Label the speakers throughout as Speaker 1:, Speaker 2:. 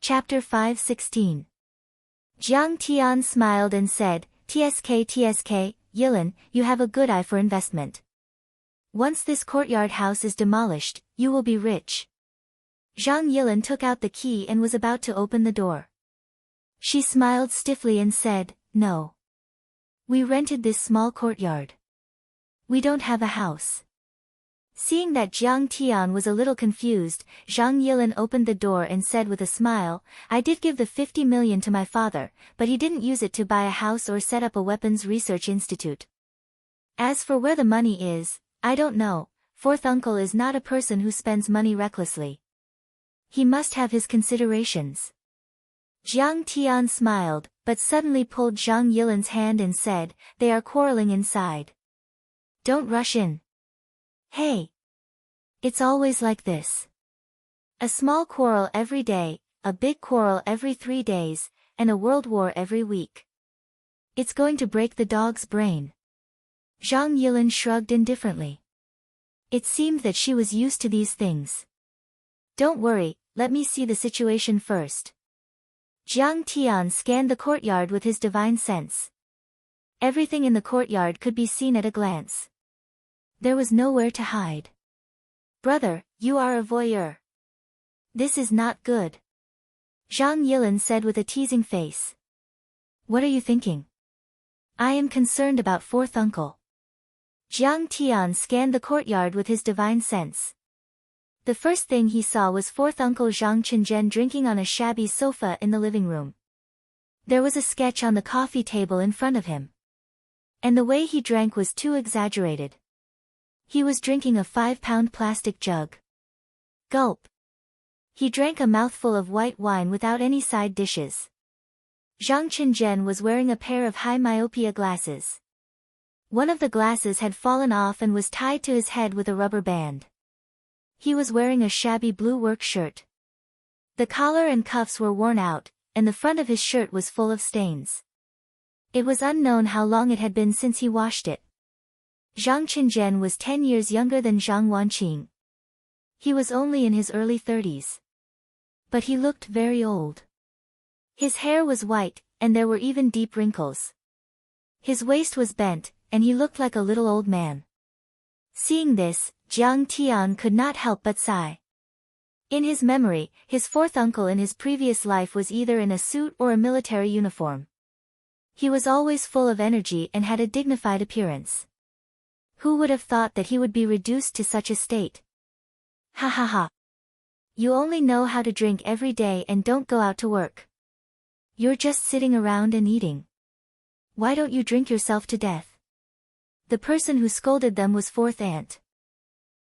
Speaker 1: Chapter 5:16. Jiang Tian smiled and said, "TSK, Yilin, you have a good eye for investment. Once this courtyard house is demolished, you will be rich." Zhang Yilin took out the key and was about to open the door. She smiled stiffly and said, "No. We rented this small courtyard. We don't have a house." Seeing that Jiang Tian was a little confused, Zhang Yilin opened the door and said with a smile, "I did give the 50 million to my father, but he didn't use it to buy a house or set up a weapons research institute. As for where the money is, I don't know. Fourth uncle is not a person who spends money recklessly. He must have his considerations." Jiang Tian smiled, but suddenly pulled Zhang Yilin's hand and said, "They are quarreling inside. Don't rush in. Hey. It's always like this. A small quarrel every day, a big quarrel every 3 days, and a world war every week. It's going to break the dog's brain." Zhang Yilin shrugged indifferently. It seemed that she was used to these things. "Don't worry, let me see the situation first." Jiang Tian scanned the courtyard with his divine sense. Everything in the courtyard could be seen at a glance. There was nowhere to hide. "Brother, you are a voyeur. This is not good," Zhang Yilin said with a teasing face. "What are you thinking?" "I am concerned about fourth uncle." Jiang Tian scanned the courtyard with his divine sense. The first thing he saw was fourth uncle Zhang Qinzhen drinking on a shabby sofa in the living room. There was a sketch on the coffee table in front of him. And the way he drank was too exaggerated. He was drinking a 5-pound plastic jug. Gulp. He drank a mouthful of white wine without any side dishes. Zhang Qinzhen was wearing a pair of high myopia glasses. One of the glasses had fallen off and was tied to his head with a rubber band. He was wearing a shabby blue work shirt. The collar and cuffs were worn out, and the front of his shirt was full of stains. It was unknown how long it had been since he washed it. Zhang Qinzhen was 10 years younger than Zhang Wanqing. He was only in his early 30s. But he looked very old. His hair was white, and there were even deep wrinkles. His waist was bent, and he looked like a little old man. Seeing this, Jiang Tian could not help but sigh. In his memory, his fourth uncle in his previous life was either in a suit or a military uniform. He was always full of energy and had a dignified appearance. Who would have thought that he would be reduced to such a state? Ha ha ha. You only know how to drink every day and don't go out to work. You're just sitting around and eating. Why don't you drink yourself to death? The person who scolded them was fourth aunt.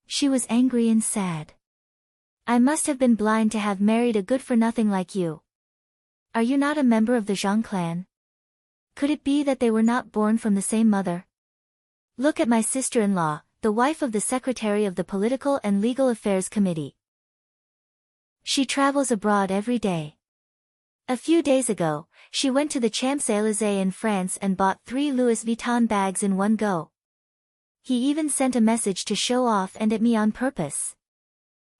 Speaker 1: She was angry and sad. "I must have been blind to have married a good-for-nothing like you. Are you not a member of the Zhang clan? Could it be that they were not born from the same mother? Look at my sister-in-law, the wife of the Secretary of the Political and Legal Affairs Committee. She travels abroad every day. A few days ago, she went to the Champs-Élysées in France and bought 3 Louis Vuitton bags in one go. He even sent a message to show off and at me on purpose.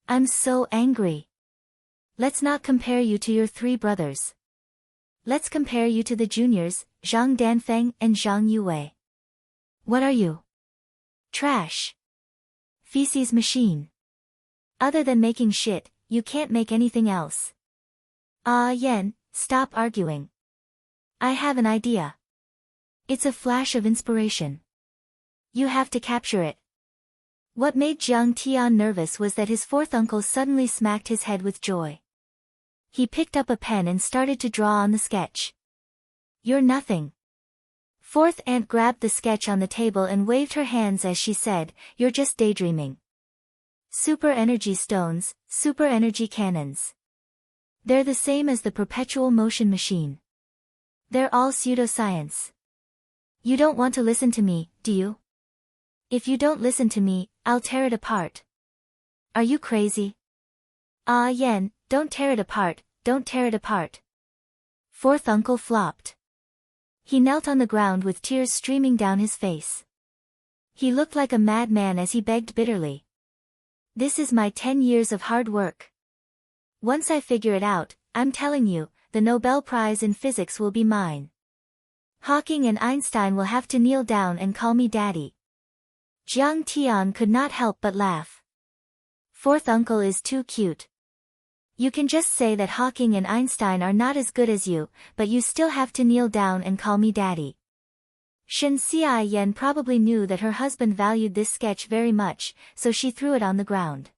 Speaker 1: I'm so angry. Let's not compare you to your 3 brothers. Let's compare you to the juniors, Zhang Danfeng and Zhang Yue. What are you? Trash. Feces machine. Other than making shit, you can't make anything else. Ah Yen, stop arguing. I have an idea. It's a flash of inspiration. You have to capture it." What made Jiang Tian nervous was that his fourth uncle suddenly smacked his head with joy. He picked up a pen and started to draw on the sketch. "You're nothing." Fourth aunt grabbed the sketch on the table and waved her hands as she said, "You're just daydreaming. Super energy stones, super energy cannons. They're the same as the perpetual motion machine. They're all pseudoscience. You don't want to listen to me, do you? If you don't listen to me, I'll tear it apart. Are you crazy? Ah Yen, don't tear it apart, don't tear it apart." Fourth uncle flopped. He knelt on the ground with tears streaming down his face. He looked like a madman as he begged bitterly. "This is my 10 years of hard work. Once I figure it out, I'm telling you, the Nobel Prize in Physics will be mine. Hawking and Einstein will have to kneel down and call me daddy. Jiang Tian could not help but laugh. Fourth uncle is too cute. You can just say that Hawking and Einstein are not as good as you, but you still have to kneel down and call me daddy. Shen Xiaoyan probably knew that her husband valued this sketch very much, so she threw it on the ground.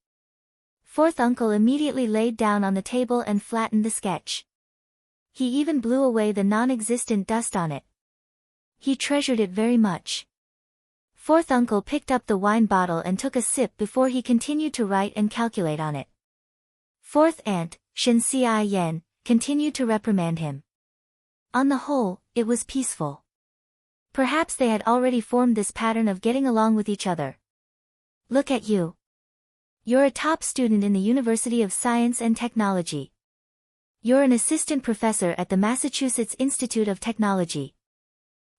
Speaker 1: Fourth uncle immediately laid down on the table and flattened the sketch. He even blew away the non-existent dust on it. He treasured it very much. Fourth uncle picked up the wine bottle and took a sip before he continued to write and calculate on it. Fourth aunt, Shen Xiaoyan, continued to reprimand him. On the whole, it was peaceful. Perhaps they had already formed this pattern of getting along with each other. Look at you. You're a top student in the University of Science and Technology. You're an assistant professor at the Massachusetts Institute of Technology.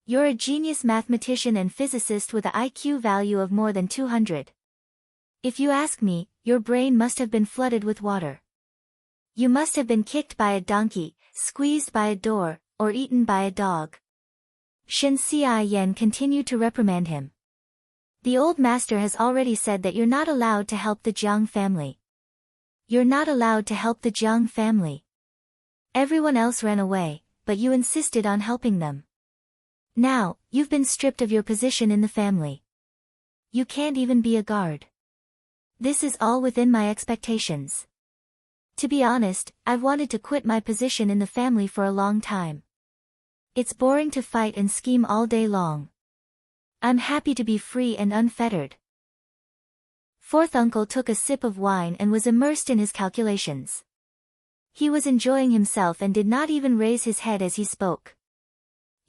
Speaker 1: You're a genius mathematician and physicist with an IQ value of more than 200. If you ask me, your brain must have been flooded with water. You must have been kicked by a donkey, squeezed by a door, or eaten by a dog. Shen Xiaoyan continued to reprimand him. The old master has already said that you're not allowed to help the Jiang family. You're not allowed to help the Jiang family. Everyone else ran away, but you insisted on helping them. Now, you've been stripped of your position in the family. You can't even be a guard. This is all within my expectations. To be honest, I've wanted to quit my position in the family for a long time. It's boring to fight and scheme all day long. I'm happy to be free and unfettered. Fourth uncle took a sip of wine and was immersed in his calculations. He was enjoying himself and did not even raise his head as he spoke.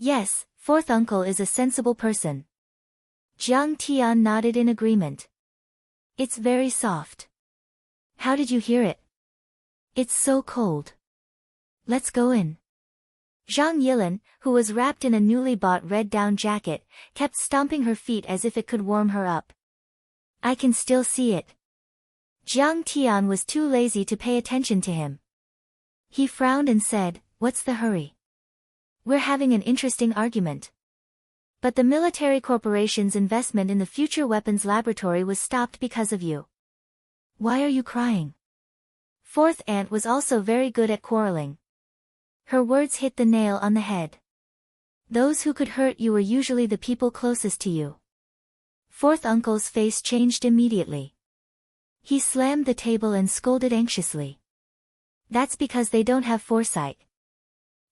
Speaker 1: Yes, fourth uncle is a sensible person. Jiang Tian nodded in agreement. It's very soft. How did you hear it? It's so cold. Let's go in. Zhang Yilin, who was wrapped in a newly bought red down jacket, kept stomping her feet as if it could warm her up. I can still see it. Jiang Tian was too lazy to pay attention to him. He frowned and said, "What's the hurry? We're having an interesting argument." But the military corporation's investment in the future weapons laboratory was stopped because of you. Why are you crying? Fourth aunt was also very good at quarreling. Her words hit the nail on the head. Those who could hurt you were usually the people closest to you. Fourth uncle's face changed immediately. He slammed the table and scolded anxiously. That's because they don't have foresight.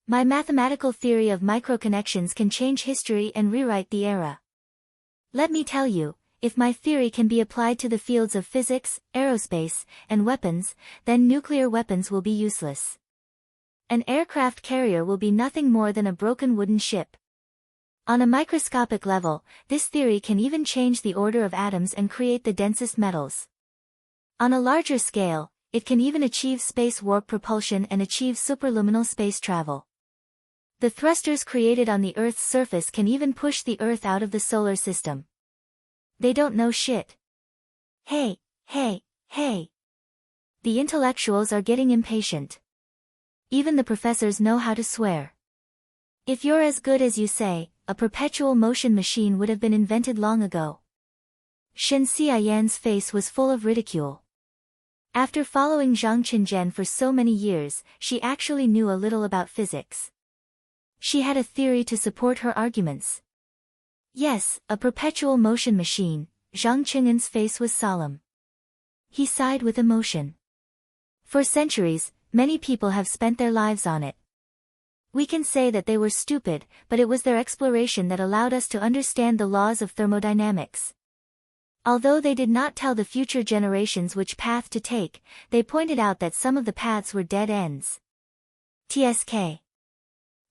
Speaker 1: My mathematical theory of microconnections can change history and rewrite the era. Let me tell you, if my theory can be applied to the fields of physics, aerospace, and weapons, then nuclear weapons will be useless. An aircraft carrier will be nothing more than a broken wooden ship. On a microscopic level, this theory can even change the order of atoms and create the densest metals. On a larger scale, it can even achieve space warp propulsion and achieve superluminal space travel. The thrusters created on the Earth's surface can even push the Earth out of the solar system. They don't know shit. Hey, hey, hey. The intellectuals are getting impatient. Even the professors know how to swear. If you're as good as you say, a perpetual motion machine would have been invented long ago. Shen Xiaoyan's face was full of ridicule. After following Zhang Qinzhen for so many years, she actually knew a little about physics. She had a theory to support her arguments. Yes, a perpetual motion machine. Zhang Qinzhen's face was solemn. He sighed with emotion. For centuries, many people have spent their lives on it. We can say that they were stupid, but it was their exploration that allowed us to understand the laws of thermodynamics. Although they did not tell the future generations which path to take, they pointed out that some of the paths were dead ends. TSK.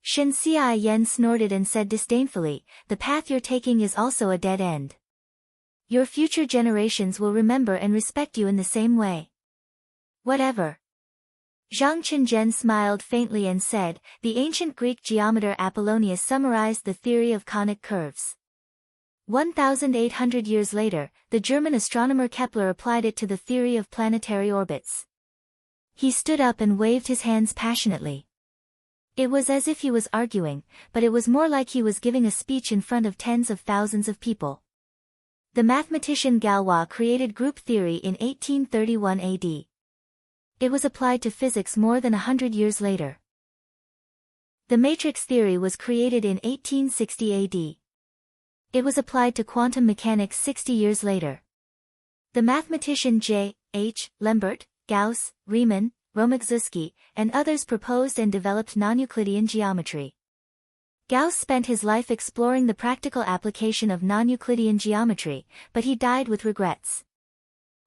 Speaker 1: Shen Xiaoyan snorted and said disdainfully, "The path you're taking is also a dead end. Your future generations will remember and respect you in the same way." Whatever. Zhang Qinzhen smiled faintly and said, "The ancient Greek geometer Apollonius summarized the theory of conic curves. 1,800 years later, the German astronomer Kepler applied it to the theory of planetary orbits. He stood up and waved his hands passionately. It was as if he was arguing, but it was more like he was giving a speech in front of tens of thousands of people. The mathematician Galois created group theory in 1831 AD. It was applied to physics more than 100 years later. The matrix theory was created in 1860 AD. It was applied to quantum mechanics 60 years later. The mathematician J. H. Lambert, Gauss, Riemann, Romaczewski, and others proposed and developed non-Euclidean geometry. Gauss spent his life exploring the practical application of non-Euclidean geometry, but he died with regrets.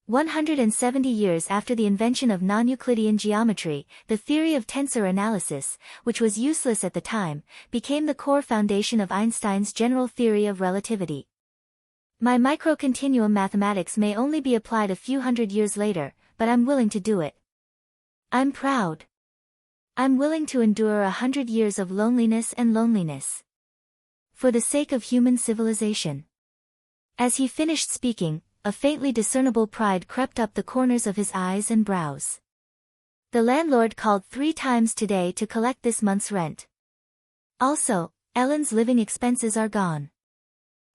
Speaker 1: 170 years after the invention of non-Euclidean geometry, the theory of tensor analysis, which was useless at the time, became the core foundation of Einstein's general theory of relativity. My microcontinuum mathematics may only be applied a few hundred years later, but I'm willing to do it. I'm proud. I'm willing to endure 100 years of loneliness. For the sake of human civilization. As he finished speaking, a faintly discernible pride crept up the corners of his eyes and brows. The landlord called 3 times today to collect this month's rent. Also, Ellen's living expenses are gone.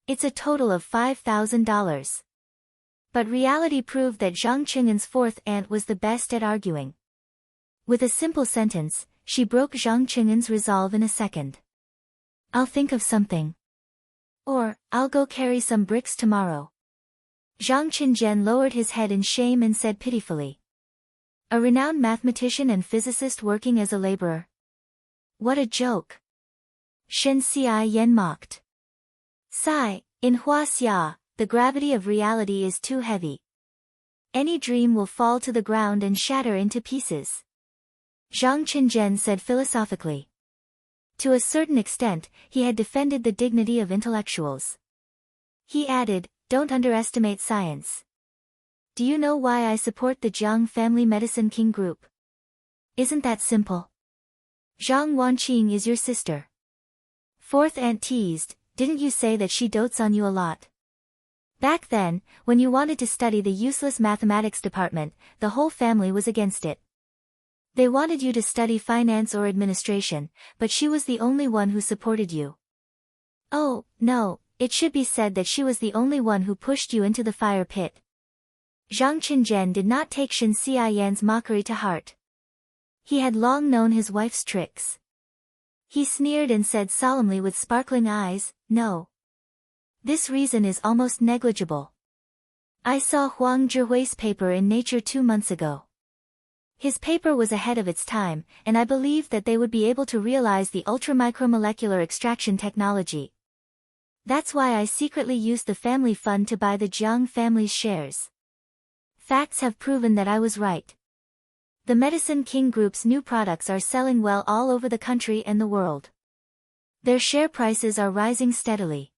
Speaker 1: It's a total of $5,000. But reality proved that Zhang Qing'an's fourth aunt was the best at arguing. With a simple sentence, she broke Zhang Qing'an's resolve in a second. I'll think of something. Or, I'll go carry some bricks tomorrow. Zhang Qingzhen lowered his head in shame and said pitifully. A renowned mathematician and physicist working as a laborer. What a joke. Shen Xiaoyan mocked. Sigh, in Huaxia, the gravity of reality is too heavy. Any dream will fall to the ground and shatter into pieces. Zhang Qingzhen said philosophically. To a certain extent, he had defended the dignity of intellectuals. He added, don't underestimate science. Do you know why I support the Jiang Family Medicine King Group? Isn't that simple? Zhang Wanqing is your sister. Fourth aunt teased, didn't you say that she dotes on you a lot? Back then, when you wanted to study the useless mathematics department, the whole family was against it. They wanted you to study finance or administration, but she was the only one who supported you. Oh, no, it should be said that she was the only one who pushed you into the fire pit. Zhang Qingzhen did not take Shen Xiaoyan's mockery to heart. He had long known his wife's tricks. He sneered and said solemnly with sparkling eyes, no. This reason is almost negligible. I saw Huang Zhihui's paper in Nature 2 months ago. His paper was ahead of its time, and I believed that they would be able to realize the ultramicromolecular extraction technology. That's why I secretly used the family fund to buy the Jiang family's shares. Facts have proven that I was right. The Medicine King Group's new products are selling well all over the country and the world. Their share prices are rising steadily.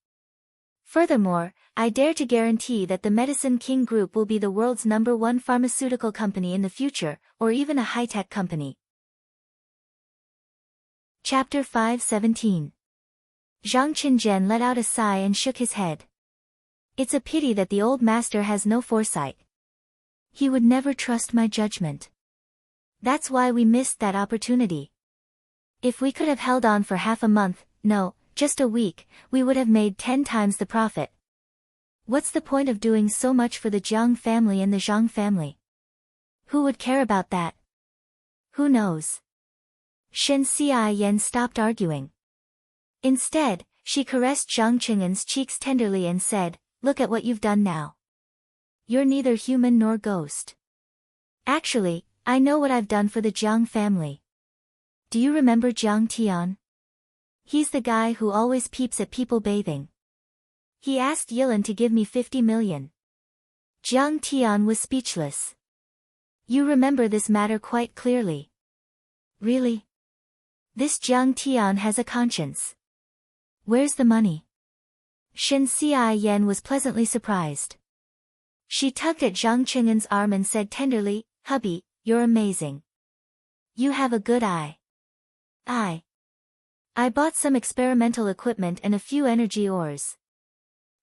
Speaker 1: Furthermore, I dare to guarantee that the Medicine King Group will be the world's #1 pharmaceutical company in the future, or even a high-tech company. Chapter 5:17. Zhang Qingzhen let out a sigh and shook his head. It's a pity that the old master has no foresight. He would never trust my judgment. That's why we missed that opportunity. If we could have held on for half a month, no, just a week, we would have made 10 times the profit. What's the point of doing so much for the Jiang family and the Zhang family? Who would care about that? Who knows? Shen Xiaoyan stopped arguing. Instead, she caressed Zhang Qing'an's cheeks tenderly and said, look at what you've done now. You're neither human nor ghost. Actually, I know what I've done for the Jiang family. Do you remember Jiang Tian? He's the guy who always peeps at people bathing. He asked Yilan to give me 50 million. Jiang Tian was speechless. You remember this matter quite clearly. Really? This Jiang Tian has a conscience. Where's the money? Shen Xiaoyan was pleasantly surprised. She tugged at Zhang Qing'an's arm and said tenderly, hubby, you're amazing. You have a good eye. I bought some experimental equipment and a few energy ores.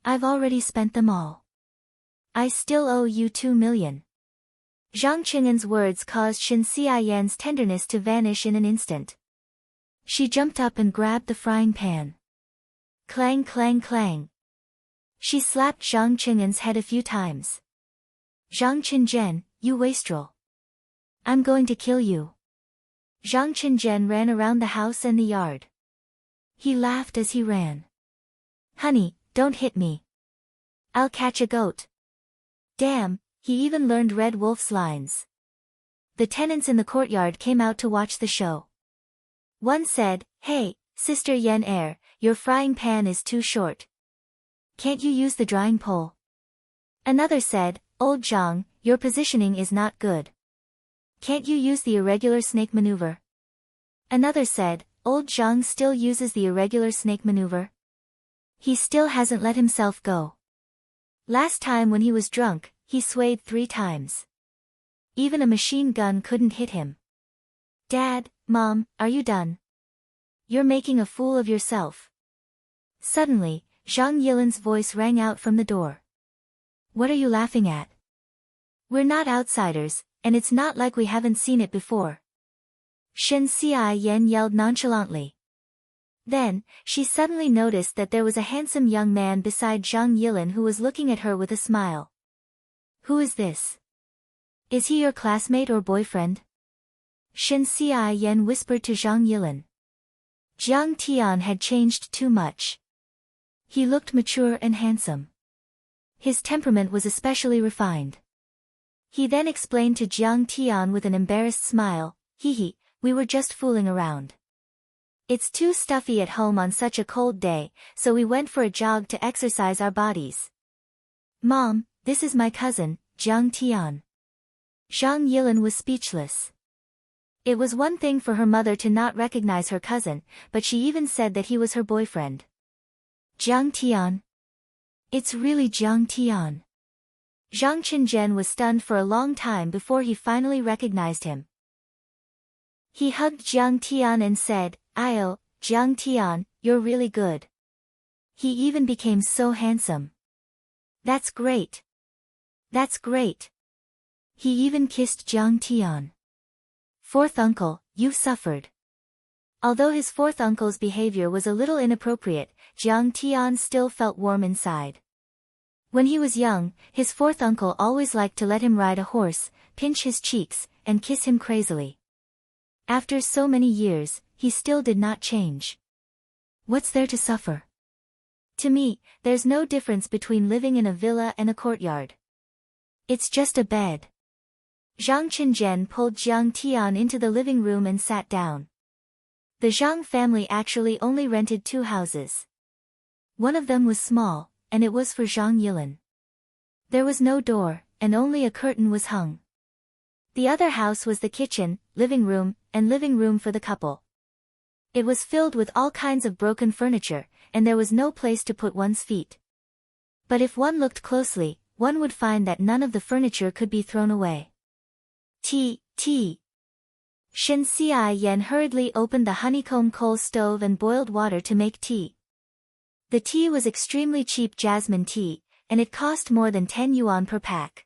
Speaker 1: I've already spent them all. I still owe you 2 million. Zhang Qing'an's words caused Shen Xiayan's tenderness to vanish in an instant. She jumped up and grabbed the frying pan. Clang clang clang. She slapped Zhang Qing'an's head a few times. Zhang Qingzhen, you wastrel. I'm going to kill you. Zhang Qingzhen ran around the house and the yard. He laughed as he ran. Honey, don't hit me. I'll catch a goat. Damn, he even learned Red Wolf's lines. The tenants in the courtyard came out to watch the show. One said, Hey, Sister Yen Er, your frying pan is too short. Can't you use the drying pole? Another said, Old Zhang, your positioning is not good. Can't you use the irregular snake maneuver? Another said, Old Zhang still uses the irregular snake maneuver. He still hasn't let himself go. Last time when he was drunk, he swayed 3 times. Even a machine gun couldn't hit him. Dad, Mom, are you done? You're making a fool of yourself. Suddenly, Zhang Yilan's voice rang out from the door. What are you laughing at? We're not outsiders, and it's not like we haven't seen it before. Shen Xiayan yelled nonchalantly. Then, she suddenly noticed that there was a handsome young man beside Zhang Yilan who was looking at her with a smile. Who is this? Is he your classmate or boyfriend? Shen Xiayan whispered to Zhang Yilan. Jiang Tian had changed too much. He looked mature and handsome. His temperament was especially refined. He then explained to Jiang Tian with an embarrassed smile, Hee, we were just fooling around. It's too stuffy at home on such a cold day, so we went for a jog to exercise our bodies. Mom, this is my cousin, Jiang Tian. Zhang Yilan was speechless. It was one thing for her mother to not recognize her cousin, but she even said that he was her boyfriend. Jiang Tian. It's really Jiang Tian. Zhang Qingzhen was stunned for a long time before he finally recognized him. He hugged Jiang Tian and said, Io, Jiang Tian, you're really good. He even became so handsome. That's great. That's great. He even kissed Jiang Tian. Fourth uncle, you've suffered. Although his fourth uncle's behavior was a little inappropriate, Jiang Tian still felt warm inside. When he was young, his fourth uncle always liked to let him ride a horse, pinch his cheeks, and kiss him crazily. After so many years, he still did not change. What's there to suffer? To me, there's no difference between living in a villa and a courtyard. It's just a bed. Zhang Qingzhen pulled Jiang Tian into the living room and sat down. The Zhang family actually only rented 2 houses. One of them was small, and it was for Zhang Yilan. There was no door, and only a curtain was hung. The other house was the kitchen, living room, and living room for the couple. It was filled with all kinds of broken furniture, and there was no place to put one's feet. But if one looked closely, one would find that none of the furniture could be thrown away. Tea. Shen Xiayan hurriedly opened the honeycomb coal stove and boiled water to make tea. The tea was extremely cheap jasmine tea, and it cost more than 10 yuan per pack.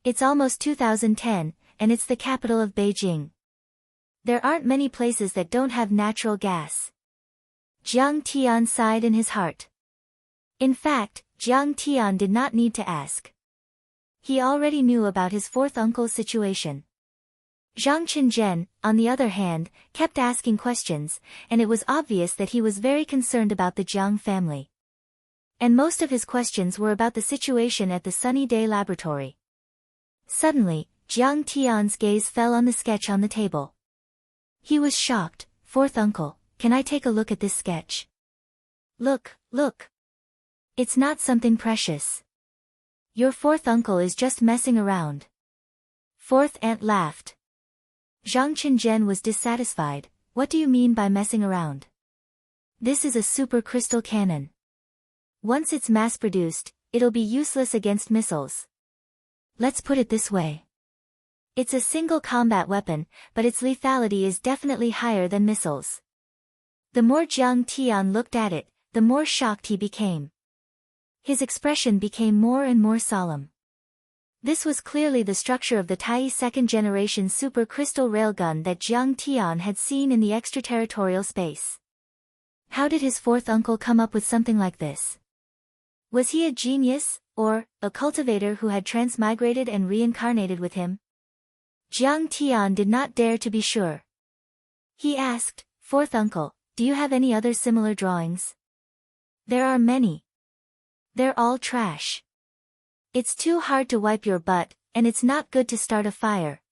Speaker 1: It's almost 2010, and it's the capital of Beijing. There aren't many places that don't have natural gas. Jiang Tian sighed in his heart. In fact, Jiang Tian did not need to ask. He already knew about his fourth uncle's situation. Zhang Qingzhen, on the other hand, kept asking questions, and it was obvious that he was very concerned about the Jiang family. And most of his questions were about the situation at the Sunny Day Laboratory. Suddenly, Jiang Tian's gaze fell on the sketch on the table. He was shocked. Fourth uncle, can I take a look at this sketch? Look. It's not something precious. Your fourth uncle is just messing around. Fourth aunt laughed. Zhang Qingzhen was dissatisfied. What do you mean by messing around? This is a super crystal cannon. Once it's mass-produced, it'll be useless against missiles. Let's put it this way. It's a single combat weapon, but its lethality is definitely higher than missiles. The more Jiang Tian looked at it, the more shocked he became. His expression became more and more solemn. This was clearly the structure of the Tai second-generation super crystal railgun that Jiang Tian had seen in the extraterritorial space. How did his fourth uncle come up with something like this? Was he a genius, or a cultivator who had transmigrated and reincarnated with him? Jiang Tian did not dare to be sure. He asked, "Fourth uncle, do you have any other similar drawings?" "There are many. They're all trash. It's too hard to wipe your butt, and it's not good to start a fire."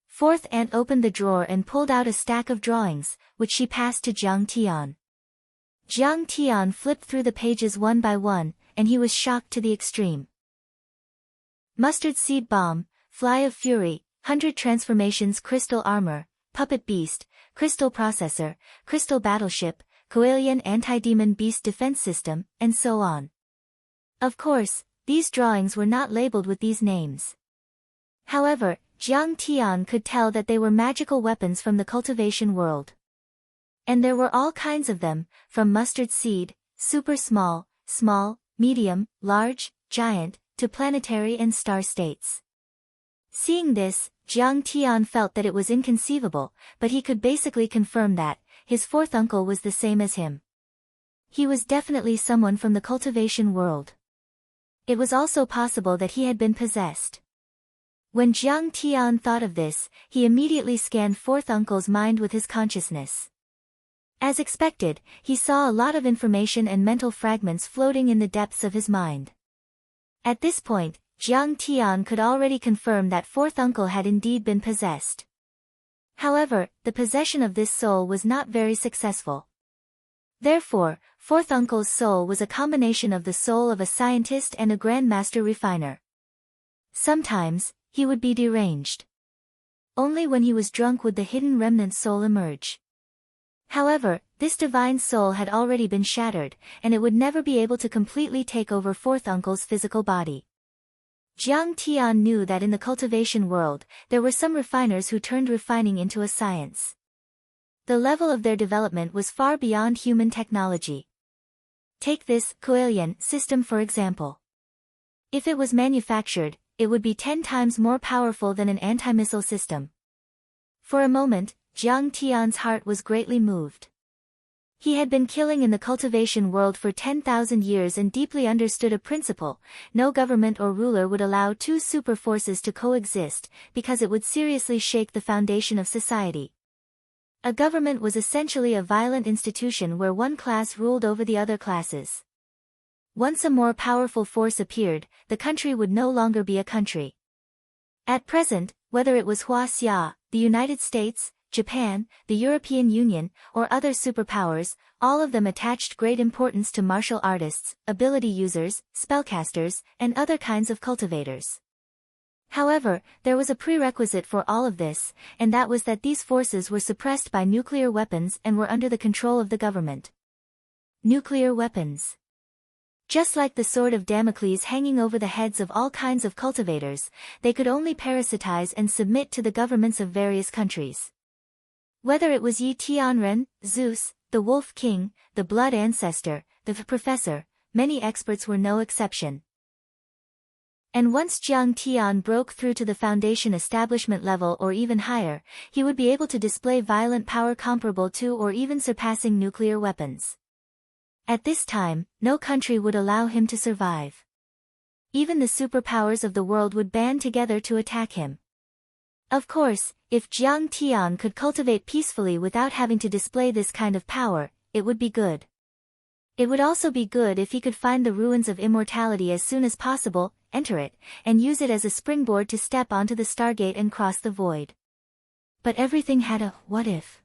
Speaker 1: Fourth aunt opened the drawer and pulled out a stack of drawings, which she passed to Jiang Tian. Jiang Tian flipped through the pages one by one, and he was shocked to the extreme. Mustard seed bomb, fly of fury, 100 transformations crystal armor, puppet beast, crystal processor, crystal battleship, Coalian anti-demon beast defense system, and so on. Of course, these drawings were not labeled with these names. However, Jiang Tian could tell that they were magical weapons from the cultivation world. And there were all kinds of them, from mustard seed, super small, small, medium, large, giant, to planetary and star states. Seeing this, Jiang Tian felt that it was inconceivable, but he could basically confirm that his fourth uncle was the same as him. He was definitely someone from the cultivation world. It was also possible that he had been possessed. When Jiang Tian thought of this, he immediately scanned fourth uncle's mind with his consciousness. As expected, he saw a lot of information and mental fragments floating in the depths of his mind. At this point, Jiang Tian could already confirm that fourth uncle had indeed been possessed. However, the possession of this soul was not very successful. Therefore, fourth uncle's soul was a combination of the soul of a scientist and a grandmaster refiner. Sometimes, he would be deranged. Only when he was drunk would the hidden remnant soul emerge. However, this divine soul had already been shattered, and it would never be able to completely take over fourth uncle's physical body. Jiang Tian knew that in the cultivation world, there were some refiners who turned refining into a science. The level of their development was far beyond human technology. Take this Coalian system for example. If it was manufactured, it would be 10 times more powerful than an anti-missile system. For a moment, Jiang Tian's heart was greatly moved. He had been killing in the cultivation world for 10,000 years and deeply understood a principle: no government or ruler would allow two super forces to coexist, because it would seriously shake the foundation of society. A government was essentially a violent institution where one class ruled over the other classes. Once a more powerful force appeared, the country would no longer be a country. At present, whether it was Huaxia, the United States, Japan, the European Union, or other superpowers, all of them attached great importance to martial artists, ability users, spellcasters, and other kinds of cultivators. However, there was a prerequisite for all of this, and that was that these forces were suppressed by nuclear weapons and were under the control of the government. Nuclear weapons. Just like the sword of Damocles hanging over the heads of all kinds of cultivators, they could only parasitize and submit to the governments of various countries. Whether it was Yi Tianren, Zeus, the Wolf King, the Blood Ancestor, the Professor, many experts were no exception. And once Jiang Tian broke through to the foundation establishment level or even higher, he would be able to display violent power comparable to or even surpassing nuclear weapons. At this time, no country would allow him to survive. Even the superpowers of the world would band together to attack him. Of course, if Jiang Tian could cultivate peacefully without having to display this kind of power, it would be good. It would also be good if he could find the ruins of immortality as soon as possible, enter it, and use it as a springboard to step onto the Stargate and cross the void. But everything had a what if.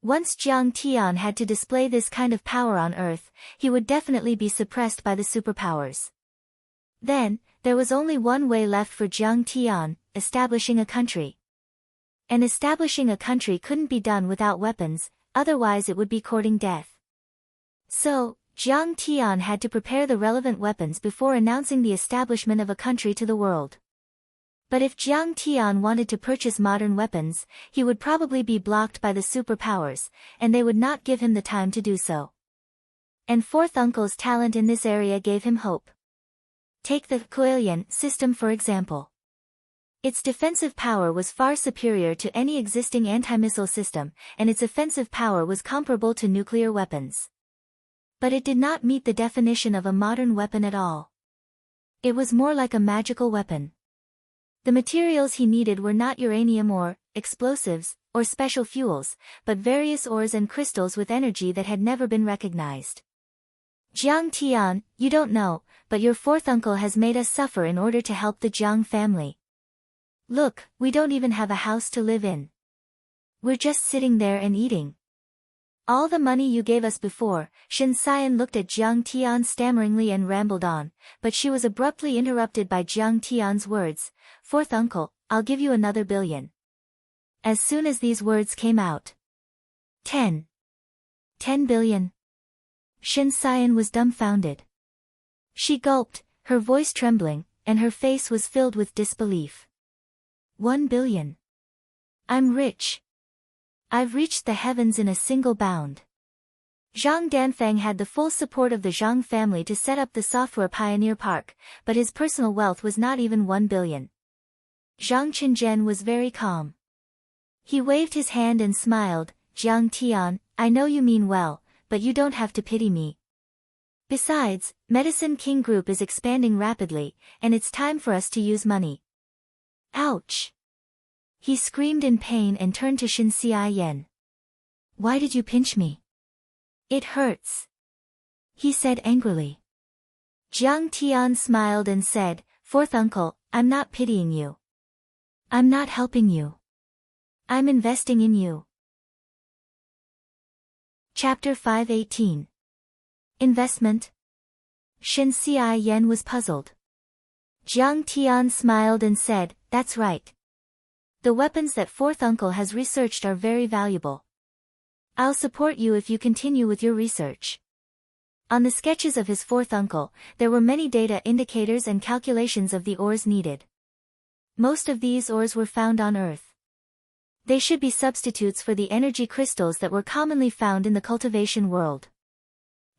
Speaker 1: Once Jiang Tian had to display this kind of power on Earth, he would definitely be suppressed by the superpowers. Then, there was only one way left for Jiang Tian: establishing a country. And establishing a country couldn't be done without weapons, otherwise it would be courting death. So, Jiang Tian had to prepare the relevant weapons before announcing the establishment of a country to the world. But if Jiang Tian wanted to purchase modern weapons, he would probably be blocked by the superpowers, and they would not give him the time to do so. And fourth uncle's talent in this area gave him hope. Take the Kuelian system for example. Its defensive power was far superior to any existing anti-missile system, and its offensive power was comparable to nuclear weapons. But it did not meet the definition of a modern weapon at all. It was more like a magical weapon. The materials he needed were not uranium or explosives, or special fuels, but various ores and crystals with energy that had never been recognized. Jiang Tian, you don't know, but your fourth uncle has made us suffer in order to help the Jiang family. Look, we don't even have a house to live in. We're just sitting there and eating. All the money you gave us before. Shen Xian looked at Jiang Tian stammeringly and rambled on, but she was abruptly interrupted by Jiang Tian's words. Fourth uncle, I'll give you another billion. As soon as these words came out. 10 billion. Shen Xian was dumbfounded. She gulped, her voice trembling, and her face was filled with disbelief. 1 billion. I'm rich. I've reached the heavens in a single bound. Zhang Danfeng had the full support of the Zhang family to set up the Software Pioneer Park, but his personal wealth was not even 1 billion. Zhang Qinzhen was very calm. He waved his hand and smiled. Jiang Tian, I know you mean well, but you don't have to pity me. Besides, Medicine King Group is expanding rapidly, and it's time for us to use money. Ouch! He screamed in pain and turned to Shen Xian. Why did you pinch me? It hurts. He said angrily. Jiang Tian smiled and said, Fourth uncle, I'm not pitying you. I'm not helping you. I'm investing in you. Chapter 518. Investment? Shen Xian was puzzled. Jiang Tian smiled and said, That's right. The weapons that fourth uncle has researched are very valuable. I'll support you if you continue with your research. On the sketches of his fourth uncle, there were many data indicators and calculations of the ores needed. Most of these ores were found on Earth. They should be substitutes for the energy crystals that were commonly found in the cultivation world.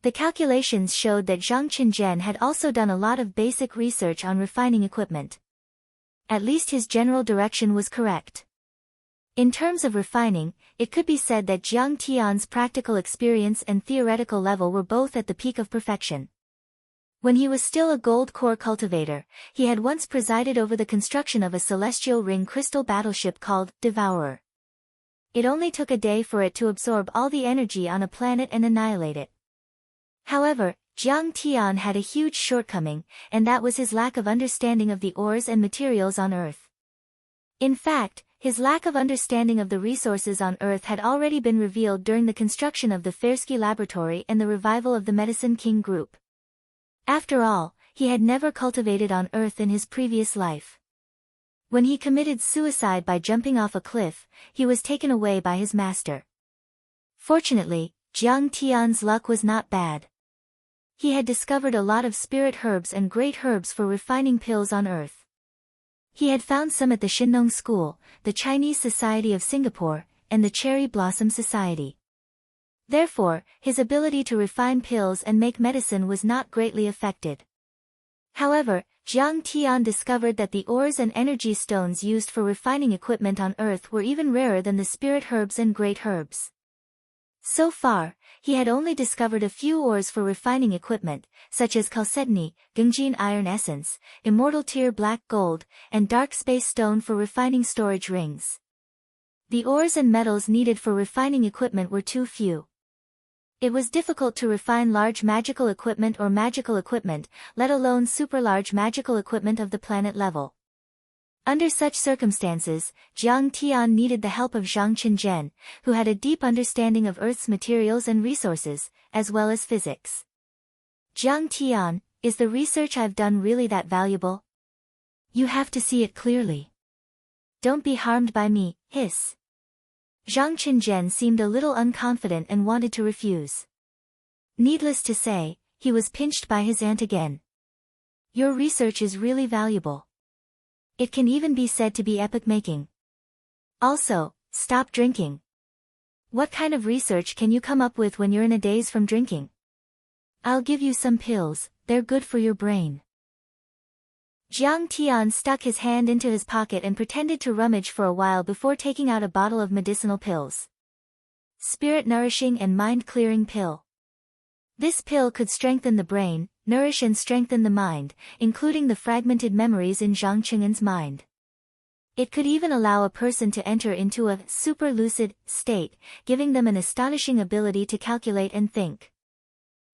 Speaker 1: The calculations showed that Zhang Qinzhen had also done a lot of basic research on refining equipment. At least his general direction was correct. In terms of refining, it could be said that Jiang Tian's practical experience and theoretical level were both at the peak of perfection. When he was still a gold core cultivator, he had once presided over the construction of a celestial ring crystal battleship called Devourer. It only took a day for it to absorb all the energy on a planet and annihilate it. However, Jiang Tian had a huge shortcoming, and that was his lack of understanding of the ores and materials on Earth. In fact, his lack of understanding of the resources on Earth had already been revealed during the construction of the Fersky Laboratory and the revival of the Medicine King Group. After all, he had never cultivated on Earth in his previous life. When he committed suicide by jumping off a cliff, he was taken away by his master. Fortunately, Jiang Tian's luck was not bad. He had discovered a lot of spirit herbs and great herbs for refining pills on Earth. He had found some at the Shinnong School, the Chinese Society of Singapore, and the Cherry Blossom Society. Therefore, his ability to refine pills and make medicine was not greatly affected. However, Jiang Tian discovered that the ores and energy stones used for refining equipment on Earth were even rarer than the spirit herbs and great herbs. So far, he had only discovered a few ores for refining equipment, such as chalcedony, Gungjin iron essence, immortal tear black gold, and dark space stone for refining storage rings. The ores and metals needed for refining equipment were too few. It was difficult to refine large magical equipment or magical equipment, let alone super large magical equipment of the planet level. Under such circumstances, Jiang Tian needed the help of Zhang Qinzhen, who had a deep understanding of Earth's materials and resources, as well as physics. Jiang Tian, is the research I've done really that valuable? You have to see it clearly. Don't be harmed by me, hiss. Zhang Qinzhen seemed a little unconfident and wanted to refuse. Needless to say, he was pinched by his aunt again. Your research is really valuable. It can even be said to be epoch-making. Also, stop drinking. What kind of research can you come up with when you're in a daze from drinking? I'll give you some pills, they're good for your brain. Jiang Tian stuck his hand into his pocket and pretended to rummage for a while before taking out a bottle of medicinal pills. Spirit-nourishing and mind-clearing pill. This pill could strengthen the brain, nourish and strengthen the mind, including the fragmented memories in Zhang Cheng'en's mind. It could even allow a person to enter into a super-lucid state, giving them an astonishing ability to calculate and think.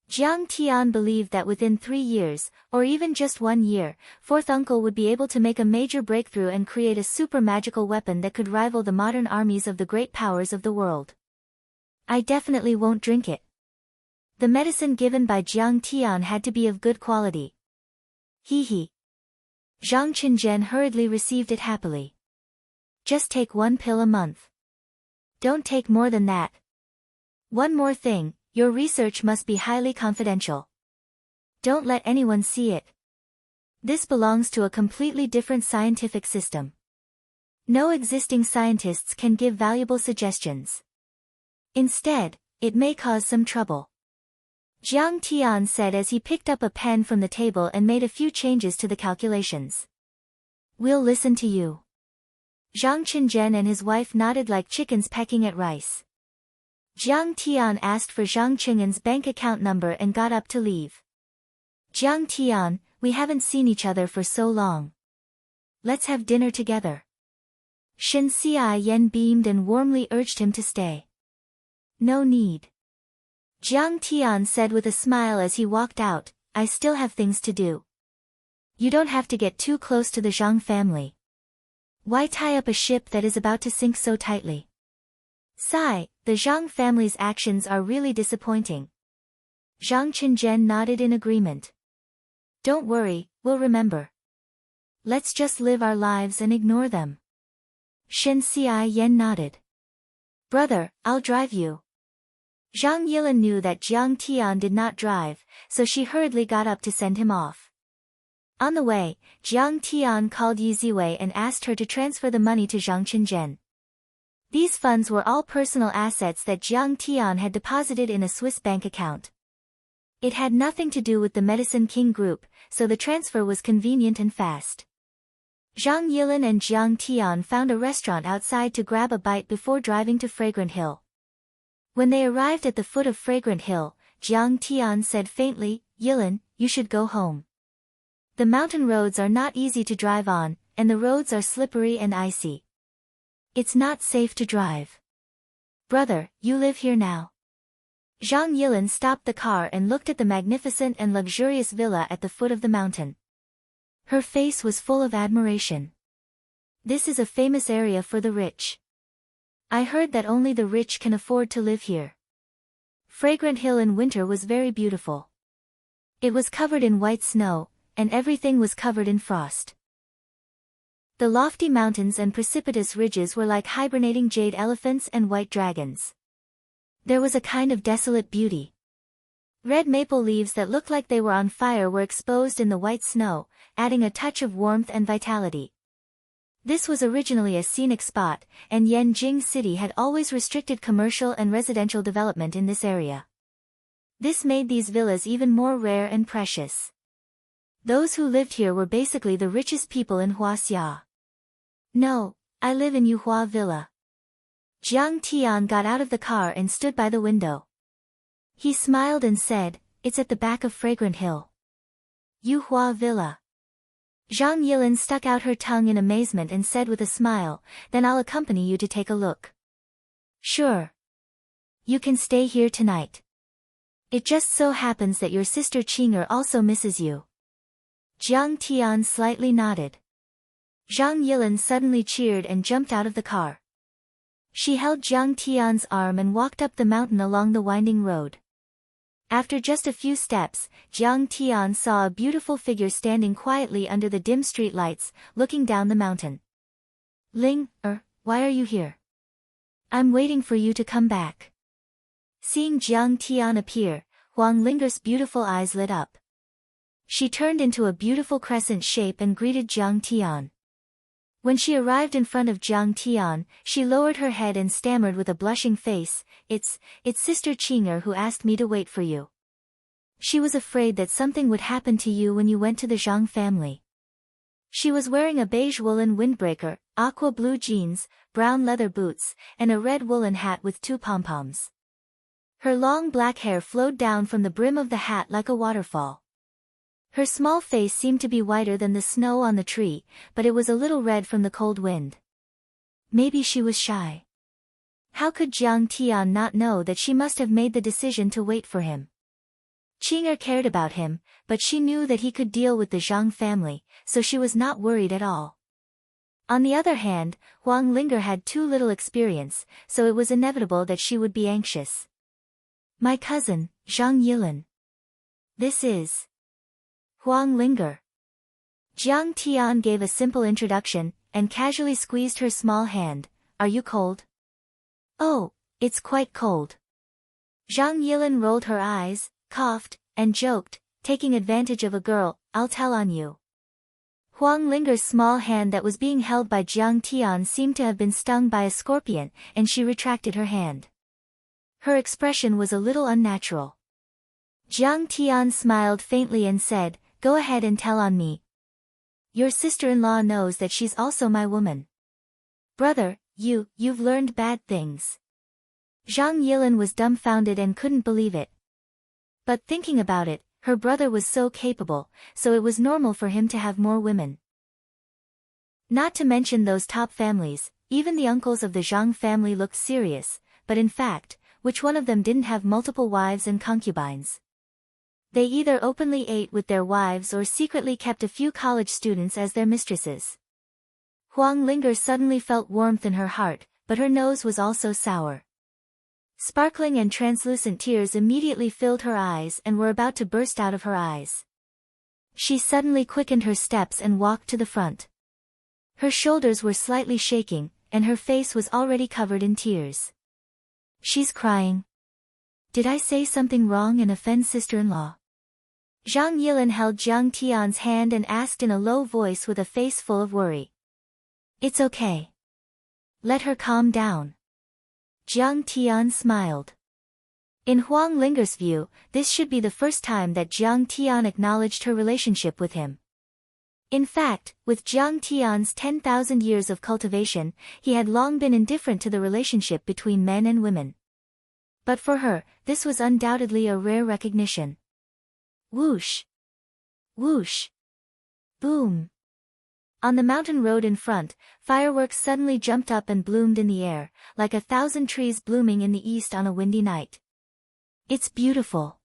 Speaker 1: Jiang Tian believed that within 3 years, or even just 1 year, Fourth Uncle would be able to make a major breakthrough and create a super-magical weapon that could rival the modern armies of the great powers of the world. I definitely won't drink it. The medicine given by Jiang Tian had to be of good quality. Hee. Zhang Qinzhen hurriedly received it happily. Just take 1 pill a month. Don't take more than that. One more thing, your research must be highly confidential. Don't let anyone see it. This belongs to a completely different scientific system. No existing scientists can give valuable suggestions. Instead, it may cause some trouble. Jiang Tian said as he picked up a pen from the table and made a few changes to the calculations. We'll listen to you. Zhang Qinzhen and his wife nodded like chickens pecking at rice. Jiang Tian asked for Zhang Cheng'en's bank account number and got up to leave. Jiang Tian, we haven't seen each other for so long. Let's have dinner together. Shen Xiaoyan beamed and warmly urged him to stay. No need. Jiang Tian said with a smile as he walked out, I still have things to do. You don't have to get too close to the Zhang family. Why tie up a ship that is about to sink so tightly? Sigh, the Zhang family's actions are really disappointing. Zhang Qinzhen nodded in agreement. Don't worry, we'll remember. Let's just live our lives and ignore them. Shen Xiaoyan nodded. Brother, I'll drive you. Zhang Yilin knew that Jiang Tian did not drive, so she hurriedly got up to send him off. On the way, Jiang Tian called Yi Ziwei and asked her to transfer the money to Zhang Qinzhen. These funds were all personal assets that Jiang Tian had deposited in a Swiss bank account. It had nothing to do with the Medicine King group, so the transfer was convenient and fast. Zhang Yilin and Jiang Tian found a restaurant outside to grab a bite before driving to Fragrant Hill. When they arrived at the foot of Fragrant Hill, Jiang Tian said faintly, Yilin, you should go home. The mountain roads are not easy to drive on, and the roads are slippery and icy. It's not safe to drive. Brother, you live here now. Zhang Yilin stopped the car and looked at the magnificent and luxurious villa at the foot of the mountain. Her face was full of admiration. This is a famous area for the rich. I heard that only the rich can afford to live here. Fragrant Hill in winter was very beautiful. It was covered in white snow, and everything was covered in frost. The lofty mountains and precipitous ridges were like hibernating jade elephants and white dragons. There was a kind of desolate beauty. Red maple leaves that looked like they were on fire were exposed in the white snow, adding a touch of warmth and vitality. This was originally a scenic spot, and Yanjing City had always restricted commercial and residential development in this area. This made these villas even more rare and precious. Those who lived here were basically the richest people in Huaxia. No, I live in Yuhua Villa. Jiang Tian got out of the car and stood by the window. He smiled and said, it's at the back of Fragrant Hill. Yuhua Villa. Zhang Yilin stuck out her tongue in amazement and said with a smile, then I'll accompany you to take a look. Sure. You can stay here tonight. It just so happens that your sister Qing'er also misses you. Jiang Tian slightly nodded. Zhang Yilin suddenly cheered and jumped out of the car. She held Jiang Tian's arm and walked up the mountain along the winding road. After just a few steps, Jiang Tian saw a beautiful figure standing quietly under the dim street lights, looking down the mountain. Ling, why are you here? I'm waiting for you to come back. Seeing Jiang Tian appear, Huang Linger's beautiful eyes lit up. She turned into a beautiful crescent shape and greeted Jiang Tian. When she arrived in front of Jiang Tian, she lowered her head and stammered with a blushing face, It's Sister Qing'er who asked me to wait for you. She was afraid that something would happen to you when you went to the Zhang family. She was wearing a beige woolen windbreaker, aqua blue jeans, brown leather boots, and a red woolen hat with 2 pom-poms. Her long black hair flowed down from the brim of the hat like a waterfall. Her small face seemed to be whiter than the snow on the tree, but it was a little red from the cold wind. Maybe she was shy. How could Jiang Tian not know that she must have made the decision to wait for him? Qing'er cared about him, but she knew that he could deal with the Zhang family, so she was not worried at all. On the other hand, Huang Linger had too little experience, so it was inevitable that she would be anxious. My cousin, Zhang Yilin. This is Huang Linger. Jiang Tian gave a simple introduction, and casually squeezed her small hand. Are you cold? Oh, it's quite cold. Zhang Yilin rolled her eyes, coughed, and joked, taking advantage of a girl, I'll tell on you. Huang Linger's small hand that was being held by Jiang Tian seemed to have been stung by a scorpion, and she retracted her hand. Her expression was a little unnatural. Jiang Tian smiled faintly and said, Go ahead and tell on me. Your sister-in-law knows that she's also my woman. Brother, you've learned bad things. Zhang Yilin was dumbfounded and couldn't believe it. But thinking about it, her brother was so capable, so it was normal for him to have more women. Not to mention those top families, even the uncles of the Zhang family looked serious, but in fact, which one of them didn't have multiple wives and concubines? They either openly ate with their wives or secretly kept a few college students as their mistresses. Huang Linger suddenly felt warmth in her heart, but her nose was also sour. Sparkling and translucent tears immediately filled her eyes and were about to burst out of her eyes. She suddenly quickened her steps and walked to the front. Her shoulders were slightly shaking, and her face was already covered in tears. She's crying. Did I say something wrong and offend sister-in-law? Zhang Yilin held Jiang Tian's hand and asked in a low voice with a face full of worry. It's okay. Let her calm down. Jiang Tian smiled. In Huang Linger's view, this should be the first time that Jiang Tian acknowledged her relationship with him. In fact, with Jiang Tian's 10,000 years of cultivation, he had long been indifferent to the relationship between men and women. But for her, this was undoubtedly a rare recognition. Whoosh! Whoosh! Boom! On the mountain road in front, fireworks suddenly jumped up and bloomed in the air, like 1,000 trees blooming in the east on a windy night. It's beautiful.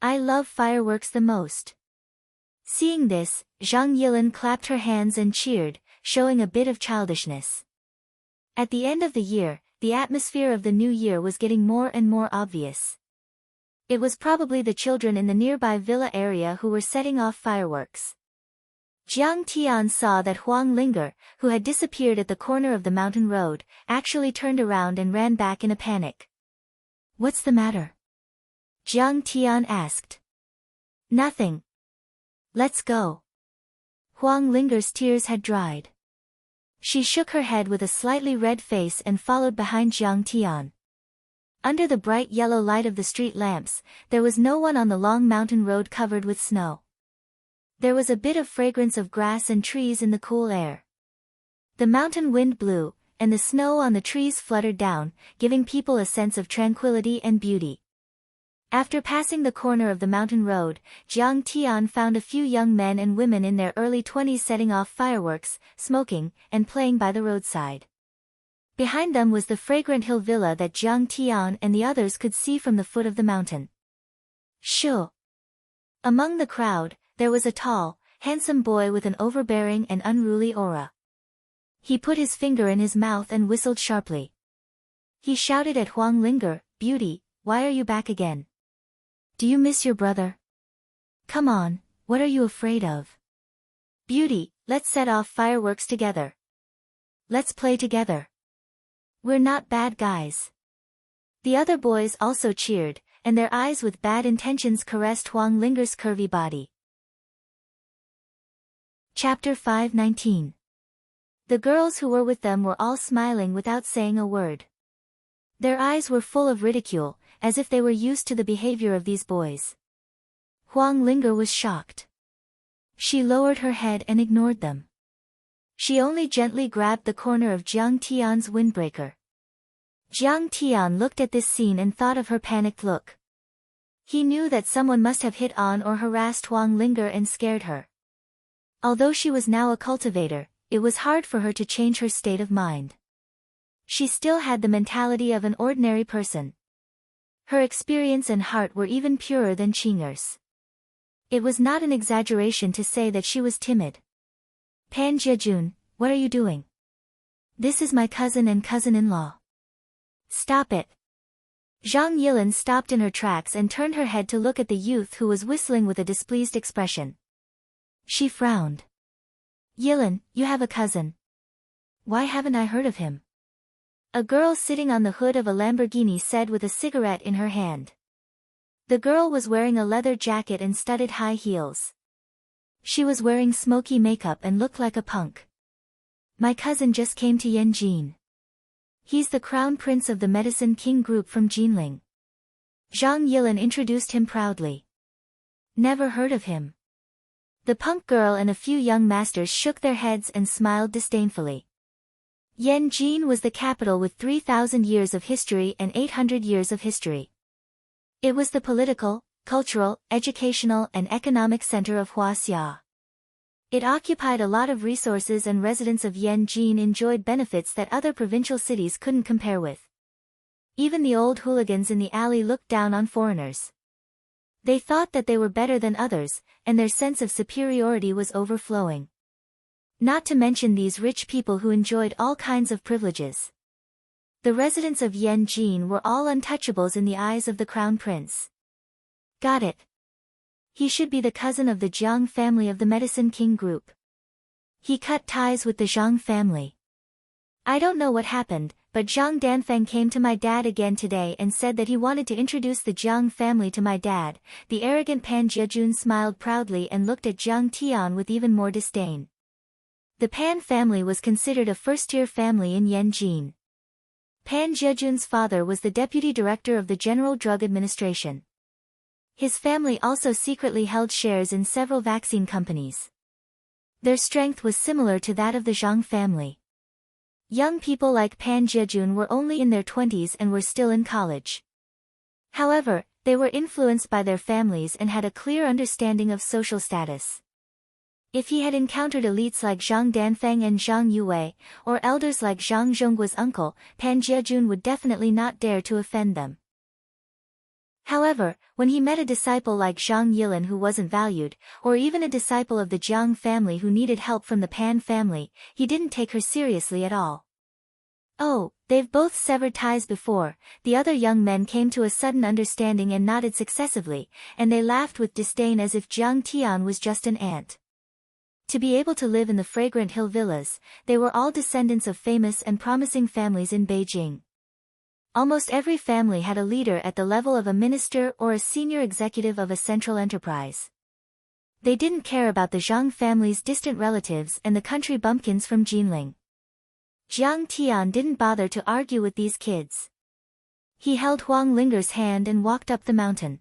Speaker 1: I love fireworks the most. Seeing this, Zhang Yilin clapped her hands and cheered, showing a bit of childishness. At the end of the year, the atmosphere of the new year was getting more and more obvious. It was probably the children in the nearby villa area who were setting off fireworks. Jiang Tian saw that Huang Linger, who had disappeared at the corner of the mountain road, actually turned around and ran back in a panic. What's the matter? Jiang Tian asked. Nothing. Let's go. Huang Linger's tears had dried. She shook her head with a slightly red face and followed behind Jiang Tian. Under the bright yellow light of the street lamps, there was no one on the long mountain road covered with snow. There was a bit of fragrance of grass and trees in the cool air. The mountain wind blew, and the snow on the trees fluttered down, giving people a sense of tranquility and beauty. After passing the corner of the mountain road, Jiang Tian found a few young men and women in their early 20s setting off fireworks, smoking, and playing by the roadside. Behind them was the fragrant hill villa that Jiang Tian and the others could see from the foot of the mountain. Shoo! Among the crowd, there was a tall, handsome boy with an overbearing and unruly aura. He put his finger in his mouth and whistled sharply. He shouted at Huang Linger, Beauty, why are you back again? Do you miss your brother? Come on, what are you afraid of? Beauty, let's set off fireworks together. Let's play together. We're not bad guys. The other boys also cheered, and their eyes with bad intentions caressed Huang Linger's curvy body. Chapter 5:19. The girls who were with them were all smiling without saying a word. Their eyes were full of ridicule, as if they were used to the behavior of these boys. Huang Linger was shocked. She lowered her head and ignored them. She only gently grabbed the corner of Jiang Tian's windbreaker. Jiang Tian looked at this scene and thought of her panicked look. He knew that someone must have hit on or harassed Huang Linger and scared her. Although she was now a cultivator, it was hard for her to change her state of mind. She still had the mentality of an ordinary person. Her experience and heart were even purer than Qing'er's. It was not an exaggeration to say that she was timid. Pan Jiejun, what are you doing? This is my cousin and cousin-in-law. Stop it. Zhang Yilin stopped in her tracks and turned her head to look at the youth who was whistling with a displeased expression. She frowned. Yilin, you have a cousin. Why haven't I heard of him? A girl sitting on the hood of a Lamborghini said with a cigarette in her hand. The girl was wearing a leather jacket and studded high heels. She was wearing smoky makeup and looked like a punk. My cousin just came to Yanjin. He's the crown prince of the Medicine King group from Jinling. Zhang Yilin introduced him proudly. Never heard of him. The punk girl and a few young masters shook their heads and smiled disdainfully. Yanjin was the capital with 3,000 years of history and 800 years of history. It was the political, cultural, educational and economic center of Huaxia. It occupied a lot of resources and residents of Yanjin enjoyed benefits that other provincial cities couldn't compare with. Even the old hooligans in the alley looked down on foreigners. They thought that they were better than others, and their sense of superiority was overflowing. Not to mention these rich people who enjoyed all kinds of privileges. The residents of Yanjin were all untouchables in the eyes of the crown prince. Got it. He should be the cousin of the Jiang family of the Medicine King group. He cut ties with the Zhang family. I don't know what happened, but Zhang Danfeng came to my dad again today and said that he wanted to introduce the Jiang family to my dad. The arrogant Pan Jiejun smiled proudly and looked at Jiang Tian with even more disdain. The Pan family was considered a first-tier family in Yanjin. Pan Jiejun's father was the deputy director of the General Drug Administration. His family also secretly held shares in several vaccine companies. Their strength was similar to that of the Zhang family. Young people like Pan Jiejun were only in their 20s and were still in college. However, they were influenced by their families and had a clear understanding of social status. If he had encountered elites like Zhang Danfeng and Zhang Yue, or elders like Zhang Zhongguo's uncle, Pan Jiejun would definitely not dare to offend them. However, when he met a disciple like Zhang Yilin who wasn't valued, or even a disciple of the Jiang family who needed help from the Pan family, he didn't take her seriously at all. Oh, they've both severed ties before. The other young men came to a sudden understanding and nodded successively, and they laughed with disdain as if Jiang Tian was just an ant. To be able to live in the fragrant hill villas, they were all descendants of famous and promising families in Beijing. Almost every family had a leader at the level of a minister or a senior executive of a central enterprise. They didn't care about the Zhang family's distant relatives and the country bumpkins from Jinling. Jiang Tian didn't bother to argue with these kids. He held Huang Linger's hand and walked up the mountain.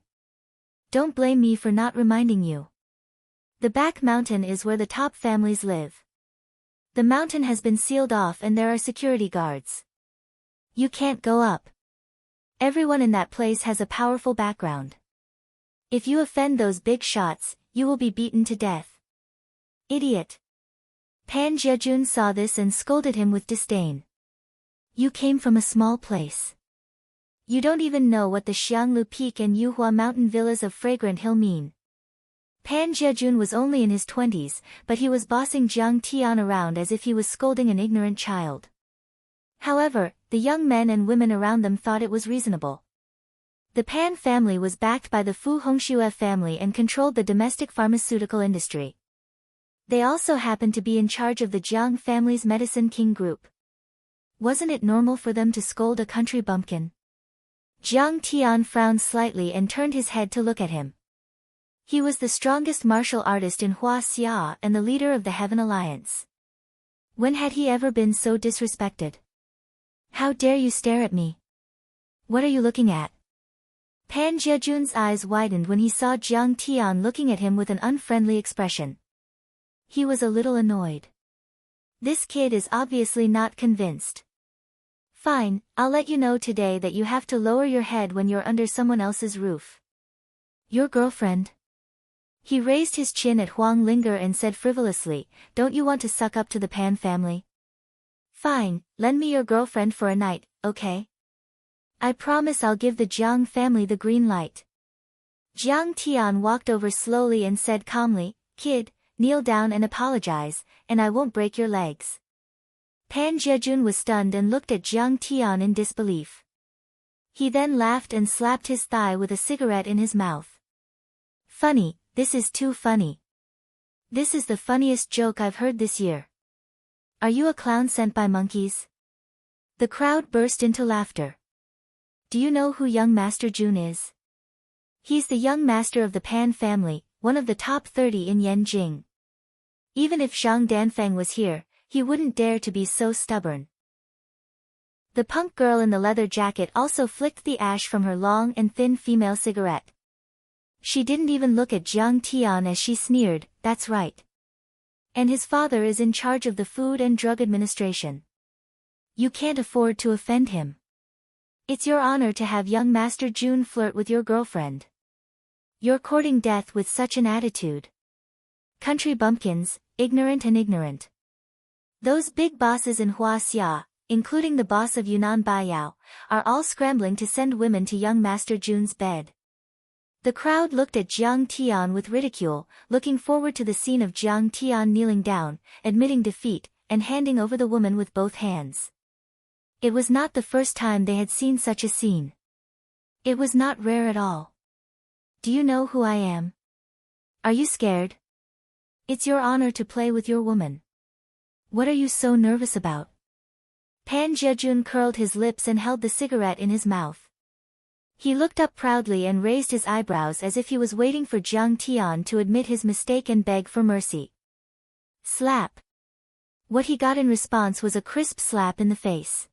Speaker 1: Don't blame me for not reminding you. The back mountain is where the top families live. The mountain has been sealed off and there are security guards. You can't go up. Everyone in that place has a powerful background. If you offend those big shots, you will be beaten to death. Idiot. Pan Jiejun saw this and scolded him with disdain. You came from a small place. You don't even know what the Xianglu Peak and Yuhua Mountain villas of Fragrant Hill mean. Pan Jiejun was only in his 20s, but he was bossing Jiang Tian around as if he was scolding an ignorant child. However, the young men and women around them thought it was reasonable. The Pan family was backed by the Fu Hongxue family and controlled the domestic pharmaceutical industry. They also happened to be in charge of the Jiang family's Medicine King group. Wasn't it normal for them to scold a country bumpkin? Jiang Tian frowned slightly and turned his head to look at him. He was the strongest martial artist in Huaxia and the leader of the Heaven Alliance. When had he ever been so disrespected? How dare you stare at me? What are you looking at? Pan Jiejun's eyes widened when he saw Jiang Tian looking at him with an unfriendly expression. He was a little annoyed. This kid is obviously not convinced. Fine, I'll let you know today that you have to lower your head when you're under someone else's roof. Your girlfriend? He raised his chin at Huang Linger and said frivolously, don't you want to suck up to the Pan family? Fine, lend me your girlfriend for a night, okay? I promise I'll give the Jiang family the green light. Jiang Tian walked over slowly and said calmly, kid, kneel down and apologize, and I won't break your legs. Pan Zhejun was stunned and looked at Jiang Tian in disbelief. He then laughed and slapped his thigh with a cigarette in his mouth. Funny, this is too funny. This is the funniest joke I've heard this year. Are you a clown sent by monkeys? The crowd burst into laughter. Do you know who young Master Jun is? He's the young master of the Pan family, one of the top 30 in Yanjing. Even if Zhang Danfeng was here, he wouldn't dare to be so stubborn. The punk girl in the leather jacket also flicked the ash from her long and thin female cigarette. She didn't even look at Jiang Tian as she sneered, that's right. And his father is in charge of the Food and Drug Administration. You can't afford to offend him. It's your honor to have young Master Jun flirt with your girlfriend. You're courting death with such an attitude. Country bumpkins, ignorant and ignorant. Those big bosses in Huaxia, including the boss of Yunnan Baiyao, are all scrambling to send women to young Master Jun's bed. The crowd looked at Jiang Tian with ridicule, looking forward to the scene of Jiang Tian kneeling down, admitting defeat, and handing over the woman with both hands. It was not the first time they had seen such a scene. It was not rare at all. Do you know who I am? Are you scared? It's your honor to play with your woman. What are you so nervous about? Pan Zhejun curled his lips and held the cigarette in his mouth. He looked up proudly and raised his eyebrows as if he was waiting for Jiang Tian to admit his mistake and beg for mercy. Slap. What he got in response was a crisp slap in the face.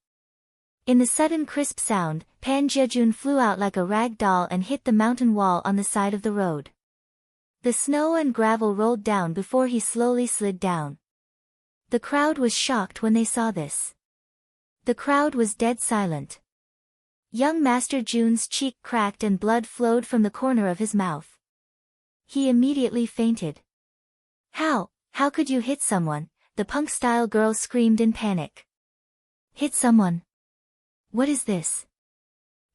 Speaker 1: In the sudden crisp sound, Pan Zhejun flew out like a rag doll and hit the mountain wall on the side of the road. The snow and gravel rolled down before he slowly slid down. The crowd was shocked when they saw this. The crowd was dead silent. Young Master Jun's cheek cracked and blood flowed from the corner of his mouth. He immediately fainted. How could you hit someone? The punk-style girl screamed in panic. Hit someone? What is this?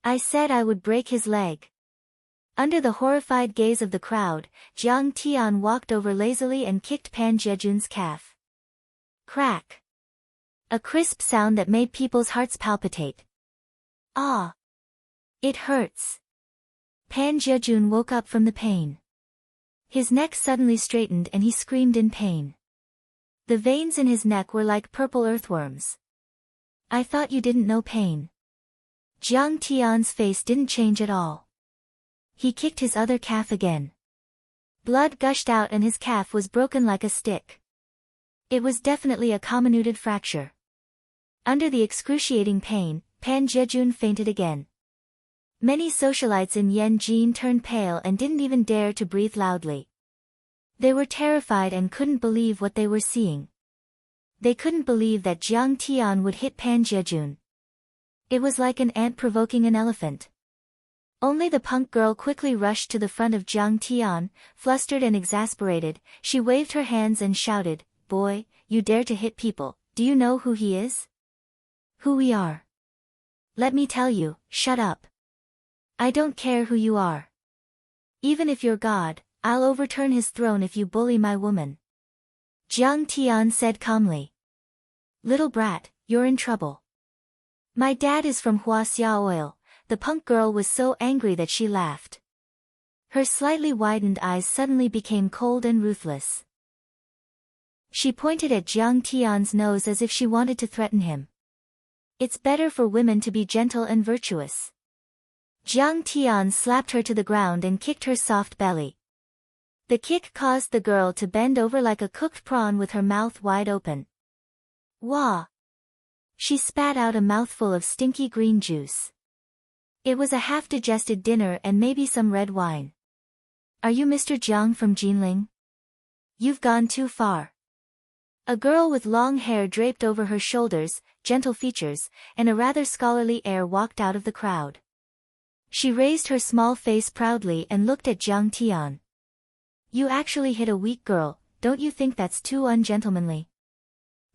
Speaker 1: I said I would break his leg. Under the horrified gaze of the crowd, Jiang Tian walked over lazily and kicked Pan Zhejun's calf. Crack. A crisp sound that made people's hearts palpitate. Ah! It hurts. Pan Zhejun woke up from the pain. His neck suddenly straightened and he screamed in pain. The veins in his neck were like purple earthworms. I thought you didn't know pain. Jiang Tian's face didn't change at all. He kicked his other calf again. Blood gushed out and his calf was broken like a stick. It was definitely a comminuted fracture. Under the excruciating pain, Pan Zhejun fainted again. Many socialites in Yanjin turned pale and didn't even dare to breathe loudly. They were terrified and couldn't believe what they were seeing. They couldn't believe that Jiang Tian would hit Pan Zhejun. It was like an ant provoking an elephant. Only the punk girl quickly rushed to the front of Jiang Tian, flustered and exasperated. She waved her hands and shouted, "Boy, you dare to hit people, do you know who he is? Who we are? Let me tell you, shut up. I don't care who you are. Even if you're God, I'll overturn his throne if you bully my woman." Jiang Tian said calmly. "Little brat, you're in trouble. My dad is from Huaxia Oil." The punk girl was so angry that she laughed. Her slightly widened eyes suddenly became cold and ruthless. She pointed at Jiang Tian's nose as if she wanted to threaten him. It's better for women to be gentle and virtuous. Jiang Tian slapped her to the ground and kicked her soft belly. The kick caused the girl to bend over like a cooked prawn with her mouth wide open. Wah! She spat out a mouthful of stinky green juice. It was a half-digested dinner and maybe some red wine. Are you Mr. Jiang from Jinling? You've gone too far. A girl with long hair draped over her shoulders, gentle features, and a rather scholarly air walked out of the crowd. She raised her small face proudly and looked at Jiang Tian. You actually hit a weak girl, don't you think that's too ungentlemanly?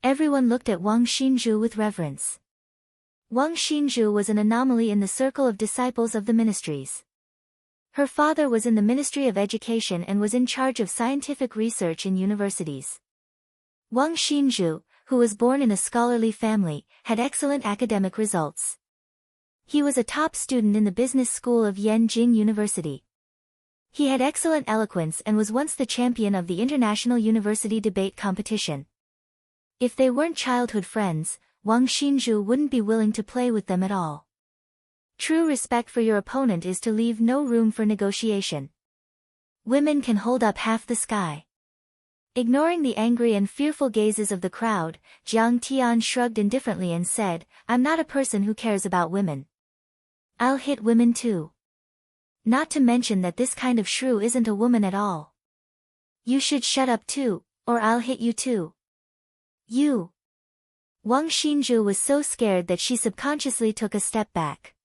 Speaker 1: Everyone looked at Wang Xinzhu with reverence. Wang Xinzhu was an anomaly in the circle of disciples of the ministries. Her father was in the Ministry of Education and was in charge of scientific research in universities. Wang Xinzhu, who was born in a scholarly family, had excellent academic results. He was a top student in the business school of Yanjing University. He had excellent eloquence and was once the champion of the International University Debate Competition. If they weren't childhood friends, Wang Xinzhu wouldn't be willing to play with them at all. True respect for your opponent is to leave no room for negotiation. Women can hold up half the sky. Ignoring the angry and fearful gazes of the crowd, Jiang Tian shrugged indifferently and said, I'm not a person who cares about women. I'll hit women too. Not to mention that this kind of shrew isn't a woman at all. You should shut up too, or I'll hit you too. You. Wang Xinzhu was so scared that she subconsciously took a step back.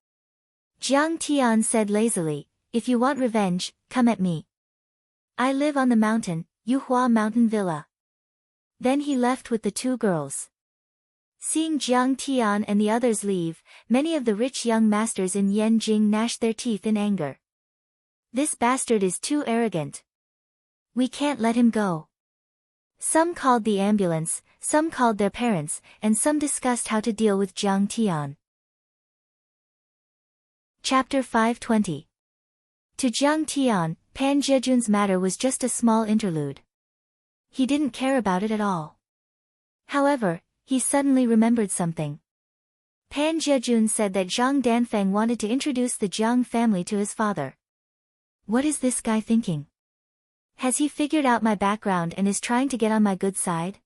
Speaker 1: Jiang Tian said lazily, if you want revenge, come at me. I live on the mountain, Yuhua Mountain Villa. Then he left with the two girls. Seeing Jiang Tian and the others leave, many of the rich young masters in Yanjing gnashed their teeth in anger. This bastard is too arrogant. We can't let him go. Some called the ambulance, some called their parents, and some discussed how to deal with Jiang Tian. Chapter 520. To Jiang Tian, Pan Zhejun's matter was just a small interlude. He didn't care about it at all. However, he suddenly remembered something. Pan Zhejun said that Zhang Danfeng wanted to introduce the Jiang family to his father. What is this guy thinking? Has he figured out my background and is trying to get on my good side?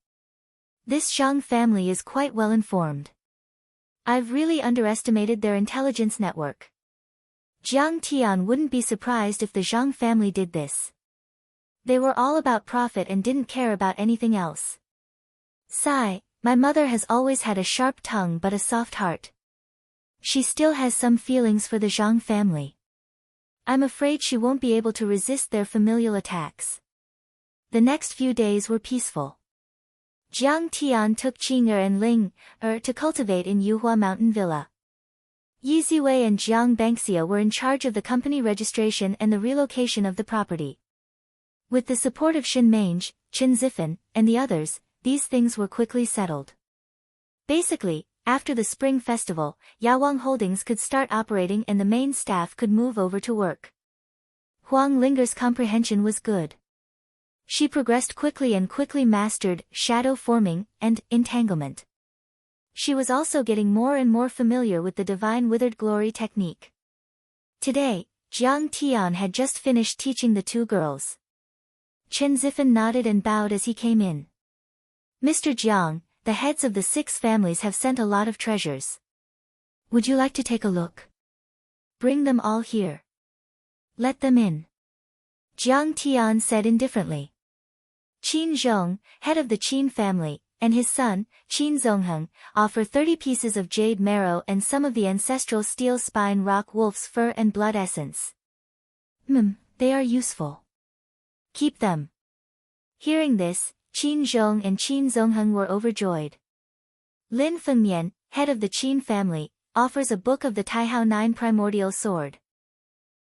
Speaker 1: This Zhang family is quite well informed. I've really underestimated their intelligence network. Jiang Tian wouldn't be surprised if the Zhang family did this. They were all about profit and didn't care about anything else. Sigh, my mother has always had a sharp tongue but a soft heart. She still has some feelings for the Zhang family. I'm afraid she won't be able to resist their familial attacks. The next few days were peaceful. Jiang Tian took Qing'er and Ling''er to cultivate in Yuhua Mountain Villa. Yi Ziwei and Jiang Bangxia were in charge of the company registration and the relocation of the property. With the support of Xin Mange, Chen Zifen, and the others, these things were quickly settled. Basically, after the Spring Festival, Yawang Holdings could start operating and the main staff could move over to work. Huang Linger's comprehension was good. She progressed quickly and quickly mastered shadow forming and entanglement. She was also getting more and more familiar with the divine withered glory technique. Today, Jiang Tian had just finished teaching the two girls. Chen Zifen nodded and bowed as he came in. Mr. Jiang, the heads of the 6 families have sent a lot of treasures. Would you like to take a look? Bring them all here. Let them in. Jiang Tian said indifferently. Qin Zhong, head of the Qin family, and his son, Qin Zongheng, offer 30 pieces of jade marrow and some of the ancestral steel spine rock wolf's fur and blood essence. They are useful. Keep them. Hearing this, Qin Zhong and Qin Zongheng were overjoyed. Lin Fengmian, head of the Qin family, offers a book of the Taihao 9 primordial sword.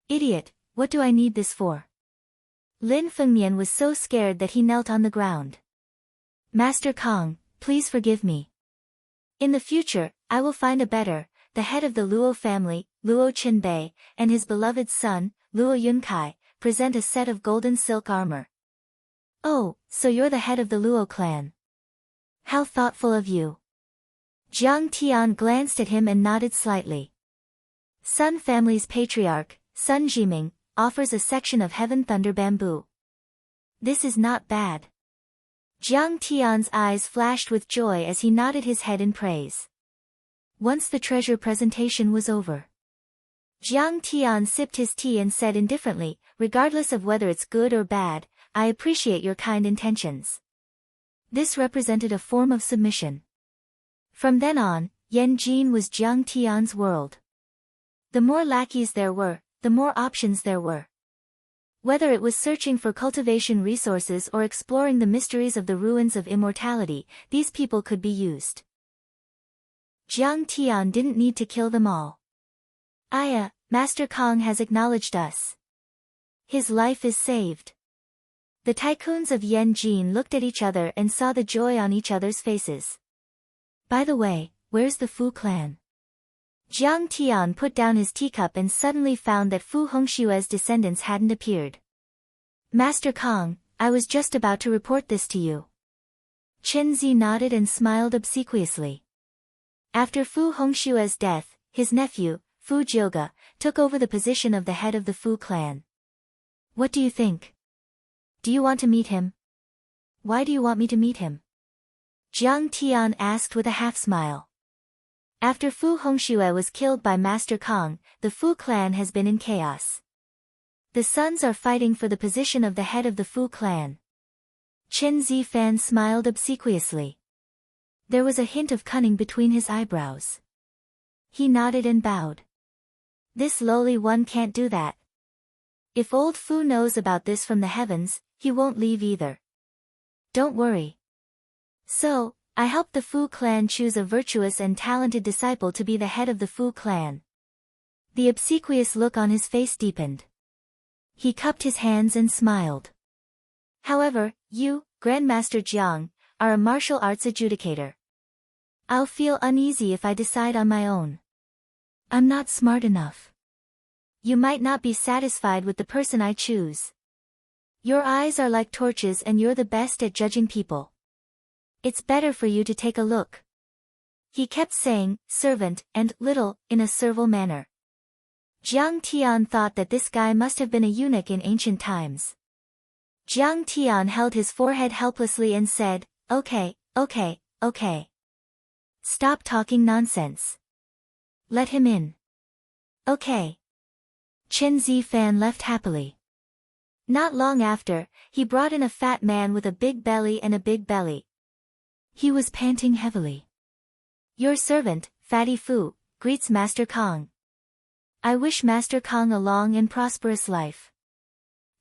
Speaker 1: Idiot, what do I need this for? Lin Fengmian was so scared that he knelt on the ground. Master Kong, please forgive me. In the future, I will find a better, the head of the Luo family, Luo Qinbei, and his beloved son, Luo Yunkai, present a set of golden silk armor. Oh, so you're the head of the Luo clan. How thoughtful of you. Jiang Tian glanced at him and nodded slightly. Sun family's patriarch, Sun Jiming, offers a section of heaven thunder bamboo. This is not bad. Jiang Tian's eyes flashed with joy as he nodded his head in praise. Once the treasure presentation was over, Jiang Tian sipped his tea and said indifferently, regardless of whether it's good or bad, I appreciate your kind intentions. This represented a form of submission. From then on, Yan Jin was Jiang Tian's world. The more lackeys there were, the more options there were. Whether it was searching for cultivation resources or exploring the mysteries of the ruins of immortality, these people could be used. Jiang Tian didn't need to kill them all. Aya, Master Kong has acknowledged us. His life is saved. The tycoons of Yan Jin looked at each other and saw the joy on each other's faces. By the way, where's the Fu clan? Jiang Tian put down his teacup and suddenly found that Fu Hongshue's descendants hadn't appeared. Master Kong, I was just about to report this to you. Chen Zi nodded and smiled obsequiously. After Fu Hongshue's death, his nephew, Fu Jioge, took over the position of the head of the Fu clan. What do you think? Do you want to meet him? Why do you want me to meet him? Jiang Tian asked with a half-smile. After Fu Hongxue was killed by Master Kong, the Fu clan has been in chaos. The sons are fighting for the position of the head of the Fu clan. Chen Zifan smiled obsequiously. There was a hint of cunning between his eyebrows. He nodded and bowed. This lowly one can't do that. If old Fu knows about this from the heavens, he won't leave either. Don't worry. So, I helped the Fu clan choose a virtuous and talented disciple to be the head of the Fu clan. The obsequious look on his face deepened. He cupped his hands and smiled. However, you, Grandmaster Jiang, are a martial arts adjudicator. I'll feel uneasy if I decide on my own. I'm not smart enough. You might not be satisfied with the person I choose. Your eyes are like torches and you're the best at judging people. It's better for you to take a look. He kept saying, servant, and little, in a servile manner. Jiang Tian thought that this guy must have been a eunuch in ancient times. Jiang Tian held his forehead helplessly and said, okay. Stop talking nonsense. Let him in. Okay. Chen Zifan left happily. Not long after, he brought in a fat man with a big belly and a big belly. He was panting heavily. Your servant, Fatty Fu, greets Master Kong. I wish Master Kong a long and prosperous life.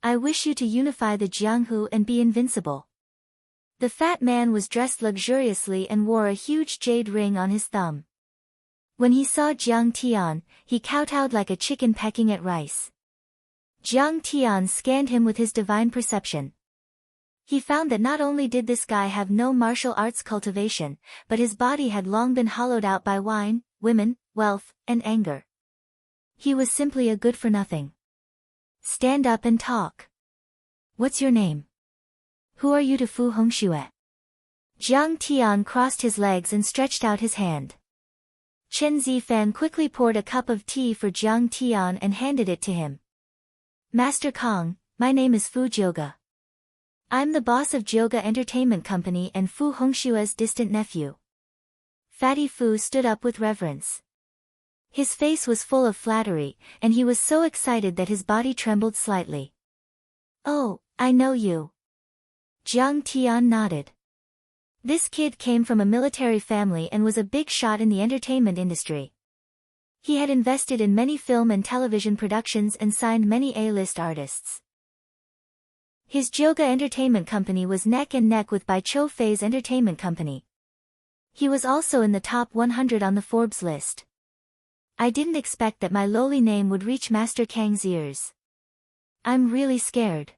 Speaker 1: I wish you to unify the Jianghu and be invincible. The fat man was dressed luxuriously and wore a huge jade ring on his thumb. When he saw Jiang Tian, he kowtowed like a chicken pecking at rice. Jiang Tian scanned him with his divine perception. He found that not only did this guy have no martial arts cultivation, but his body had long been hollowed out by wine, women, wealth, and anger. He was simply a good-for-nothing. Stand up and talk. What's your name? Who are you to Fu Hongxue? Jiang Tian crossed his legs and stretched out his hand. Chen Zifan quickly poured a cup of tea for Jiang Tian and handed it to him. Master Kong, my name is Fu Jioge. I'm the boss of Jioge Entertainment Company and Fu Hongshue's distant nephew. Fatty Fu stood up with reverence. His face was full of flattery, and he was so excited that his body trembled slightly. Oh, I know you. Jiang Tian nodded. This kid came from a military family and was a big shot in the entertainment industry. He had invested in many film and television productions and signed many A-list artists. His Jioge Entertainment Company was neck and neck with Bai Chou Fei's Entertainment Company. He was also in the top 100 on the Forbes list. I didn't expect that my lowly name would reach Master Kang's ears. I'm really scared.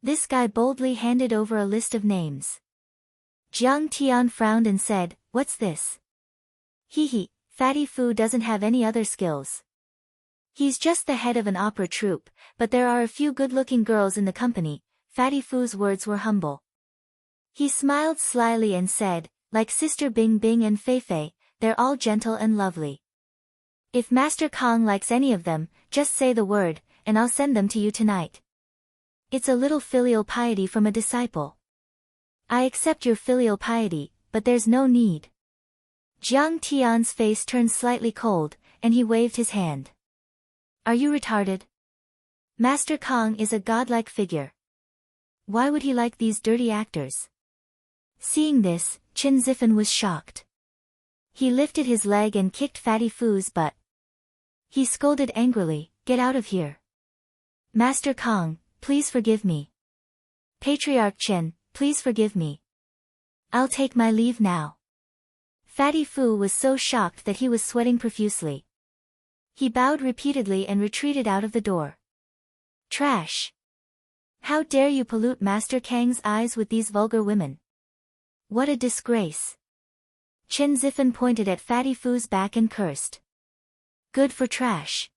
Speaker 1: This guy boldly handed over a list of names. Jiang Tian frowned and said, what's this? He, Fatty Fu doesn't have any other skills. He's just the head of an opera troupe, but there are a few good-looking girls in the company. Fatty Fu's words were humble. He smiled slyly and said, like Sister Bing Bing and Fei Fei, they're all gentle and lovely. If Master Kong likes any of them, just say the word, and I'll send them to you tonight. It's a little filial piety from a disciple. I accept your filial piety, but there's no need. Jiang Tian's face turned slightly cold, and he waved his hand. Are you retarded? Master Kong is a godlike figure. Why would he like these dirty actors? Seeing this, Chen Zifen was shocked. He lifted his leg and kicked Fatty Fu's butt. He scolded angrily, "Get out of here. Master Kong, please forgive me. Patriarch Chen, please forgive me. I'll take my leave now." Fatty Fu was so shocked that he was sweating profusely. He bowed repeatedly and retreated out of the door. Trash! How dare you pollute Master Kang's eyes with these vulgar women? What a disgrace! Chen Zifen pointed at Fatty Fu's back and cursed. Good for trash.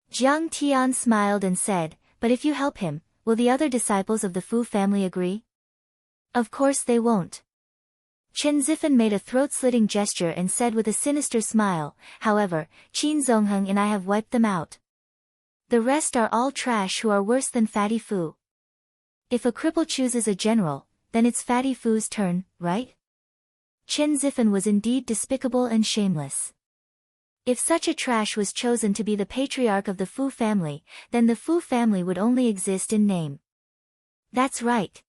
Speaker 1: Jiang Tian smiled and said, "But if you help him, will the other disciples of the Fu family agree?" "Of course they won't." Chen Zifen made a throat-slitting gesture and said with a sinister smile, "However, Qin Zongheng and I have wiped them out. The rest are all trash who are worse than Fatty Fu. If a cripple chooses a general, then it's Fatty Fu's turn, right?" Chen Zifen was indeed despicable and shameless. If such a trash was chosen to be the patriarch of the Fu family, then the Fu family would only exist in name. "That's right,"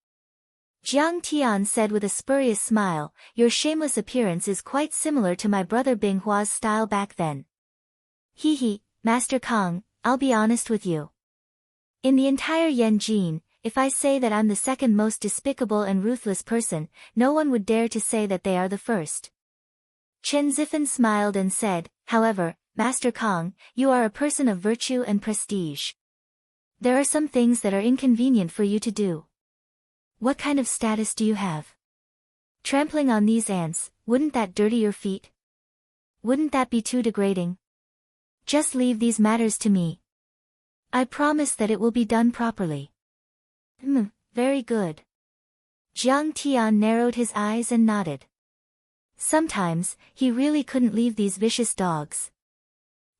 Speaker 1: Jiang Tian said with a spurious smile, "Your shameless appearance is quite similar to my brother Bing Hua's style back then." "Hee hee, Master Kong, I'll be honest with you. In the entire Yanjin, if I say that I'm the second most despicable and ruthless person, no one would dare to say that they are the first." Chen Zifen smiled and said, "However, Master Kong, you are a person of virtue and prestige. There are some things that are inconvenient for you to do. What kind of status do you have? Trampling on these ants, wouldn't that dirty your feet? Wouldn't that be too degrading? Just leave these matters to me. I promise that it will be done properly." Very good." Jiang Tian narrowed his eyes and nodded. Sometimes, he really couldn't leave these vicious dogs.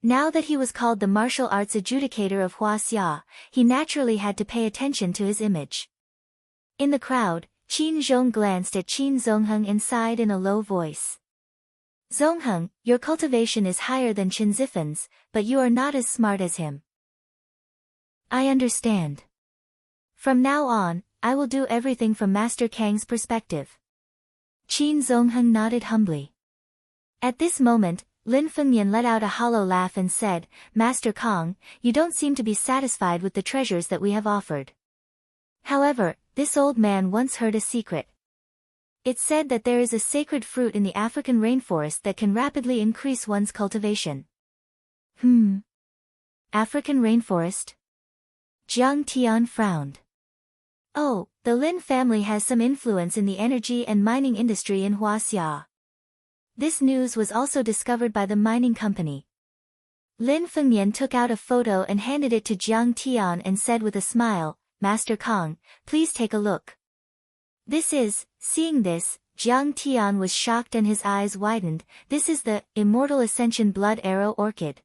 Speaker 1: Now that he was called the martial arts adjudicator of Huaxia, he naturally had to pay attention to his image. In the crowd, Qin Zhong glanced at Qin Zongheng and sighed in a low voice. "Zongheng, your cultivation is higher than Chen Zifen's, but you are not as smart as him." "I understand. From now on, I will do everything from Master Kang's perspective." Qin Zongheng nodded humbly. At this moment, Lin Fengyan let out a hollow laugh and said, "Master Kong, you don't seem to be satisfied with the treasures that we have offered. However, this old man once heard a secret. It said that there is a sacred fruit in the African rainforest that can rapidly increase one's cultivation." African rainforest? Jiang Tian frowned. "Oh, the Lin family has some influence in the energy and mining industry in Huaxia. This news was also discovered by the mining company." Lin Fengyan took out a photo and handed it to Jiang Tian and said with a smile, "Master Kong, please take a look." Seeing this, Jiang Tian was shocked and his eyes widened. "This is the Immortal Ascension Blood Arrow Orchid."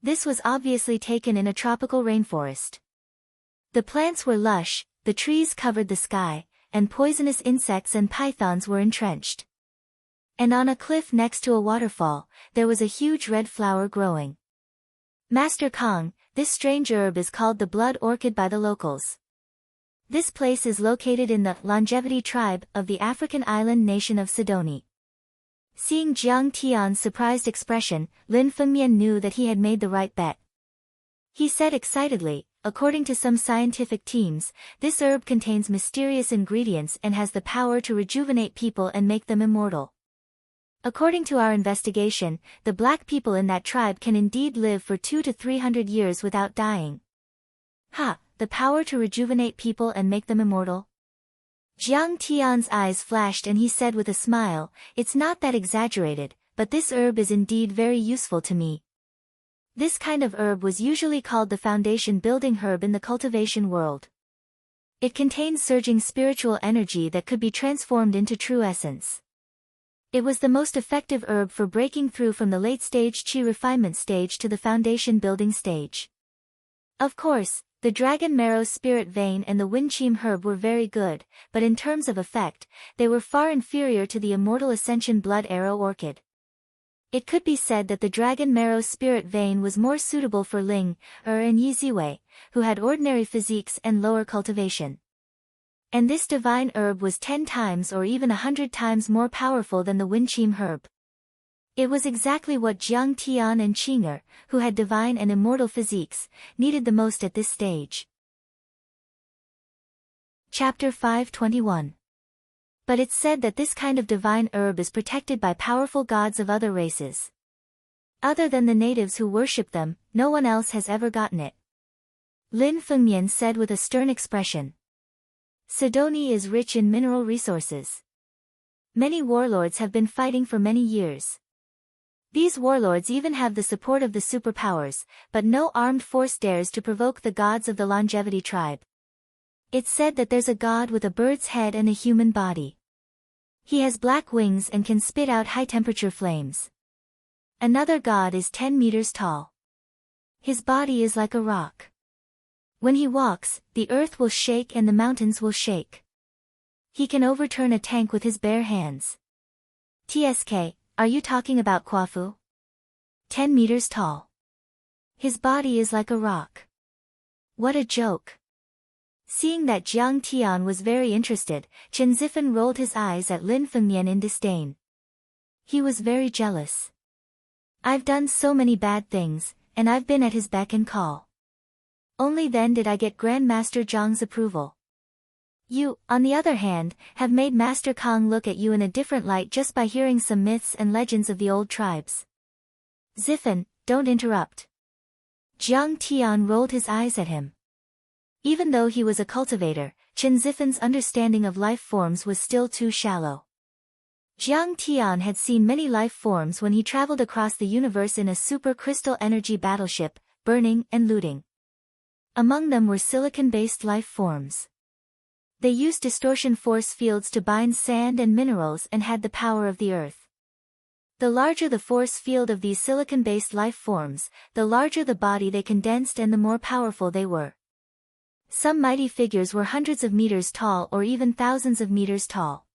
Speaker 1: This was obviously taken in a tropical rainforest. The plants were lush, the trees covered the sky, and poisonous insects and pythons were entrenched. And on a cliff next to a waterfall, there was a huge red flower growing. "Master Kong, this strange herb is called the blood orchid by the locals. This place is located in the Longevity tribe of the African island nation of Sidoni." Seeing Jiang Tian's surprised expression, Lin Fengyan knew that he had made the right bet. He said excitedly, "According to some scientific teams, this herb contains mysterious ingredients and has the power to rejuvenate people and make them immortal. According to our investigation, the black people in that tribe can indeed live for 200 to 300 years without dying." The power to rejuvenate people and make them immortal? Jiang Tian's eyes flashed and he said with a smile, "It's not that exaggerated, but this herb is indeed very useful to me." This kind of herb was usually called the foundation building herb in the cultivation world. It contains surging spiritual energy that could be transformed into true essence. It was the most effective herb for breaking through from the late-stage qi refinement stage to the foundation building stage. Of course, the dragon marrow spirit vein and the winchim herb were very good, but in terms of effect, they were far inferior to the immortal ascension blood arrow orchid. It could be said that the dragon marrow spirit vein was more suitable for Ling, and Yi Ziwei, who had ordinary physiques and lower cultivation. And this divine herb was 10 times or even 100 times more powerful than the Winchim herb. It was exactly what Jiang Tian and Qing'er, who had divine and immortal physiques, needed the most at this stage. Chapter 521. But it's said that this kind of divine herb is protected by powerful gods of other races. Other than the natives who worship them, no one else has ever gotten it. Lin Fengmian said with a stern expression. Sidonia is rich in mineral resources. Many warlords have been fighting for many years. These warlords even have the support of the superpowers, but no armed force dares to provoke the gods of the Longevity tribe. It's said that there's a god with a bird's head and a human body. He has black wings and can spit out high-temperature flames. Another god is 10 meters tall. His body is like a rock. When he walks, the earth will shake and the mountains will shake. He can overturn a tank with his bare hands. TSK, are you talking about Kwafu? 10 meters tall. His body is like a rock. What a joke. Seeing that Jiang Tian was very interested, Chen Zifen rolled his eyes at Lin Fengmian in disdain. He was very jealous. I've done so many bad things, and I've been at his beck and call. Only then did I get Grandmaster Zhang's approval. You, on the other hand, have made Master Kang look at you in a different light just by hearing some myths and legends of the old tribes. Zifen, don't interrupt. Jiang Tian rolled his eyes at him. Even though he was a cultivator, Chen Zifen's understanding of life forms was still too shallow. Jiang Tian had seen many life forms when he traveled across the universe in a super crystal energy battleship, burning and looting. Among them were silicon-based life forms. They used distortion force fields to bind sand and minerals and had the power of the earth. The larger the force field of these silicon-based life forms, the larger the body they condensed and the more powerful they were. Some mighty figures were hundreds of meters tall or even thousands of meters tall.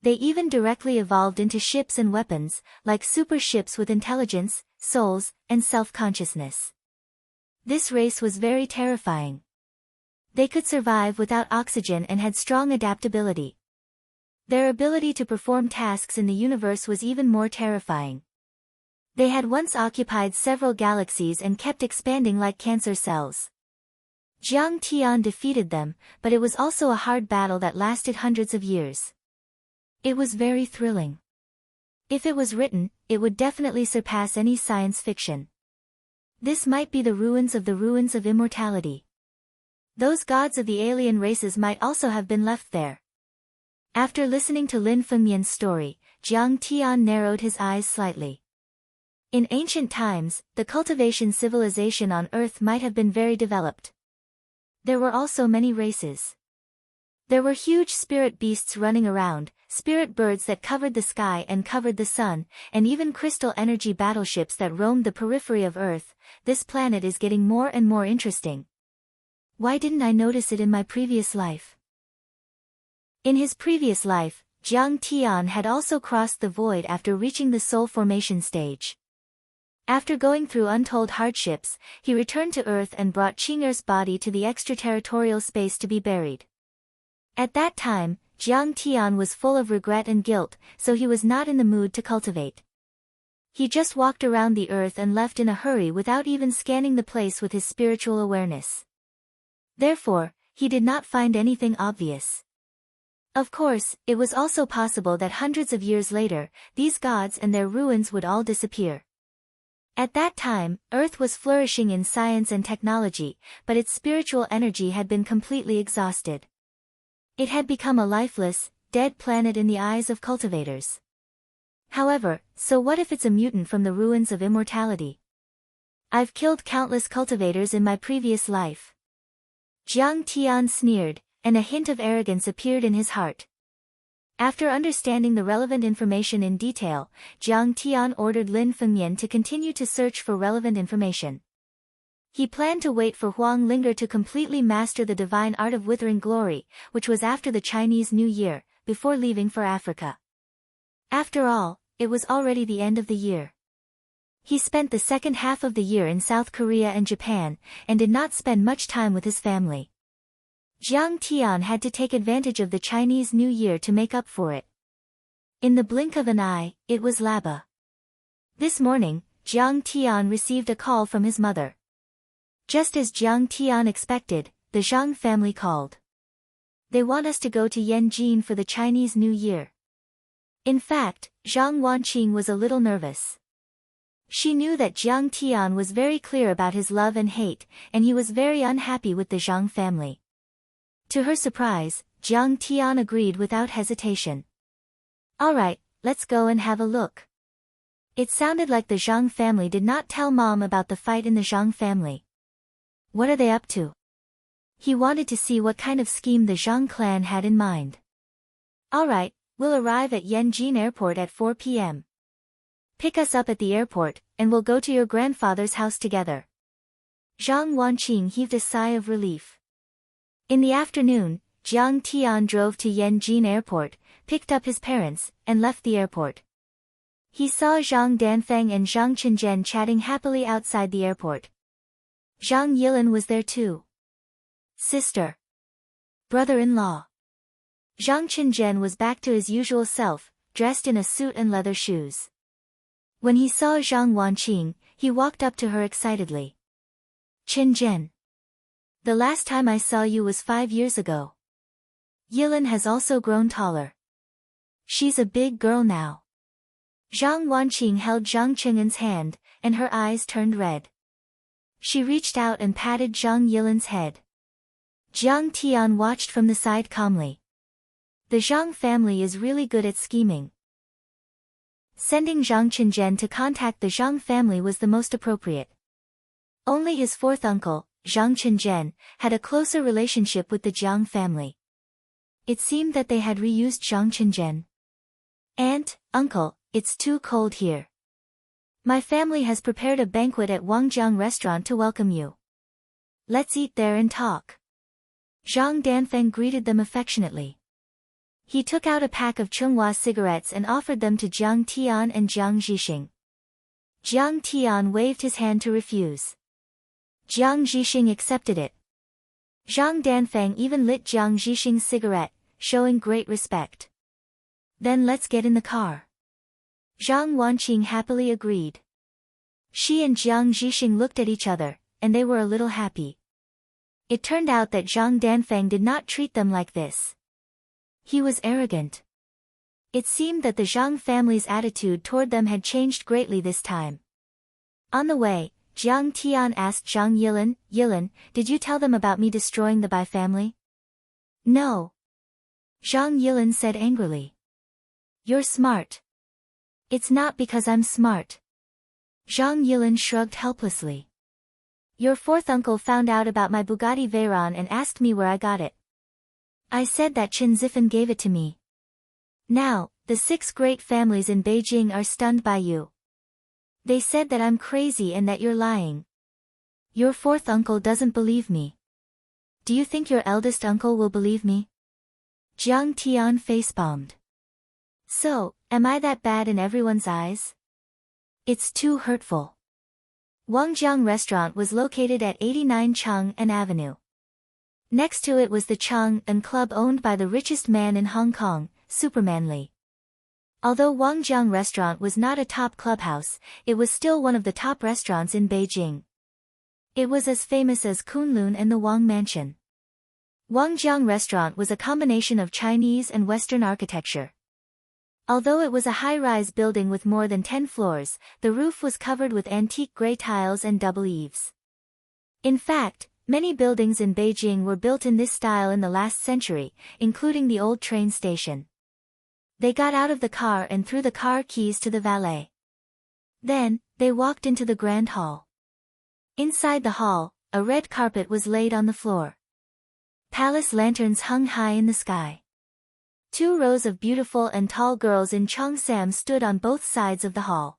Speaker 1: They even directly evolved into ships and weapons, like super ships with intelligence, souls, and self-consciousness. This race was very terrifying. They could survive without oxygen and had strong adaptability. Their ability to perform tasks in the universe was even more terrifying. They had once occupied several galaxies and kept expanding like cancer cells. Jiang Tian defeated them, but it was also a hard battle that lasted hundreds of years. It was very thrilling. If it was written, it would definitely surpass any science fiction. This might be the ruins of immortality. Those gods of the alien races might also have been left there. After listening to Lin Fengmian's story, Jiang Tian narrowed his eyes slightly. In ancient times, the cultivation civilization on Earth might have been very developed. There were also many races. There were huge spirit beasts running around, spirit birds that covered the sky and covered the sun, and even crystal energy battleships that roamed the periphery of Earth. This planet is getting more and more interesting. Why didn't I notice it in my previous life? In his previous life, Jiang Tian had also crossed the void after reaching the soul formation stage. After going through untold hardships, he returned to Earth and brought Qing'er's body to the extraterritorial space to be buried. At that time, Jiang Tian was full of regret and guilt, so he was not in the mood to cultivate. He just walked around the Earth and left in a hurry without even scanning the place with his spiritual awareness. Therefore, he did not find anything obvious. Of course, it was also possible that hundreds of years later, these gods and their ruins would all disappear. At that time, Earth was flourishing in science and technology, but its spiritual energy had been completely exhausted. It had become a lifeless, dead planet in the eyes of cultivators. However, so what if it's a mutant from the ruins of immortality? I've killed countless cultivators in my previous life. Jiang Tian sneered, and a hint of arrogance appeared in his heart. After understanding the relevant information in detail, Jiang Tian ordered Lin Fengmian to continue to search for relevant information. He planned to wait for Huang Linger to completely master the divine art of withering glory, which was after the Chinese New Year, before leaving for Africa. After all, it was already the end of the year. He spent the second half of the year in South Korea and Japan, and did not spend much time with his family. Jiang Tian had to take advantage of the Chinese New Year to make up for it. In the blink of an eye, it was Laba. This morning, Jiang Tian received a call from his mother. Just as Jiang Tian expected, the Zhang family called. They want us to go to Yanjin for the Chinese New Year. In fact, Zhang Wanqing was a little nervous. She knew that Jiang Tian was very clear about his love and hate, and he was very unhappy with the Zhang family. To her surprise, Jiang Tian agreed without hesitation. Alright, let's go and have a look. It sounded like the Zhang family did not tell Mom about the fight in the Zhang family. What are they up to? He wanted to see what kind of scheme the Zhang clan had in mind. Alright, we'll arrive at Yanjin Airport at 4 p.m. Pick us up at the airport, and we'll go to your grandfather's house together. Zhang Wanqing heaved a sigh of relief. In the afternoon, Jiang Tian drove to Yanjin Airport, picked up his parents, and left the airport. He saw Zhang Danfeng and Zhang Qinzhen chatting happily outside the airport. Zhang Yilin was there too. Sister. Brother-in-law. Zhang Qinzhen was back to his usual self, dressed in a suit and leather shoes. When he saw Zhang Wanqing, he walked up to her excitedly. Qinzhen. The last time I saw you was 5 years ago. Yilin has also grown taller. She's a big girl now. Zhang Wanqing held Zhang Qingen's hand, and her eyes turned red. She reached out and patted Zhang Yilin's head. Jiang Tian watched from the side calmly. The Zhang family is really good at scheming. Sending Zhang Qinzhen to contact the Zhang family was the most appropriate. Only his fourth uncle, Zhang Qinzhen, had a closer relationship with the Jiang family. It seemed that they had reused Zhang Qinzhen. Aunt, uncle, it's too cold here. My family has prepared a banquet at Wangjiang restaurant to welcome you. Let's eat there and talk. Zhang Danfeng greeted them affectionately. He took out a pack of Chunghua cigarettes and offered them to Jiang Tian and Jiang Zhixing. Jiang Tian waved his hand to refuse. Jiang Zhixing accepted it. Zhang Danfeng even lit Jiang Zhixing's cigarette, showing great respect. Then let's get in the car. Zhang Wanqing happily agreed. She and Jiang Zhixing looked at each other, and they were a little happy. It turned out that Zhang Danfeng did not treat them like this. He was arrogant. It seemed that the Zhang family's attitude toward them had changed greatly this time. On the way, Jiang Tian asked Zhang Yilin, Yilin, did you tell them about me destroying the Bai family? No. Zhang Yilin said angrily. You're smart. It's not because I'm smart. Zhang Yilin shrugged helplessly. Your fourth uncle found out about my Bugatti Veyron and asked me where I got it. I said that Qin Zifen gave it to me. Now, the 6 great families in Beijing are stunned by you. They said that I'm crazy and that you're lying. Your fourth uncle doesn't believe me. Do you think your eldest uncle will believe me? Jiang Tian facepalmed. So, am I that bad in everyone's eyes? It's too hurtful. Wangjiang restaurant was located at 89 Chang'an Avenue. Next to it was the Chang'an Club owned by the richest man in Hong Kong, Superman Lee. Although Wangjiang restaurant was not a top clubhouse, it was still one of the top restaurants in Beijing. It was as famous as Kunlun and the Wang Mansion. Wangjiang restaurant was a combination of Chinese and Western architecture. Although it was a high-rise building with more than 10 floors, the roof was covered with antique gray tiles and double eaves. In fact, many buildings in Beijing were built in this style in the last century, including the old train station. They got out of the car and threw the car keys to the valet. Then, they walked into the grand hall. Inside the hall, a red carpet was laid on the floor. Palace lanterns hung high in the sky. 2 rows of beautiful and tall girls in cheongsam stood on both sides of the hall.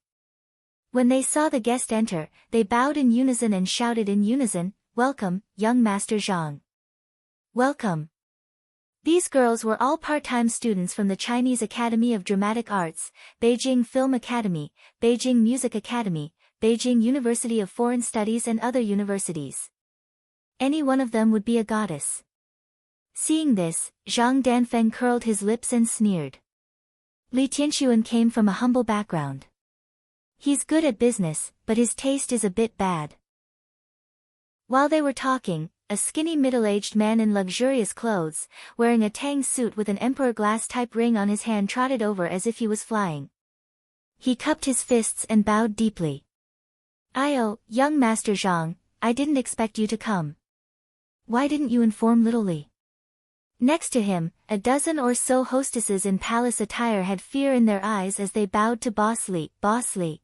Speaker 1: When they saw the guest enter, they bowed in unison and shouted in unison, "Welcome, young Master Zhang." Welcome. These girls were all part-time students from the Chinese Academy of Dramatic Arts, Beijing Film Academy, Beijing Music Academy, Beijing University of Foreign Studies and other universities. Any one of them would be a goddess. Seeing this, Zhang Danfeng curled his lips and sneered. Li Tianxuan came from a humble background. He's good at business, but his taste is a bit bad. While they were talking, a skinny middle-aged man in luxurious clothes, wearing a tang suit with an emperor glass-type ring on his hand trotted over as if he was flying. He cupped his fists and bowed deeply. Young Master Zhang, I didn't expect you to come. Why didn't you inform little Li? Next to him, a dozen or so hostesses in palace attire had fear in their eyes as they bowed to Boss Li. Boss Li.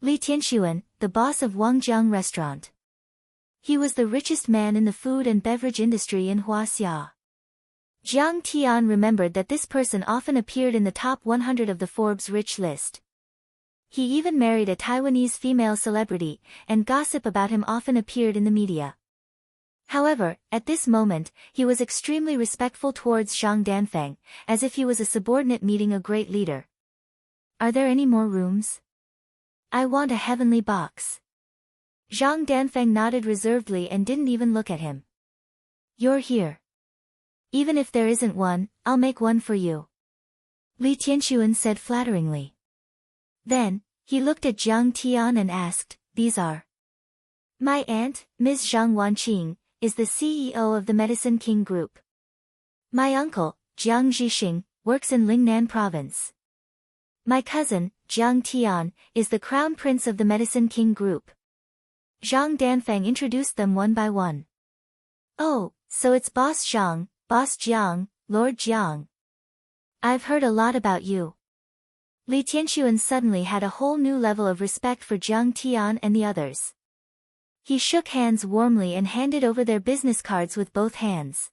Speaker 1: Li Tianxuan, the boss of Wangjiang restaurant. He was the richest man in the food and beverage industry in Huaxia. Jiang Tian remembered that this person often appeared in the top 100 of the Forbes rich list. He even married a Taiwanese female celebrity, and gossip about him often appeared in the media. However, at this moment, he was extremely respectful towards Zhang Danfeng, as if he was a subordinate meeting a great leader. Are there any more rooms? I want a heavenly box. Zhang Danfeng nodded reservedly and didn't even look at him. You're here. Even if there isn't one, I'll make one for you. Li Tianxuan said flatteringly. Then, he looked at Jiang Tian and asked, these are? My aunt, Ms. Zhang Wanqing, is the CEO of the Medicine King Group. My uncle, Jiang Zhixing, works in Lingnan Province. My cousin, Jiang Tian, is the Crown Prince of the Medicine King Group. Zhang Danfeng introduced them one by one. Oh, so it's Boss Zhang, Boss Jiang, Lord Jiang. I've heard a lot about you. Li Tianxuan suddenly had a whole new level of respect for Jiang Tian and the others. He shook hands warmly and handed over their business cards with both hands.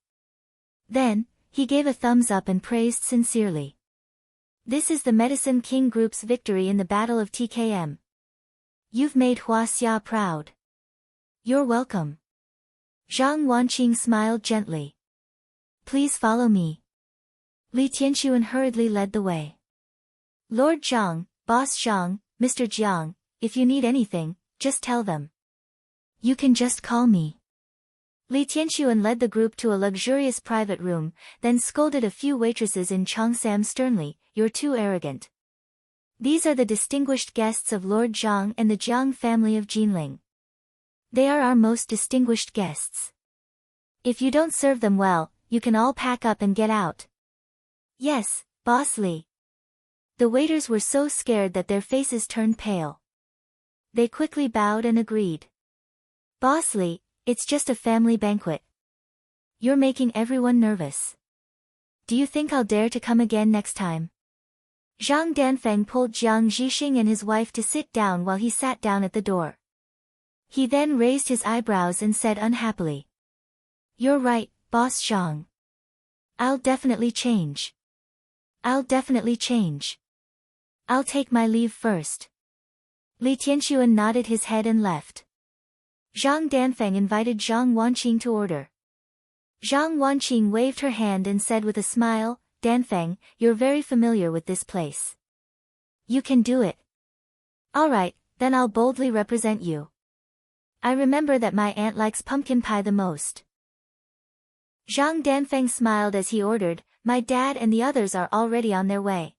Speaker 1: Then, he gave a thumbs up and praised sincerely. This is the Medicine King Group's victory in the Battle of TKM. You've made Huaxia proud. You're welcome. Zhang Wanqing smiled gently. Please follow me. Li Tianxuan hurriedly led the way. Lord Zhang, Boss Zhang, Mr. Jiang, if you need anything, just tell them. You can just call me. Li Tianxuan led the group to a luxurious private room, then scolded a few waitresses in Cheongsam sternly, you're too arrogant. These are the distinguished guests of Lord Zhang and the Jiang family of Jinling. They are our most distinguished guests. If you don't serve them well, you can all pack up and get out. Yes, Boss Li. The waiters were so scared that their faces turned pale. They quickly bowed and agreed. Boss Li, it's just a family banquet. You're making everyone nervous. Do you think I'll dare to come again next time? Zhang Danfeng pulled Jiang Zhixing and his wife to sit down while he sat down at the door. He then raised his eyebrows and said unhappily. You're right, Boss Zhang. I'll definitely change. I'll definitely change. I'll take my leave first. Li Tianxuan nodded his head and left. Zhang Danfeng invited Zhang Wanqing to order. Zhang Wanqing waved her hand and said with a smile, Danfeng, you're very familiar with this place. You can do it. Alright, then I'll boldly represent you. I remember that my aunt likes pumpkin pie the most. Zhang Danfeng smiled as he ordered, my dad and the others are already on their way.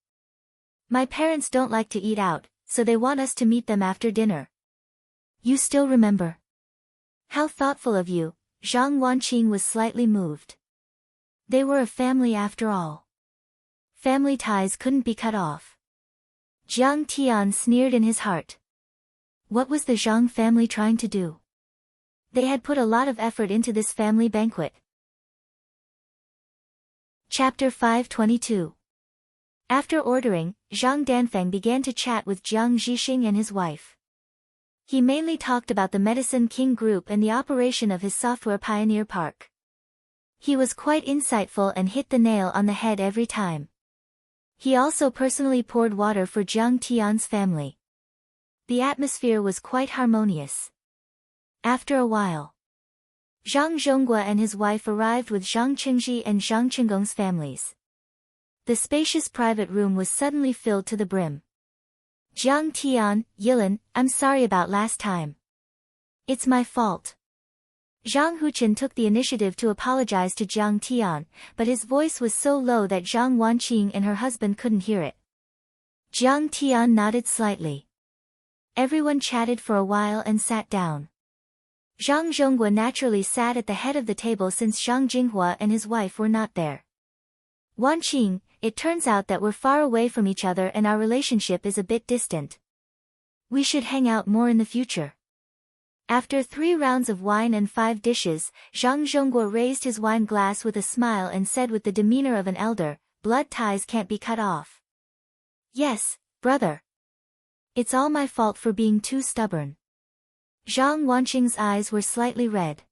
Speaker 1: My parents don't like to eat out, so they want us to meet them after dinner. You still remember? How thoughtful of you, Zhang Wanqing was slightly moved. They were a family after all. Family ties couldn't be cut off. Jiang Tian sneered in his heart. What was the Zhang family trying to do? They had put a lot of effort into this family banquet. Chapter 522. After ordering, Zhang Danfeng began to chat with Jiang Zhixing and his wife. He mainly talked about the Medicine King Group and the operation of his software pioneer park. He was quite insightful and hit the nail on the head every time. He also personally poured water for Jiang Tian's family. The atmosphere was quite harmonious. After a while, Zhang Zhonggua and his wife arrived with Zhang Qingji and Zhang Qinggong's families. The spacious private room was suddenly filled to the brim. Jiang Tian, Yilan, I'm sorry about last time. It's my fault. Zhang Huchen took the initiative to apologize to Jiang Tian, but his voice was so low that Zhang Wanqing and her husband couldn't hear it. Jiang Tian nodded slightly. Everyone chatted for a while and sat down. Zhang Zhonghua naturally sat at the head of the table since Zhang Jinghua and his wife were not there. Wanqing, it turns out that we're far away from each other and our relationship is a bit distant. We should hang out more in the future. After 3 rounds of wine and 5 dishes, Zhang Zhonghua raised his wine glass with a smile and said with the demeanor of an elder, "Blood ties can't be cut off." "Yes, brother. It's all my fault for being too stubborn." Zhang Wanqing's eyes were slightly red.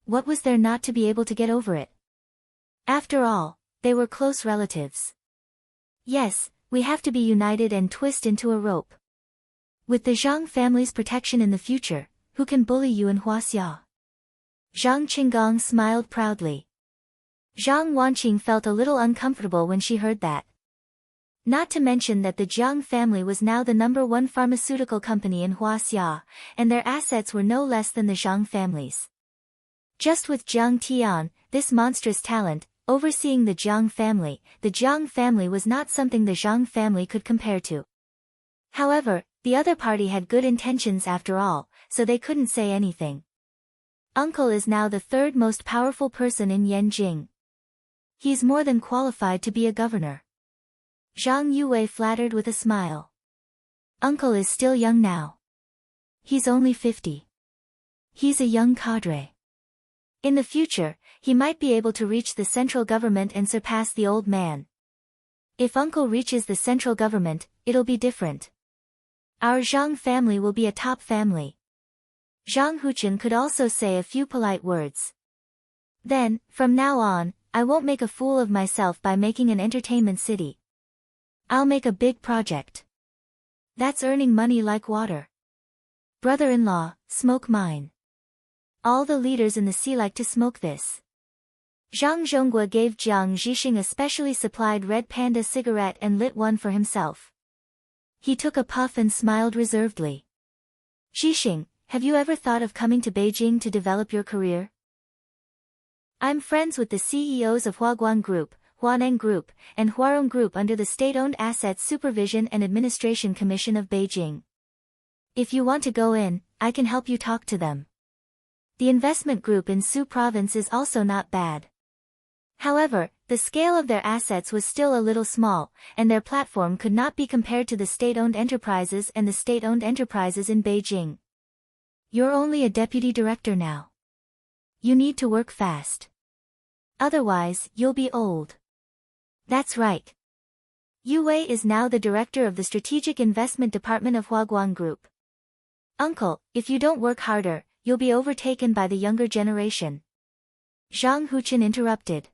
Speaker 1: What was there not to be able to get over it? After all, they were close relatives. "Yes, we have to be united and twist into a rope. With the Zhang family's protection in the future, who can bully you in Huaxia?" Zhang Qinggong smiled proudly. Zhang Wanqing felt a little uncomfortable when she heard that. Not to mention that the Jiang family was now the #1 pharmaceutical company in Huaxia, and their assets were no less than the Zhang family's. Just with Jiang Tian, this monstrous talent, overseeing the Jiang family was not something the Zhang family could compare to. However, the other party had good intentions after all, so they couldn't say anything. Uncle is now the 3rd most powerful person in Yanjing. He's more than qualified to be a governor. Zhang Yue flattered with a smile. Uncle is still young now. He's only 50. He's a young cadre. In the future, he might be able to reach the central government and surpass the old man. If Uncle reaches the central government, it'll be different. Our Zhang family will be a top family. Zhang Huchen could also say a few polite words. Then, from now on, I won't make a fool of myself by making an entertainment city. I'll make a big project. That's earning money like water. Brother-in-law, smoke mine. All the leaders in the sea like to smoke this. Zhang Zhonghua gave Jiang Zhixing a specially supplied Red Panda cigarette and lit one for himself. He took a puff and smiled reservedly. Zhixing, have you ever thought of coming to Beijing to develop your career? I'm friends with the CEOs of Huaguan Group, Huaneng Group, and Huarong Group under the State-Owned Assets Supervision and Administration Commission of Beijing. If you want to go in, I can help you talk to them. The investment group in Su Province is also not bad. However, the scale of their assets was still a little small, and their platform could not be compared to the state-owned enterprises and the state-owned enterprises in Beijing. You're only a deputy director now. You need to work fast. Otherwise, you'll be old. That's right. Yu Wei is now the director of the Strategic Investment Department of Huaguan Group. Uncle, if you don't work harder, you'll be overtaken by the younger generation. Zhang Huchen interrupted.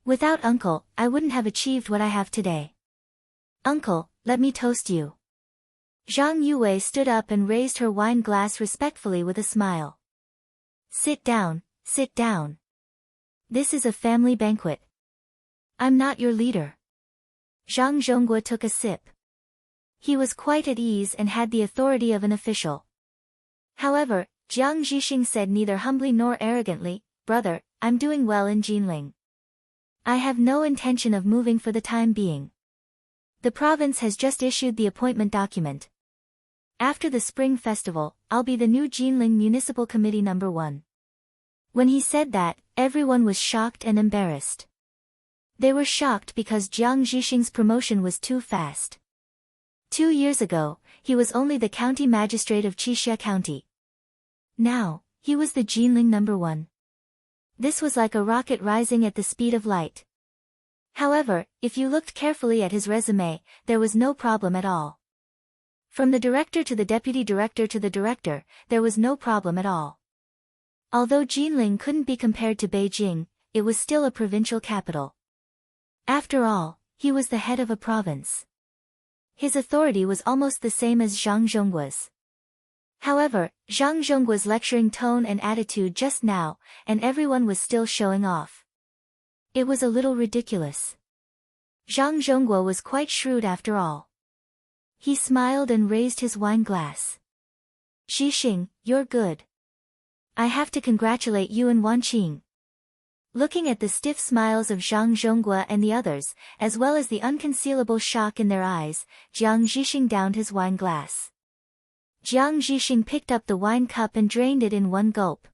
Speaker 1: Without Uncle, I wouldn't have achieved what I have today. Uncle, let me toast you. Zhang Yue stood up and raised her wine glass respectfully with a smile. Sit down, sit down. This is a family banquet. I'm not your leader. Zhang Zhonghua took a sip. He was quite at ease and had the authority of an official. However, Jiang Zhixing said neither humbly nor arrogantly, Brother, I'm doing well in Jinling. I have no intention of moving for the time being. The province has just issued the appointment document. After the Spring Festival, I'll be the new Jinling Municipal Committee #1. When he said that, everyone was shocked and embarrassed. They were shocked because Jiang Zhixing's promotion was too fast. 2 years ago, he was only the county magistrate of Qixia County. Now, he was the Jinling #1. This was like a rocket rising at the speed of light. However, if you looked carefully at his resume, there was no problem at all. From the director to the deputy director to the director, there was no problem at all. Although Jinling couldn't be compared to Beijing, it was still a provincial capital. After all, he was the head of a province. His authority was almost the same as Zhang Zhonggua's. However, Zhang Zhonggua's lecturing tone and attitude just now, and everyone was still showing off. It was a little ridiculous. Zhang Zhonghua was quite shrewd after all. He smiled and raised his wine glass. Zhixing, you're good. I have to congratulate you and Wanqing. Looking at the stiff smiles of Zhang Zhonggua and the others, as well as the unconcealable shock in their eyes, Jiang Zhixing downed his wine glass. Jiang Zhixing picked up the wine cup and drained it in one gulp.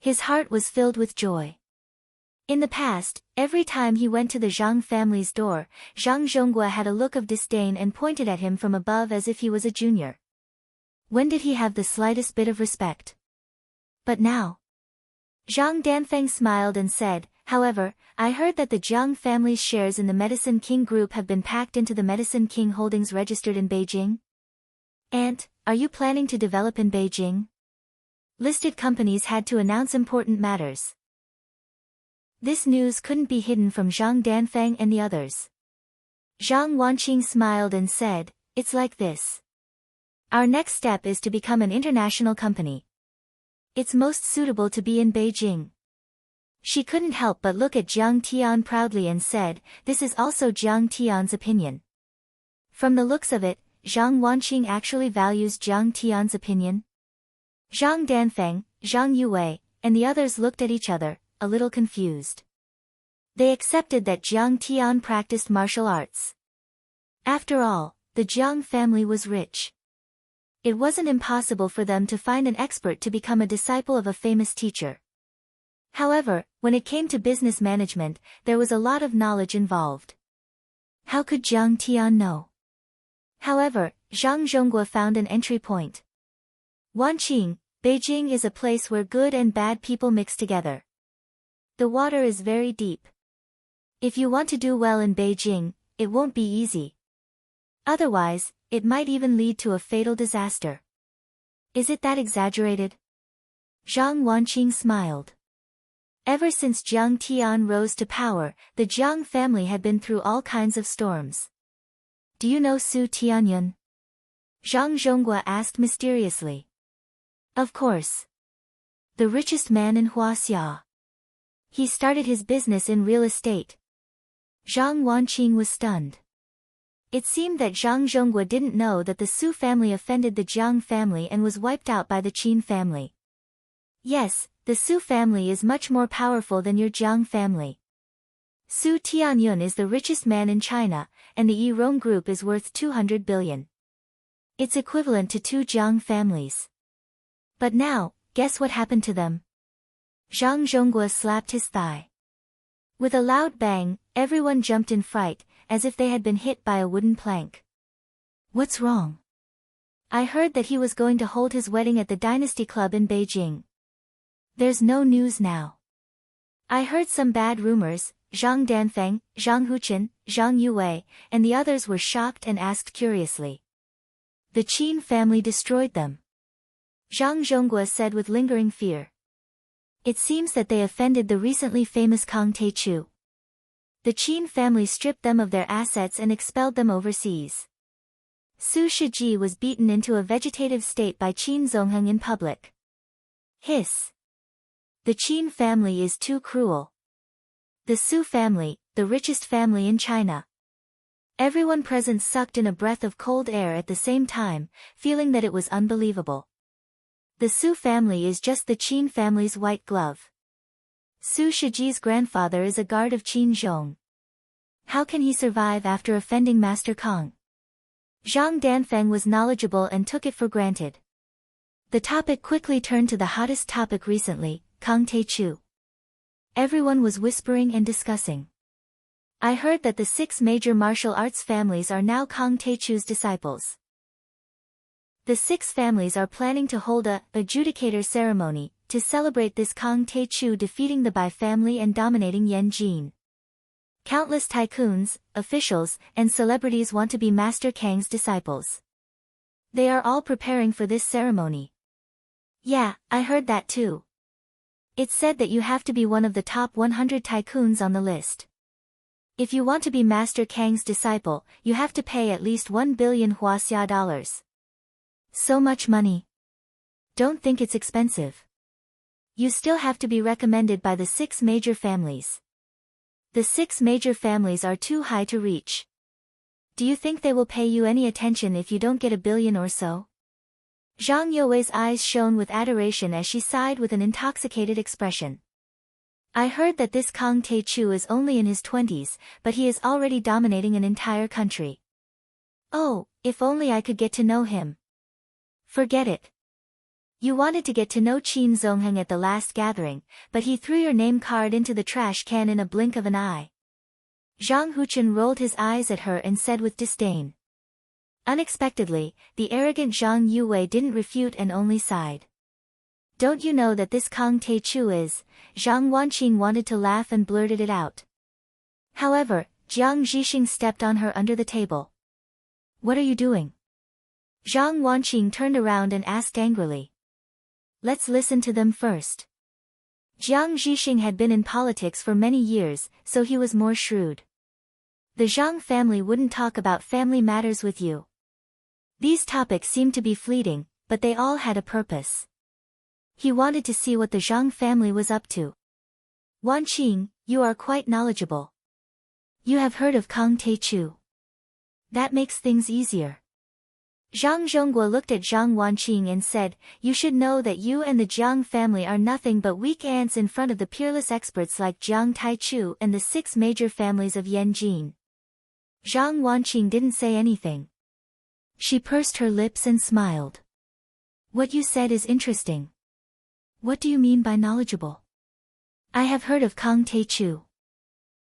Speaker 1: His heart was filled with joy. In the past, every time he went to the Zhang family's door, Zhang Zhonggua had a look of disdain and pointed at him from above as if he was a junior. When did he have the slightest bit of respect? But now. Zhang Danfeng smiled and said, however, I heard that the Jiang family's shares in the Medicine King Group have been packed into the Medicine King Holdings registered in Beijing. Aunt, are you planning to develop in Beijing? Listed companies had to announce important matters. This news couldn't be hidden from Zhang Danfeng and the others. Zhang Wanqing smiled and said, it's like this. Our next step is to become an international company. It's most suitable to be in Beijing. She couldn't help but look at Jiang Tian proudly and said, this is also Jiang Tian's opinion. From the looks of it, Zhang Wanqing actually values Jiang Tian's opinion. Zhang Danfeng, Zhang Yue, and the others looked at each other, a little confused. They accepted that Jiang Tian practiced martial arts. After all, the Jiang family was rich. It wasn't impossible for them to find an expert to become a disciple of a famous teacher. However, when it came to business management, there was a lot of knowledge involved. How could Jiang Tian know? However, Zhang Zhonggua found an entry point. Wanqing, Beijing is a place where good and bad people mix together. The water is very deep. If you want to do well in Beijing, it won't be easy. Otherwise, it might even lead to a fatal disaster. Is it that exaggerated? Zhang Wanqing smiled. Ever since Jiang Tian rose to power, the Jiang family had been through all kinds of storms. Do you know Su Tianyun? Zhang Zhonggua asked mysteriously. Of course. The richest man in Huaxia. He started his business in real estate. Zhang Wanqing was stunned. It seemed that Zhang Zhonggua didn't know that the Su family offended the Jiang family and was wiped out by the Qin family. Yes, the Su family is much more powerful than your Jiang family. Su Tianyun is the richest man in China, and the Yirong group is worth 200 billion. It's equivalent to 2 Jiang families. But now, guess what happened to them? Zhang Zhonggua slapped his thigh. With a loud bang, everyone jumped in fright, as if they had been hit by a wooden plank. What's wrong? I heard that he was going to hold his wedding at the Dynasty Club in Beijing. There's no news now. I heard some bad rumors. Zhang Danfeng, Zhang Huqin, Zhang Yue, and the others were shocked and asked curiously. The Qin family destroyed them. Zhang Zhonggua said with lingering fear. It seems that they offended the recently famous Kang Taichu. The Qin family stripped them of their assets and expelled them overseas. Su Shiji was beaten into a vegetative state by Qin Zongheng in public. Hiss. The Qin family is too cruel. The Su family, the richest family in China. Everyone present sucked in a breath of cold air at the same time, feeling that it was unbelievable. The Su family is just the Qin family's white glove. Su Shiji's grandfather is a guard of Qin Zhong. How can he survive after offending Master Kang? Zhang Danfeng was knowledgeable and took it for granted. The topic quickly turned to the hottest topic recently, Kang Taichu. Everyone was whispering and discussing. I heard that the 6 major martial arts families are now Kang Taichu's disciples. The 6 families are planning to hold a adjudicator ceremony to celebrate this Kang Taichu defeating the Bai family and dominating Yan Jin. Countless tycoons, officials, and celebrities want to be Master Kang's disciples. They are all preparing for this ceremony. Yeah, I heard that too. It's said that you have to be one of the top 100 tycoons on the list. If you want to be Master Kang's disciple, you have to pay at least 1 billion Huaxia dollars. So much money. Don't think it's expensive. You still have to be recommended by the 6 major families. The 6 major families are too high to reach. Do you think they will pay you any attention if you don't get 1 billion or so? Zhang Youwei's eyes shone with adoration as she sighed with an intoxicated expression. I heard that this Kang Tae-chu is only in his 20s, but he is already dominating an entire country. Oh, if only I could get to know him. Forget it. You wanted to get to know Qin Zongheng at the last gathering, but he threw your name card into the trash can in a blink of an eye. Zhang Huchun rolled his eyes at her and said with disdain. Unexpectedly, the arrogant Zhang Youwei didn't refute and only sighed. Don't you know that this Kang Tae-chu is? Zhang Wanqing wanted to laugh and blurted it out. However, Jiang Zhixing stepped on her under the table. What are you doing? Zhang Wanqing turned around and asked angrily. Let's listen to them first. Jiang Zhixing had been in politics for many years, so he was more shrewd. The Zhang family wouldn't talk about family matters with you. These topics seemed to be fleeting, but they all had a purpose. He wanted to see what the Zhang family was up to. Wanqing, you are quite knowledgeable. You have heard of Kang Tae-chu. That makes things easier. Zhang Zhongguo looked at Zhang Wanqing and said, you should know that you and the Jiang family are nothing but weak ants in front of the peerless experts like Jiang Taichu and the 6 major families of Yanjin. Zhang Wanqing didn't say anything. She pursed her lips and smiled. What you said is interesting. What do you mean by knowledgeable? I have heard of Kang Tae-chu.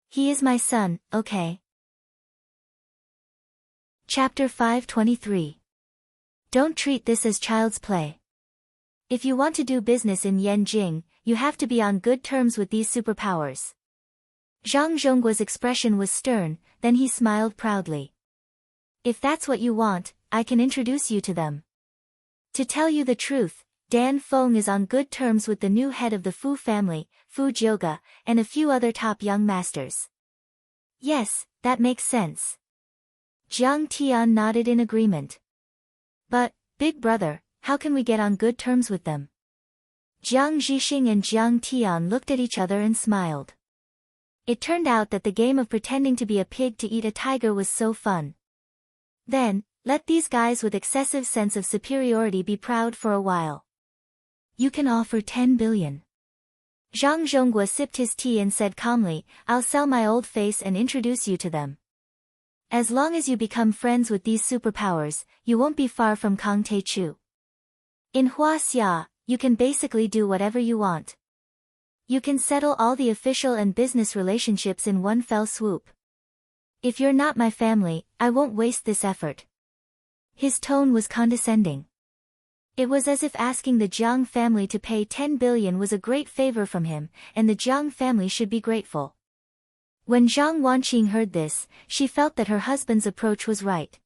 Speaker 1: He is my son, okay. Chapter 523. Don't treat this as child's play. If you want to do business in Yanjing, you have to be on good terms with these superpowers. Zhang Zhongguo's expression was stern, then he smiled proudly. If that's what you want, I can introduce you to them. To tell you the truth, Dan Feng is on good terms with the new head of the Fu family, Fu Jiuge, and a few other top young masters. Yes, that makes sense. Jiang Tian nodded in agreement. But, big brother, how can we get on good terms with them? Jiang Zhixing and Jiang Tian looked at each other and smiled. It turned out that the game of pretending to be a pig to eat a tiger was so fun. Then, let these guys with excessive sense of superiority be proud for a while. You can offer 10 billion. Zhang Zhongguo sipped his tea and said calmly, I'll sell my old face and introduce you to them. As long as you become friends with these superpowers, you won't be far from Kang Tae-chu. In Huaxia, you can basically do whatever you want. You can settle all the official and business relationships in one fell swoop. If you're not my family, I won't waste this effort. His tone was condescending. It was as if asking the Jiang family to pay 10 billion was a great favor from him, and the Jiang family should be grateful. When Zhang Wanqing heard this, she felt that her husband's approach was right.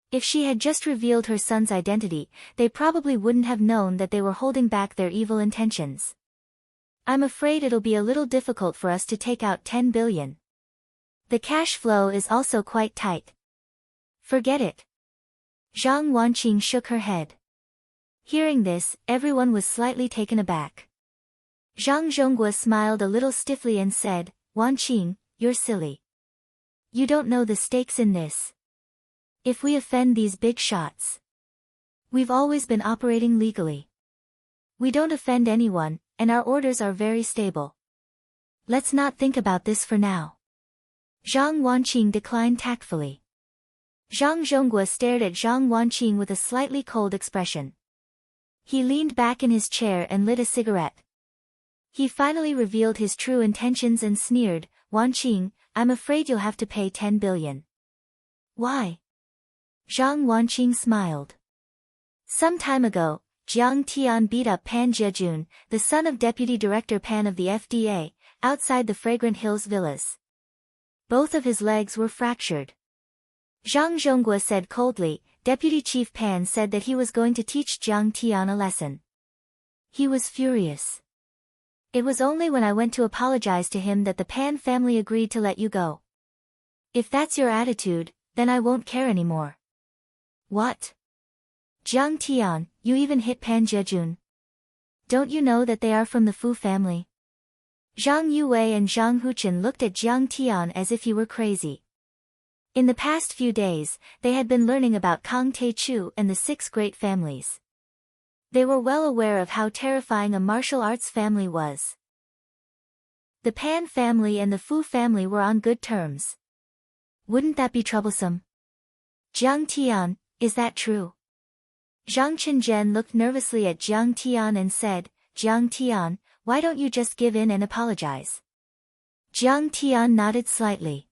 Speaker 1: If she had just revealed her son's identity, they probably wouldn't have known that they were holding back their evil intentions. I'm afraid it'll be a little difficult for us to take out 10 billion. The cash flow is also quite tight. Forget it. Zhang Wanqing shook her head. Hearing this, everyone was slightly taken aback. Zhang Zhongguo smiled a little stiffly and said, Wanqing, you're silly. You don't know the stakes in this. If we offend these big shots. We've always been operating legally. We don't offend anyone, and our orders are very stable. Let's not think about this for now. Zhang Wanqing declined tactfully. Zhang Zhongguo stared at Zhang Wanqing with a slightly cold expression. He leaned back in his chair and lit a cigarette. He finally revealed his true intentions and sneered, Wanqing, I'm afraid you'll have to pay 10 billion. Why? Zhang Wanqing smiled. Some time ago, Jiang Tian beat up Pan Jiejun, the son of Deputy Director Pan of the FDA, outside the Fragrant Hills villas. Both of his legs were fractured. Zhang Zhongguo said coldly, Deputy Chief Pan said that he was going to teach Jiang Tian a lesson. He was furious. It was only when I went to apologize to him that the Pan family agreed to let you go. If that's your attitude, then I won't care anymore. What? Jiang Tian, you even hit Pan Jiejun. Don't you know that they are from the Fu family? Zhang Youwei and Zhang Huchun looked at Jiang Tian as if he were crazy. In the past few days, they had been learning about Kang Tae-chu and the 6 great families. They were well aware of how terrifying a martial arts family was. The Pan family and the Fu family were on good terms. Wouldn't that be troublesome? Jiang Tian, is that true? Zhang Qinzhen looked nervously at Jiang Tian and said, Jiang Tian, why don't you just give in and apologize? Jiang Tian nodded slightly.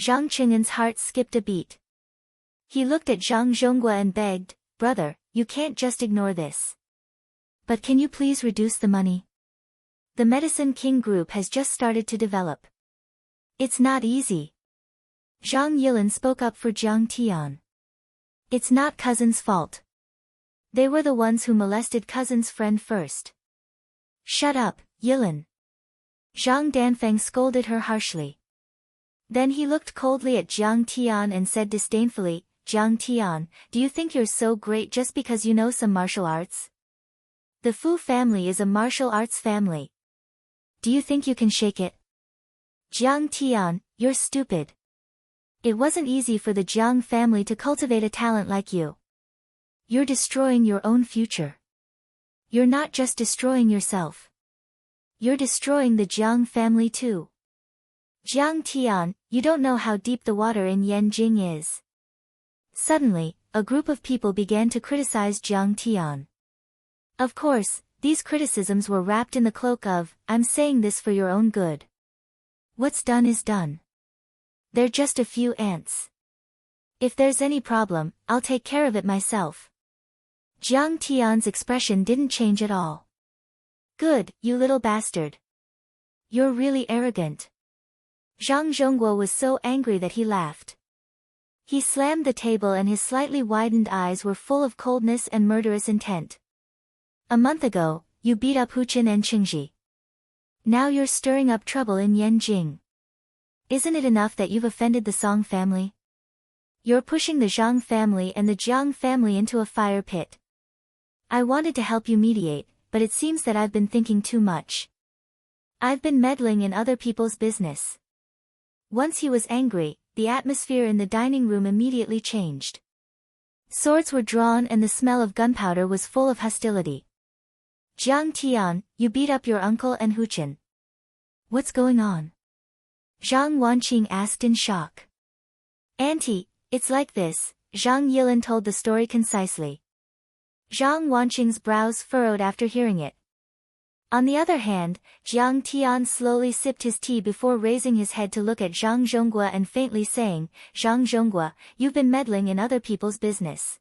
Speaker 1: Zhang Qingen's heart skipped a beat. He looked at Zhang Zhonggua and begged, brother, you can't just ignore this. But can you please reduce the money? The Medicine King group has just started to develop. It's not easy. Zhang Yilin spoke up for Jiang Tian. It's not cousin's fault. They were the ones who molested cousin's friend first. Shut up, Yilin. Zhang Danfeng scolded her harshly. Then he looked coldly at Jiang Tian and said disdainfully, Jiang Tian, do you think you're so great just because you know some martial arts? The Fu family is a martial arts family. Do you think you can shake it? Jiang Tian, you're stupid. It wasn't easy for the Jiang family to cultivate a talent like you. You're destroying your own future. You're not just destroying yourself. You're destroying the Jiang family too. Jiang Tian, you don't know how deep the water in Yanjing is. Suddenly, a group of people began to criticize Jiang Tian. Of course, these criticisms were wrapped in the cloak of, I'm saying this for your own good. What's done is done. They're just a few ants. If there's any problem, I'll take care of it myself. Jiang Tian's expression didn't change at all. Good, you little bastard. You're really arrogant. Zhang Zhonggua was so angry that he laughed. He slammed the table and his slightly widened eyes were full of coldness and murderous intent. A month ago, you beat up Hu Qin and Qingji. Now you're stirring up trouble in Yanjing. Isn't it enough that you've offended the Song family? You're pushing the Zhang family and the Jiang family into a fire pit. I wanted to help you mediate, but it seems that I've been thinking too much. I've been meddling in other people's business. Once he was angry, the atmosphere in the dining room immediately changed. Swords were drawn and the smell of gunpowder was full of hostility. Jiang Tian, you beat up your uncle and Hu Qin. What's going on? Zhang Wanqing asked in shock. Auntie, it's like this, Zhang Yilin told the story concisely. Zhang Wanqing's brows furrowed after hearing it. On the other hand, Jiang Tian slowly sipped his tea before raising his head to look at Zhang Zhonggua and faintly saying, Zhang Zhonggua, you've been meddling in other people's business.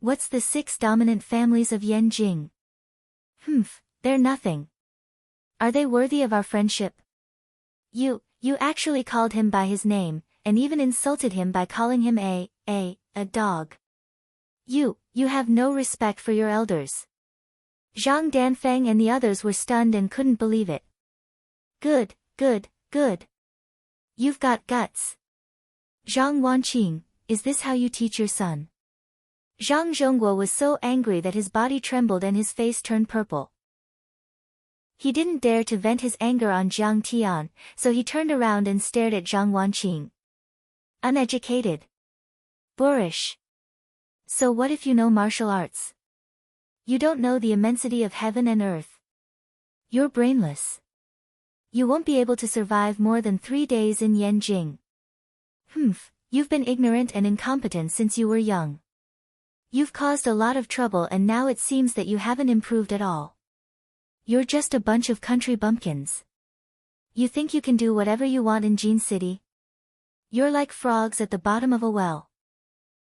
Speaker 1: What's the 6 dominant families of Yanjing? They're nothing. Are they worthy of our friendship? You actually called him by his name, and even insulted him by calling him a dog. You have no respect for your elders. Zhang Danfeng and the others were stunned and couldn't believe it. Good. You've got guts. Zhang Wanqing, is this how you teach your son? Zhang Zhonggua was so angry that his body trembled and his face turned purple. He didn't dare to vent his anger on Jiang Tian, so he turned around and stared at Zhang Wanqing. Uneducated. Boorish. So what if you know martial arts? You don't know the immensity of heaven and earth. You're brainless. You won't be able to survive more than 3 days in Yanjing. You've been ignorant and incompetent since you were young. You've caused a lot of trouble and now it seems that you haven't improved at all. You're just a bunch of country bumpkins. You think you can do whatever you want in Jin City? You're like frogs at the bottom of a well.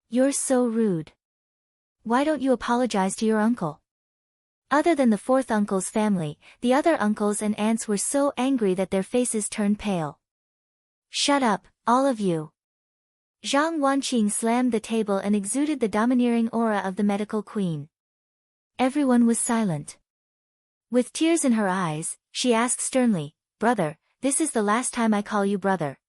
Speaker 1: You're so rude. Why don't you apologize to your uncle? Other than the 4th uncle's family, the other uncles and aunts were so angry that their faces turned pale. Shut up, all of you. Zhang Wanqing slammed the table and exuded the domineering aura of the medical queen. Everyone was silent. With tears in her eyes, she asked sternly, Brother, this is the last time I call you brother.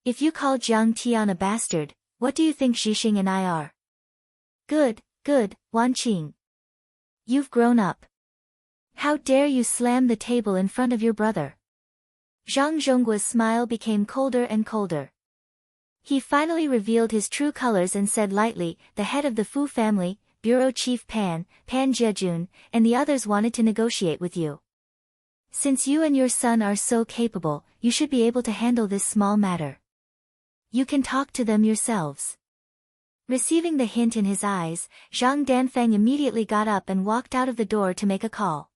Speaker 1: If you call Jiang Tian a bastard, what do you think Zhixing and I are? Good, Wanqing. You've grown up. How dare you slam the table in front of your brother? Zhang Zhonggua's smile became colder and colder. He finally revealed his true colors and said lightly, the head of the Fu family, Bureau Chief Pan Jiajun, and the others wanted to negotiate with you. Since you and your son are so capable, you should be able to handle this small matter. You can talk to them yourselves. Receiving the hint in his eyes, Zhang Danfeng immediately got up and walked out of the door to make a call.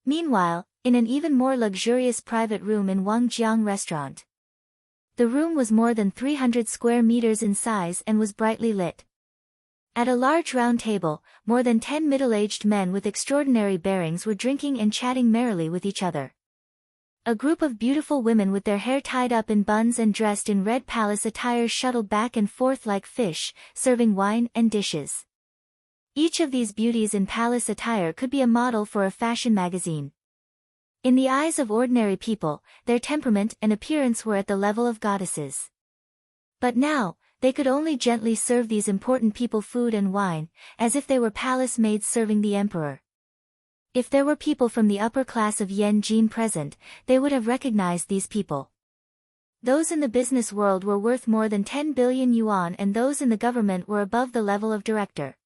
Speaker 1: Meanwhile, in an even more luxurious private room in Wangjiang restaurant. The room was more than 300 square meters in size and was brightly lit. At a large round table, more than 10 middle-aged men with extraordinary bearings were drinking and chatting merrily with each other. A group of beautiful women with their hair tied up in buns and dressed in red palace attire shuttled back and forth like fish, serving wine and dishes. Each of these beauties in palace attire could be a model for a fashion magazine. In the eyes of ordinary people, their temperament and appearance were at the level of goddesses. But now, they could only gently serve these important people food and wine, as if they were palace maids serving the emperor. If there were people from the upper class of Yanjin present, they would have recognized these people. Those in the business world were worth more than 10 billion yuan and those in the government were above the level of director.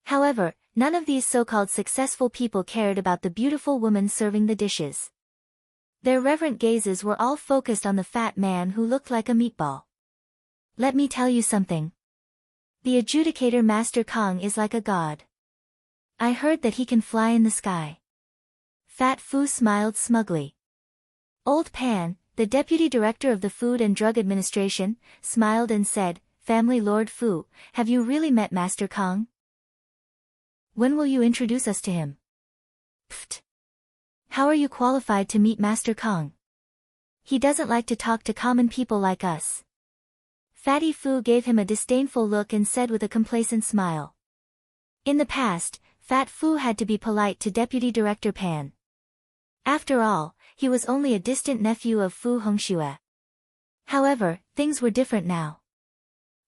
Speaker 1: However, none of these so-called successful people cared about the beautiful woman serving the dishes. Their reverent gazes were all focused on the fat man who looked like a meatball. Let me tell you something. The adjudicator Master Kong is like a god. I heard that he can fly in the sky. Fat Fu smiled smugly. Old Pan, the deputy director of the Food and Drug Administration, smiled and said, "Family Lord Fu, have you really met Master Kong? When will you introduce us to him?" "Pfft. How are you qualified to meet Master Kong? He doesn't like to talk to common people like us." Fatty Fu gave him a disdainful look and said with a complacent smile. In the past, Fat Fu had to be polite to Deputy Director Pan. After all, he was only a distant nephew of Fu Hongxue. However, things were different now.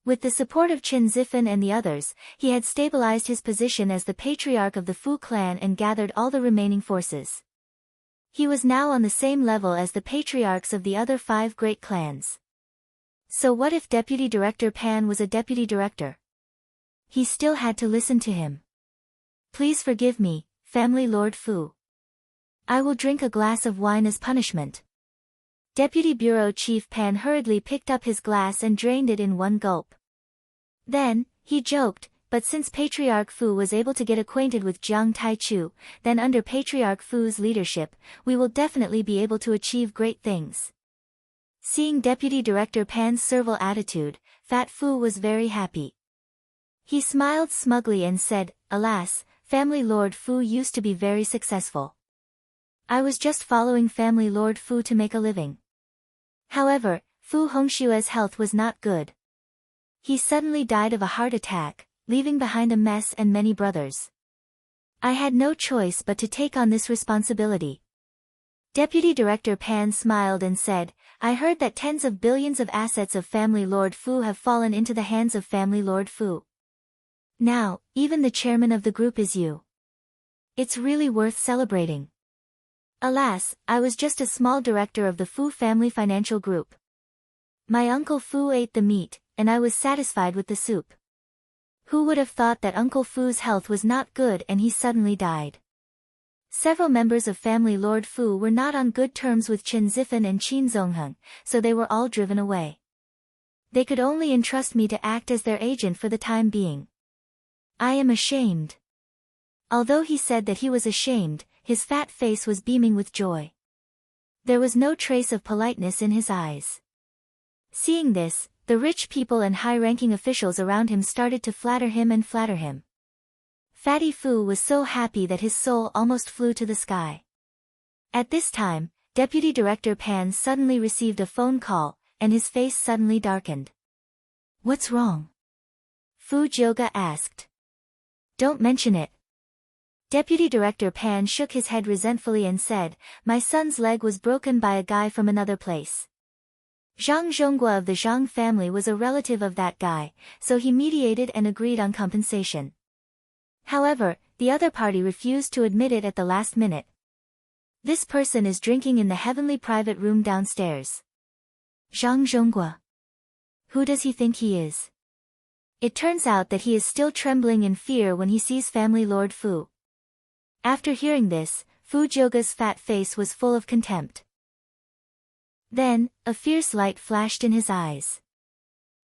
Speaker 1: With the support of Qin Zifen and the others, he had stabilized his position as the patriarch of the Fu clan and gathered all the remaining forces. He was now on the same level as the patriarchs of the other 5 great clans. So what if Deputy Director Pan was a deputy director? He still had to listen to him. "Please forgive me, Family Lord Fu. I will drink a glass of wine as punishment." Deputy Bureau Chief Pan hurriedly picked up his glass and drained it in one gulp. Then, he joked, "But since Patriarch Fu was able to get acquainted with Jiang Taichu, then under Patriarch Fu's leadership, we will definitely be able to achieve great things." Seeing Deputy Director Pan's servile attitude, Fat Fu was very happy. He smiled smugly and said, "Alas, Family Lord Fu used to be very successful. I was just following Family Lord Fu to make a living." However, Fu Hongxue's health was not good. He suddenly died of a heart attack, leaving behind a mess and many brothers. I had no choice but to take on this responsibility. Deputy Director Pan smiled and said, "I heard that tens of billions of assets of Family Lord Fu have fallen into the hands of Family Lord Fu. Now, even the chairman of the group is you. It's really worth celebrating." "Alas, I was just a small director of the Fu family financial group. My uncle Fu ate the meat, and I was satisfied with the soup. Who would have thought that Uncle Fu's health was not good and he suddenly died?" Several members of Family Lord Fu were not on good terms with Qin Zifen and Qin Zongheng, so they were all driven away. They could only entrust me to act as their agent for the time being. I am ashamed. Although he said that he was ashamed, his fat face was beaming with joy. There was no trace of politeness in his eyes. Seeing this, the rich people and high-ranking officials around him started to flatter him. Fatty Fu was so happy that his soul almost flew to the sky. At this time, Deputy Director Pan suddenly received a phone call, and his face suddenly darkened. "What's wrong?" Fu Jioga asked. "Don't mention it." Deputy Director Pan shook his head resentfully and said, "My son's leg was broken by a guy from another place. Zhang Zhonggua of the Zhang family was a relative of that guy, so he mediated and agreed on compensation. However, the other party refused to admit it at the last minute. This person is drinking in the heavenly private room downstairs. Zhang Zhonggua. Who does he think he is? It turns out that he is still trembling in fear when he sees family Lord Fu. After hearing this, Fu Joga's fat face was full of contempt. Then, a fierce light flashed in his eyes.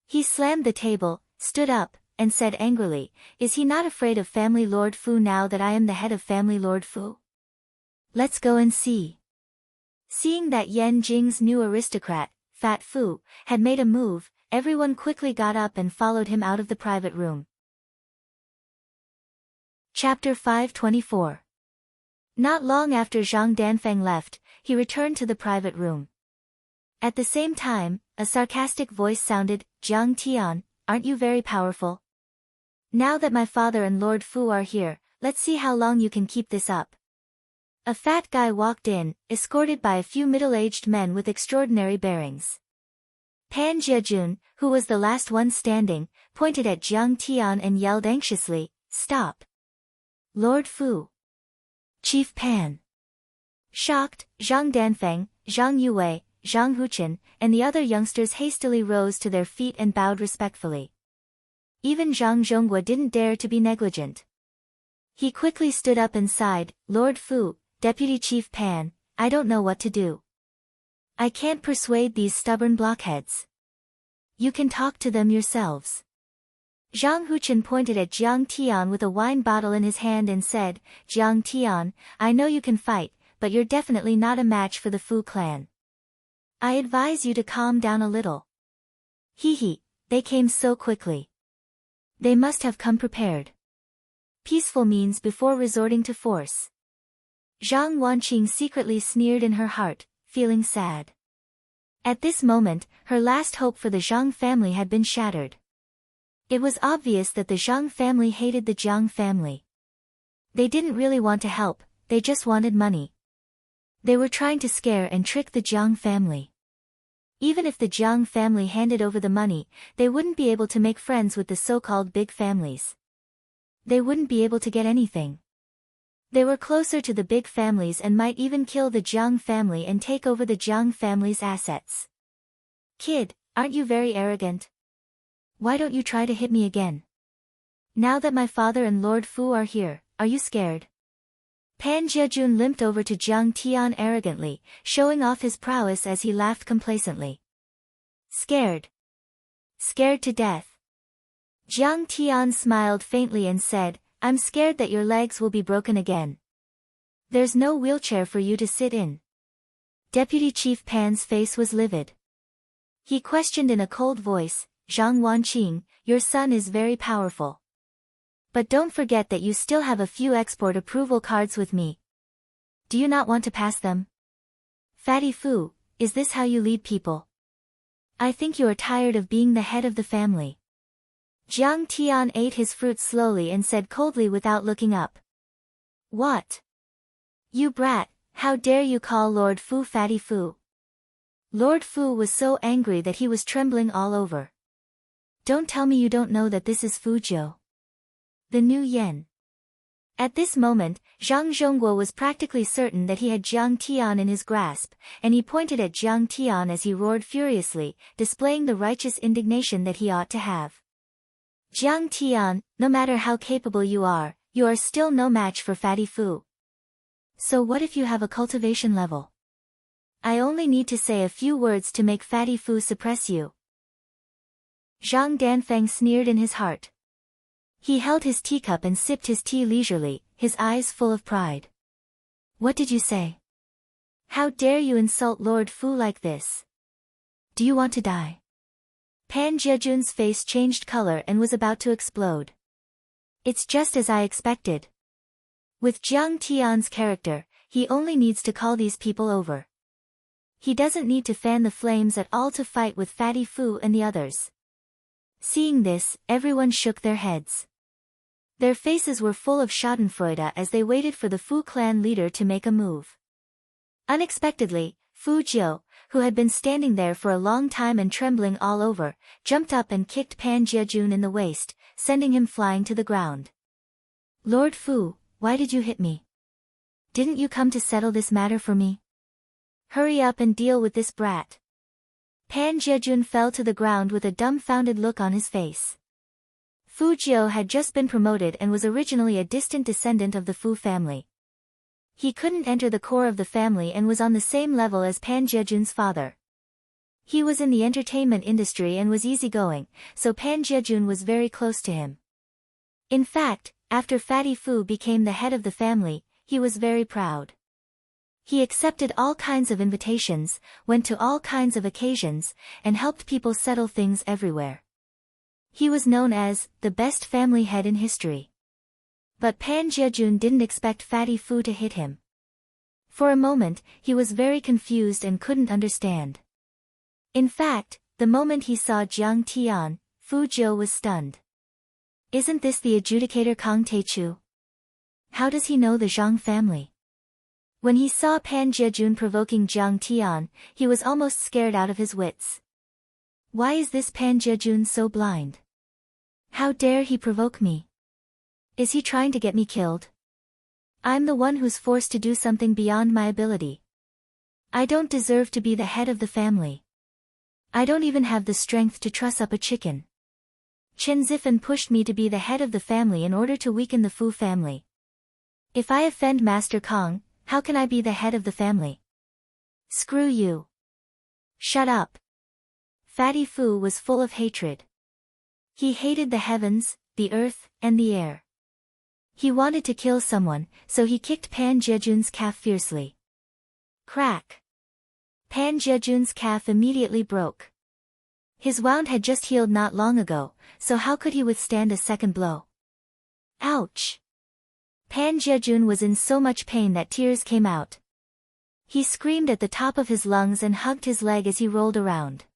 Speaker 1: He slammed the table, stood up, and said angrily, "Is he not afraid of family Lord Fu now that I am the head of family Lord Fu? Let's go and see." Seeing that Yan Jing's new aristocrat, Fat Fu, had made a move, everyone quickly got up and followed him out of the private room. Chapter 524. Not long after Zhang Danfeng left, he returned to the private room. At the same time, a sarcastic voice sounded, "Jiang Tian, aren't you very powerful? Now that my father and Lord Fu are here, let's see how long you can keep this up." A fat guy walked in, escorted by a few middle-aged men with extraordinary bearings. Pan Jiajun, who was the last one standing, pointed at Jiang Tian and yelled anxiously, "Stop! Lord Fu! Chief Pan!" Shocked, Zhang Danfeng, Zhang Yue, Zhang Huchen, and the other youngsters hastily rose to their feet and bowed respectfully. Even Zhang Zhonghua didn't dare to be negligent. He quickly stood up and sighed, "Lord Fu, Deputy Chief Pan, I don't know what to do. I can't persuade these stubborn blockheads. You can talk to them yourselves." Zhang Huchen pointed at Jiang Tian with a wine bottle in his hand and said, "Jiang Tian, I know you can fight, but you're definitely not a match for the Fu clan. I advise you to calm down a little." Hee, they came so quickly. They must have come prepared. Peaceful means before resorting to force. Zhang Wanqing secretly sneered in her heart, feeling sad. At this moment, her last hope for the Zhang family had been shattered. It was obvious that the Zhang family hated the Jiang family. They didn't really want to help, they just wanted money. They were trying to scare and trick the Jiang family. Even if the Jiang family handed over the money, they wouldn't be able to make friends with the so-called big families. They wouldn't be able to get anything. They were closer to the big families and might even kill the Jiang family and take over the Jiang family's assets. "Kid, aren't you very arrogant? Why don't you try to hit me again? Now that my father and Lord Fu are here, are you scared?" Pan Jiajun limped over to Jiang Tian arrogantly, showing off his prowess as he laughed complacently. "Scared? Scared to death?" Jiang Tian smiled faintly and said, "I'm scared that your legs will be broken again. There's no wheelchair for you to sit in." Deputy Chief Pan's face was livid. He questioned in a cold voice, "Zhang Wanqing, your son is very powerful. But don't forget that you still have a few export approval cards with me. Do you not want to pass them? Fatty Fu, is this how you lead people? I think you are tired of being the head of the family." Jiang Tian ate his fruit slowly and said coldly without looking up, "What? You brat, how dare you call Lord Fu Fatty Fu?" Lord Fu was so angry that he was trembling all over. "Don't tell me you don't know that this is Fu Jiu, the new Yen." At this moment, Zhang Zhonghua was practically certain that he had Jiang Tian in his grasp, and he pointed at Jiang Tian as he roared furiously, displaying the righteous indignation that he ought to have. "Jiang Tian, no matter how capable you are still no match for Fatty Fu. So what if you have a cultivation level? I only need to say a few words to make Fatty Fu suppress you." Zhang Danfeng sneered in his heart. He held his teacup and sipped his tea leisurely, his eyes full of pride. "What did you say? How dare you insult Lord Fu like this? Do you want to die?" Pan Jiajun's face changed color and was about to explode. "It's just as I expected. With Jiang Tian's character, he only needs to call these people over. He doesn't need to fan the flames at all to fight with Fatty Fu and the others." Seeing this, everyone shook their heads. Their faces were full of schadenfreude as they waited for the Fu clan leader to make a move. Unexpectedly, Fu Jiu, who had been standing there for a long time and trembling all over, jumped up and kicked Pan Jiajun in the waist, sending him flying to the ground. "Lord Fu, why did you hit me? Didn't you come to settle this matter for me? Hurry up and deal with this brat." Pan Jiajun fell to the ground with a dumbfounded look on his face. Fu Jiu had just been promoted and was originally a distant descendant of the Fu family. He couldn't enter the core of the family and was on the same level as Pan Jiejun's father. He was in the entertainment industry and was easygoing, so Pan Jiejun was very close to him. In fact, after Fatty Fu became the head of the family, he was very proud. He accepted all kinds of invitations, went to all kinds of occasions, and helped people settle things everywhere. He was known as the best family head in history. But Pan Jiejun didn't expect Fatty Fu to hit him. For a moment, he was very confused and couldn't understand. In fact, the moment he saw Jiang Tian, Fu Jiu was stunned. Isn't this the adjudicator Kang Taechu? How does he know the Zhang family? When he saw Pan Jiejun provoking Jiang Tian, he was almost scared out of his wits. Why is this Pan Jiejun so blind? How dare he provoke me? Is he trying to get me killed? I'm the one who's forced to do something beyond my ability. I don't deserve to be the head of the family. I don't even have the strength to truss up a chicken. Chen Zifan pushed me to be the head of the family in order to weaken the Fu family. If I offend Master Kong, how can I be the head of the family? Screw you. Shut up. Fatty Fu was full of hatred. He hated the heavens, the earth, and the air. He wanted to kill someone, so he kicked Pan Jiejun's calf fiercely. Crack. Pan Jiejun's calf immediately broke. His wound had just healed not long ago, so how could he withstand a second blow? Ouch! Pan Jiejun was in so much pain that tears came out. He screamed at the top of his lungs and hugged his leg as he rolled around.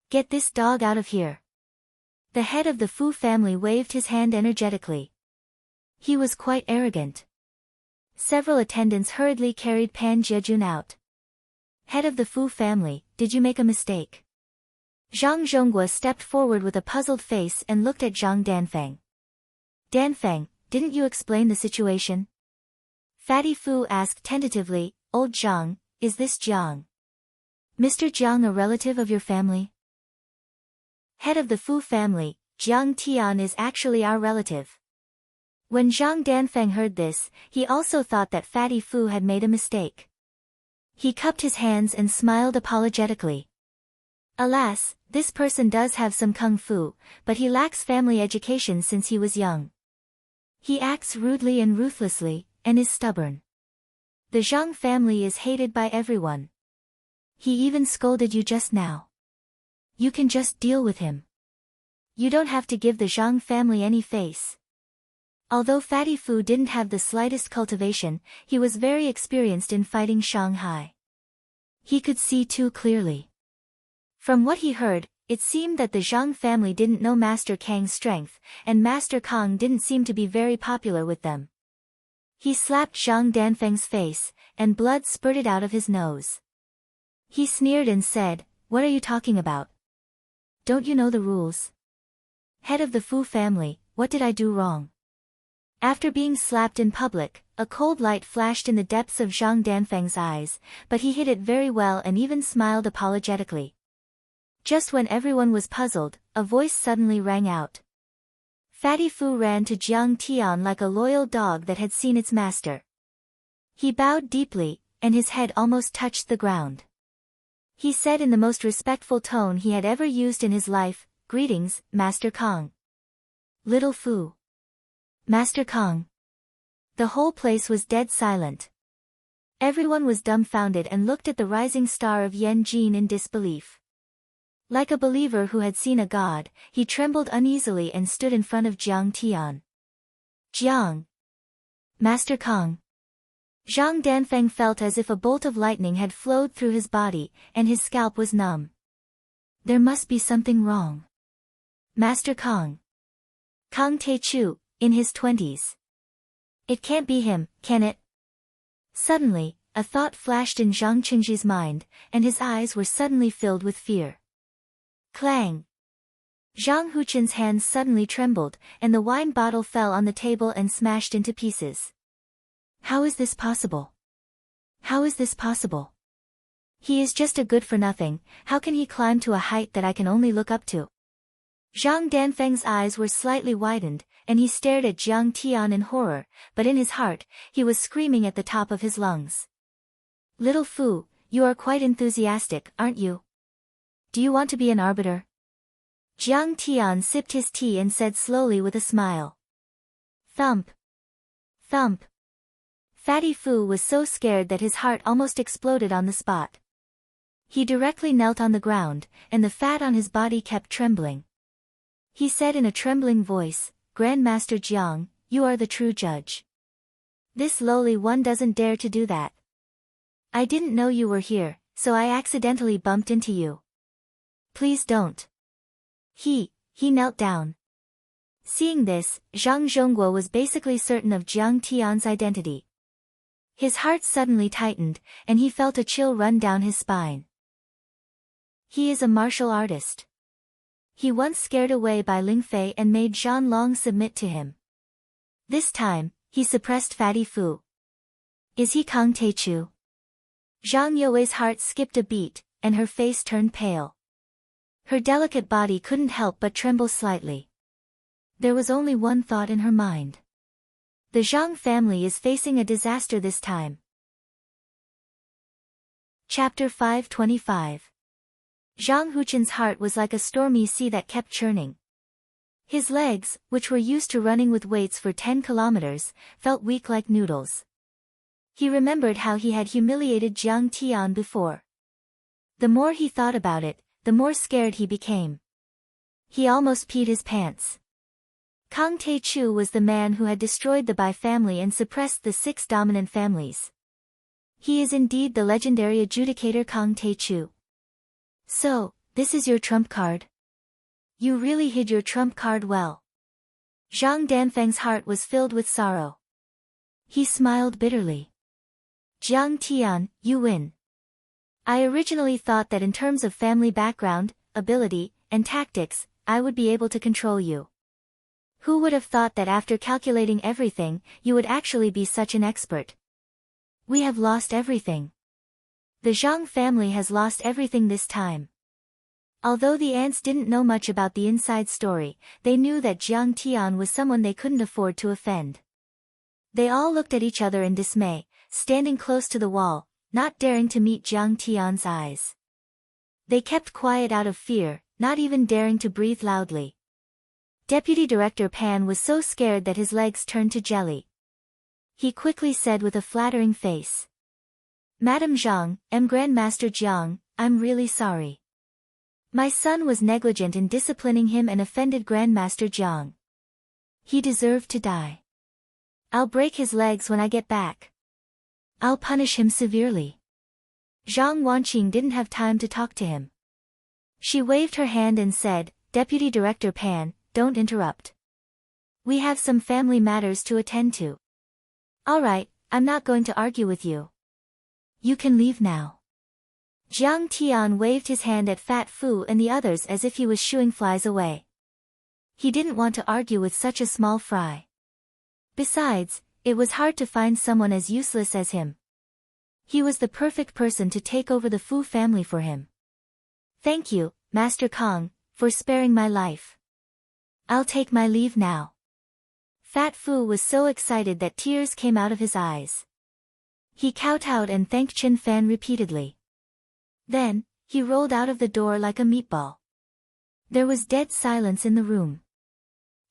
Speaker 1: Get this dog out of here. The head of the Fu family waved his hand energetically. He was quite arrogant. Several attendants hurriedly carried Pan Jiejun out. Head of the Fu family, did you make a mistake? Zhang Zhonghua stepped forward with a puzzled face and looked at Zhang Danfeng. Danfeng, didn't you explain the situation? Fatty Fu asked tentatively, Old Zhang, is this Jiang? Mr. Jiang a relative of your family? Head of the Fu family, Jiang Tian is actually our relative. When Zhang Danfeng heard this, he also thought that Fatty Fu had made a mistake. He cupped his hands and smiled apologetically. Alas, this person does have some kung fu, but he lacks family education since he was young. He acts rudely and ruthlessly, and is stubborn. The Zhang family is hated by everyone. He even scolded you just now. You can just deal with him. You don't have to give the Zhang family any face. Although Fatty Fu didn't have the slightest cultivation, he was very experienced in fighting Shanghai. He could see too clearly. From what he heard, it seemed that the Zhang family didn't know Master Kang's strength, and Master Kang didn't seem to be very popular with them. He slapped Zhang Danfeng's face, and blood spurted out of his nose. He sneered and said, What are you talking about? Don't you know the rules? Head of the Fu family, what did I do wrong? After being slapped in public, a cold light flashed in the depths of Zhang Danfeng's eyes, but he hid it very well and even smiled apologetically. Just when everyone was puzzled, a voice suddenly rang out. Fatty Fu ran to Jiang Tian like a loyal dog that had seen its master. He bowed deeply, and his head almost touched the ground. He said in the most respectful tone he had ever used in his life, Greetings, Master Kang. Little Fu. Master Kang. The whole place was dead silent. Everyone was dumbfounded and looked at the rising star of Yen Jin in disbelief. Like a believer who had seen a god, he trembled uneasily and stood in front of Jiang Tian. Jiang. Master Kang. Zhang Danfeng felt as if a bolt of lightning had flowed through his body, and his scalp was numb. There must be something wrong. Master Kang. Kang Taechu, in his 20s. It can't be him, can it? Suddenly, a thought flashed in Zhang Qingji's mind, and his eyes were suddenly filled with fear. Clang! Zhang Huchen's hands suddenly trembled, and the wine bottle fell on the table and smashed into pieces. How is this possible? How is this possible? He is just a good-for-nothing, how can he climb to a height that I can only look up to? Zhang Danfeng's eyes were slightly widened, and he stared at Jiang Tian in horror, but in his heart, he was screaming at the top of his lungs. Little Fu, you are quite enthusiastic, aren't you? Do you want to be an arbiter? Jiang Tian sipped his tea and said slowly with a smile. Thump. Thump. Fatty Fu was so scared that his heart almost exploded on the spot. He directly knelt on the ground, and the fat on his body kept trembling. He said in a trembling voice, Grandmaster Jiang, you are the true judge. This lowly one doesn't dare to do that. I didn't know you were here, so I accidentally bumped into you. Please don't. He knelt down. Seeing this, Zhang Zhongguo was basically certain of Jiang Tian's identity. His heart suddenly tightened, and he felt a chill run down his spine. He is a martial artist. He once scared away by Ling Fei and made Zhan Long submit to him. This time, he suppressed Fatty Fu. Is he Kang Teichu? Zhang Youwei's heart skipped a beat, and her face turned pale. Her delicate body couldn't help but tremble slightly. There was only one thought in her mind. The Zhang family is facing a disaster this time. Chapter 525. Zhang Huchen's heart was like a stormy sea that kept churning. His legs, which were used to running with weights for 10 kilometers, felt weak like noodles. He remembered how he had humiliated Jiang Tian before. The more he thought about it, the more scared he became. He almost peed his pants. Kang Teichu was the man who had destroyed the Bai family and suppressed the 6 dominant families. He is indeed the legendary adjudicator Kang Teichu. So, this is your trump card? You really hid your trump card well. Zhang Danfeng's heart was filled with sorrow. He smiled bitterly. Jiang Tian, you win. I originally thought that in terms of family background, ability, and tactics, I would be able to control you. Who would have thought that after calculating everything, you would actually be such an expert? We have lost everything. The Zhang family has lost everything this time. Although the ants didn't know much about the inside story, they knew that Jiang Tian was someone they couldn't afford to offend. They all looked at each other in dismay, standing close to the wall, not daring to meet Jiang Tian's eyes. They kept quiet out of fear, not even daring to breathe loudly. Deputy Director Pan was so scared that his legs turned to jelly. He quickly said with a flattering face. Madam Zhang, Grandmaster Jiang, I'm really sorry. My son was negligent in disciplining him and offended Grandmaster Jiang. He deserved to die. I'll break his legs when I get back. I'll punish him severely. Zhang Wanqing didn't have time to talk to him. She waved her hand and said, Deputy Director Pan, don't interrupt. We have some family matters to attend to. All right, I'm not going to argue with you. You can leave now. Jiang Tian waved his hand at Fat Fu and the others as if he was shooing flies away. He didn't want to argue with such a small fry. Besides, it was hard to find someone as useless as him. He was the perfect person to take over the Fu family for him. Thank you, Master Kong, for sparing my life. I'll take my leave now. Fat Fu was so excited that tears came out of his eyes. He kowtowed and thanked Chen Fan repeatedly. Then, he rolled out of the door like a meatball. There was dead silence in the room.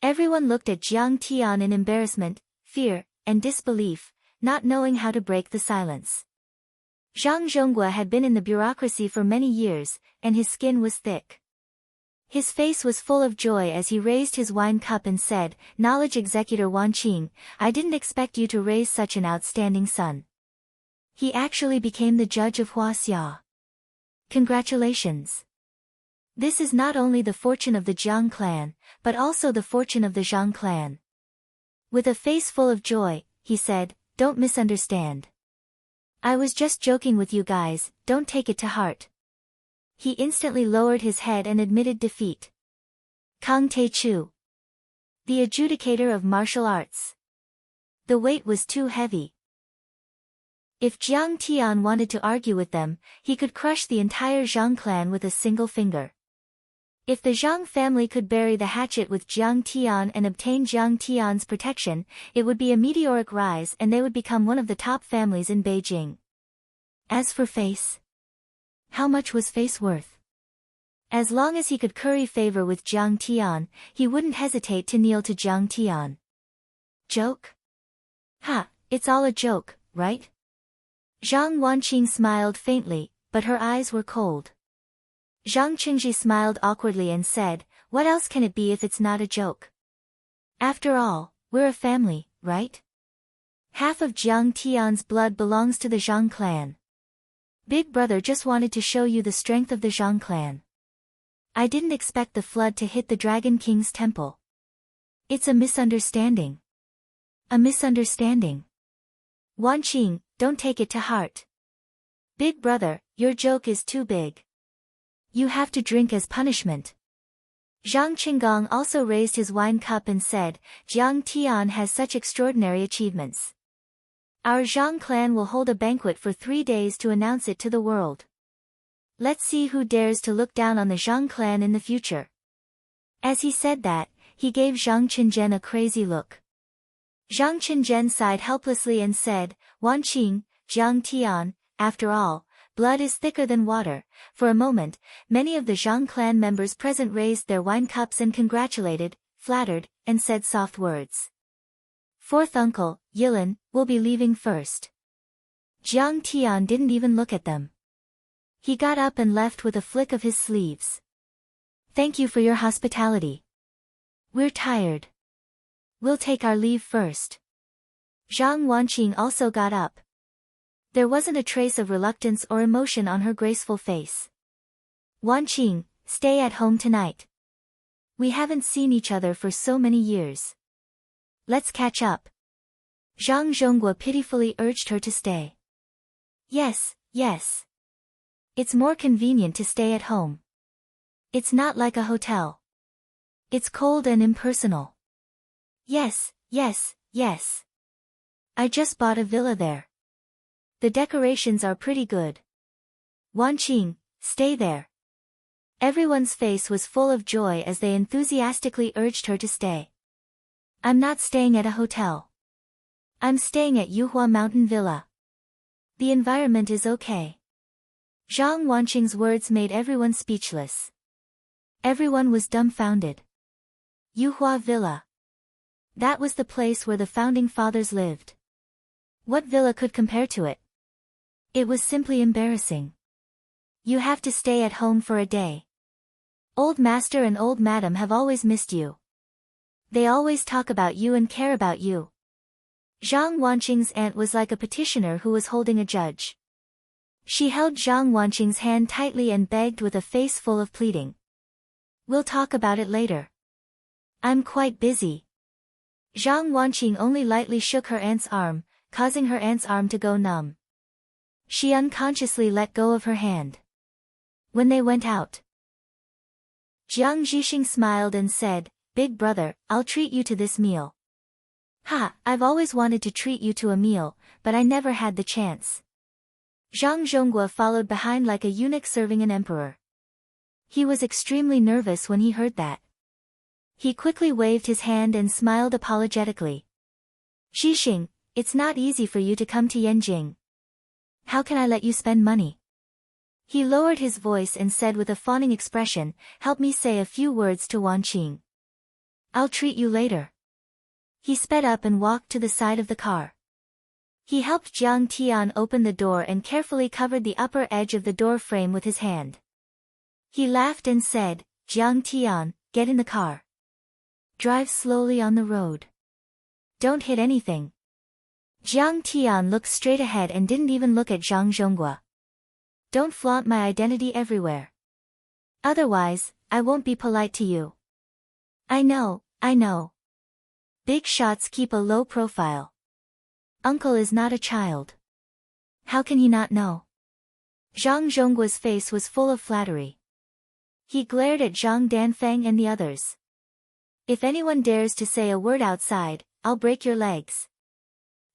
Speaker 1: Everyone looked at Jiang Tian in embarrassment, fear, and disbelief, not knowing how to break the silence. Zhang Zhongguo had been in the bureaucracy for many years, and his skin was thick. His face was full of joy as he raised his wine cup and said, Knowledge Executor Wanqing, I didn't expect you to raise such an outstanding son. He actually became the judge of Huaxia. Congratulations. This is not only the fortune of the Jiang clan, but also the fortune of the Zhang clan. With a face full of joy, he said, Don't misunderstand. I was just joking with you guys, don't take it to heart. He instantly lowered his head and admitted defeat. Kang Teichu, the adjudicator of martial arts. The weight was too heavy. If Jiang Tian wanted to argue with them, he could crush the entire Zhang clan with a single finger. If the Zhang family could bury the hatchet with Jiang Tian and obtain Jiang Tian's protection, it would be a meteoric rise and they would become one of the top families in Beijing. As for Face, how much was Face worth? As long as he could curry favor with Jiang Tian, he wouldn't hesitate to kneel to Jiang Tian. Joke? Ha, it's all a joke, right? Zhang Wanqing smiled faintly, but her eyes were cold. Zhang Qingji smiled awkwardly and said, what else can it be if it's not a joke? After all, we're a family, right? Half of Jiang Tian's blood belongs to the Zhang clan. Big brother just wanted to show you the strength of the Zhang clan. I didn't expect the flood to hit the Dragon King's temple. It's a misunderstanding. A misunderstanding. Wanqing, don't take it to heart. Big brother, your joke is too big. You have to drink as punishment. Zhang Qinggong also raised his wine cup and said, Jiang Tian has such extraordinary achievements. Our Zhang clan will hold a banquet for 3 days to announce it to the world. Let's see who dares to look down on the Zhang clan in the future. As he said that, he gave Zhang Qinzhen a crazy look. Zhang Qinzhen sighed helplessly and said, Wanqing, Jiang Tian, after all, blood is thicker than water. For a moment, many of the Zhang clan members present raised their wine cups and congratulated, flattered, and said soft words. Fourth uncle, Yilin, will be leaving first. Jiang Tian didn't even look at them. He got up and left with a flick of his sleeves. Thank you for your hospitality. We're tired. We'll take our leave first. Zhang Wanqing also got up. There wasn't a trace of reluctance or emotion on her graceful face. Wanqing, stay at home tonight. We haven't seen each other for so many years. Let's catch up. Zhang Zhonghua pitifully urged her to stay. Yes, yes. It's more convenient to stay at home. It's not like a hotel. It's cold and impersonal. Yes, yes, yes. I just bought a villa there. The decorations are pretty good. Wanqing, stay there. Everyone's face was full of joy as they enthusiastically urged her to stay. I'm not staying at a hotel. I'm staying at Yuhua Mountain Villa. The environment is okay. Zhang Wanqing's words made everyone speechless. Everyone was dumbfounded. Yuhua Villa. That was the place where the founding fathers lived. What villa could compare to it? It was simply embarrassing. You have to stay at home for a day. Old master and old madam have always missed you. They always talk about you and care about you. Zhang Wanqing's aunt was like a petitioner who was holding a judge. She held Zhang Wanqing's hand tightly and begged with a face full of pleading. We'll talk about it later. I'm quite busy. Zhang Wanqing only lightly shook her aunt's arm, causing her aunt's arm to go numb. She unconsciously let go of her hand. When they went out, Jiang Zhixing smiled and said, Big brother, I'll treat you to this meal. Ha, I've always wanted to treat you to a meal, but I never had the chance. Zhang Zhonghua followed behind like a eunuch serving an emperor. He was extremely nervous when he heard that. He quickly waved his hand and smiled apologetically. Zhixing, it's not easy for you to come to Yanjing. How can I let you spend money? He lowered his voice and said with a fawning expression, help me say a few words to Wanqing. I'll treat you later. He sped up and walked to the side of the car. He helped Jiang Tian open the door and carefully covered the upper edge of the door frame with his hand. He laughed and said, Jiang Tian, get in the car. Drive slowly on the road. Don't hit anything. Jiang Tian looked straight ahead and didn't even look at Zhang Zhonghua. Don't flaunt my identity everywhere. Otherwise, I won't be polite to you. I know, I know. Big shots keep a low profile. Uncle is not a child. How can he not know? Zhang Zhonggua's face was full of flattery. He glared at Zhang Danfeng and the others. If anyone dares to say a word outside, I'll break your legs.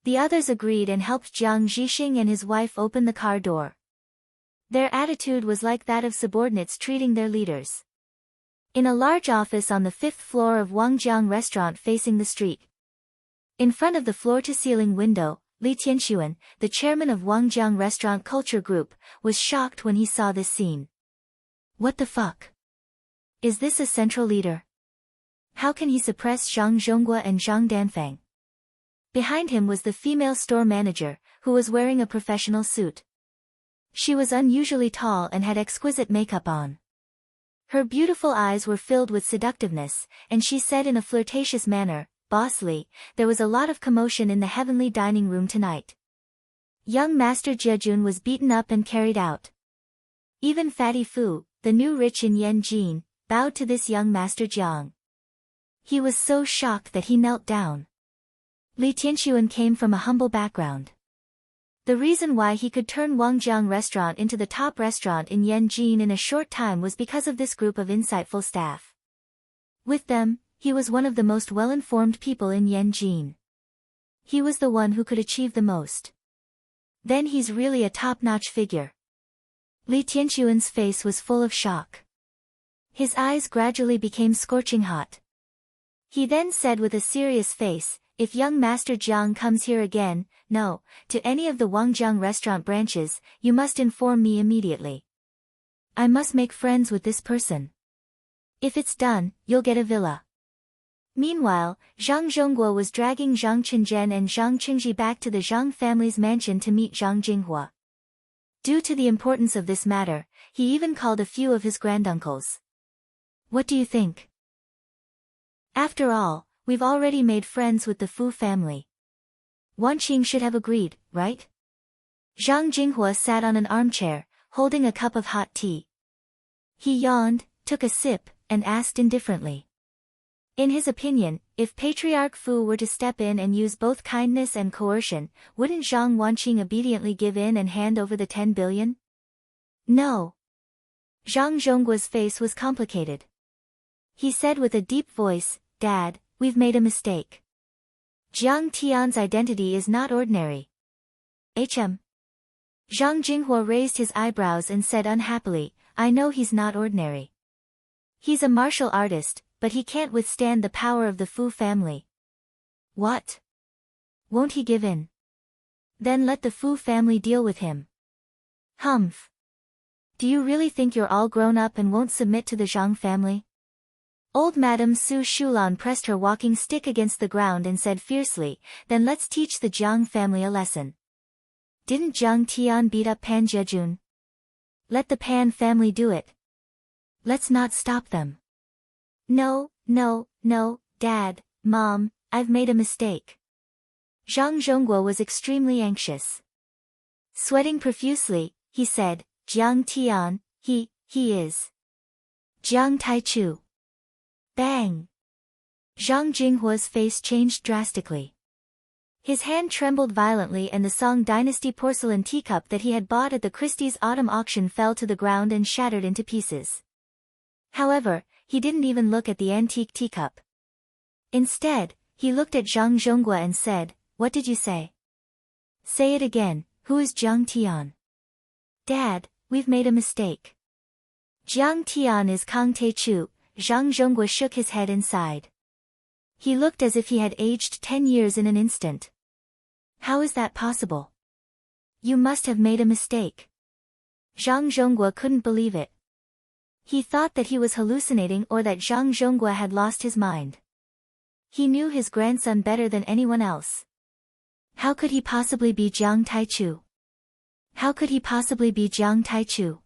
Speaker 1: The others agreed and helped Jiang Zhixing and his wife open the car door. Their attitude was like that of subordinates treating their leaders. In a large office on the 5th floor of Wangjiang restaurant facing the street. In front of the floor-to-ceiling window, Li Tianxuan, the chairman of Wangjiang Restaurant Culture Group, was shocked when he saw this scene. What the fuck? Is this a central leader? How can he suppress Zhang Zhonggua and Zhang Danfang? Behind him was the female store manager, who was wearing a professional suit. She was unusually tall and had exquisite makeup on. Her beautiful eyes were filled with seductiveness, and she said in a flirtatious manner, "Boss Li, there was a lot of commotion in the heavenly dining room tonight. Young Master Jiejun was beaten up and carried out. Even Fatty Fu, the new rich in Yanjin, bowed to this young Master Jiang. He was so shocked that he knelt down." Li Tianxuan came from a humble background. The reason why he could turn Wangjiang restaurant into the top restaurant in Yanjin in a short time was because of this group of insightful staff. With them, he was one of the most well-informed people in Yanjin. He was the one who could achieve the most. Then he's really a top-notch figure. Li Tianxuan's face was full of shock. His eyes gradually became scorching hot. He then said with a serious face, "If young Master Jiang comes here again, no, to any of the Wangjiang restaurant branches, you must inform me immediately. I must make friends with this person. If it's done, you'll get a villa." Meanwhile, Zhang Zhonggua was dragging Zhang Chenzhen and Zhang Qingji back to the Zhang family's mansion to meet Zhang Jinghua. Due to the importance of this matter, he even called a few of his granduncles. What do you think? After all, we've already made friends with the Fu family. Wanqing should have agreed, right? Zhang Jinghua sat on an armchair, holding a cup of hot tea. He yawned, took a sip, and asked indifferently. In his opinion, if Patriarch Fu were to step in and use both kindness and coercion, wouldn't Zhang Wanqing obediently give in and hand over the 10 billion? No. Zhang Zhonggua's face was complicated. He said with a deep voice, "Dad, we've made a mistake. Jiang Tian's identity is not ordinary." Zhang Jinghua raised his eyebrows and said unhappily, "I know he's not ordinary. He's a martial artist, but he can't withstand the power of the Fu family." What? Won't he give in? Then let the Fu family deal with him. Humph. Do you really think you're all grown up and won't submit to the Zhang family? Old Madame Su Shulan pressed her walking stick against the ground and said fiercely, "Then let's teach the Jiang family a lesson. Didn't Jiang Tian beat up Pan Jiejun? Let the Pan family do it. Let's not stop them." No, Dad, Mom, I've made a mistake." Zhang Zhonggua was extremely anxious. Sweating profusely, he said, "Jiang Tian, he is Jiang Taichu." Bang! Zhang Jinghua's face changed drastically. His hand trembled violently and the Song Dynasty porcelain teacup that he had bought at the Christie's autumn auction fell to the ground and shattered into pieces. However, he didn't even look at the antique teacup. Instead, he looked at Zhang Zhonggua and said, "What did you say? Say it again, who is Jiang Tian?" "Dad, we've made a mistake. Jiang Tian is Kang Taichu." Zhang Zhonggua shook his head and sighed. He looked as if he had aged 10 years in an instant. "How is that possible? You must have made a mistake." Zhang Zhonggua couldn't believe it. He thought that he was hallucinating or that Zhang Zhonggua had lost his mind. He knew his grandson better than anyone else. How could he possibly be Jiang Taichu? How could he possibly be Jiang Taichu?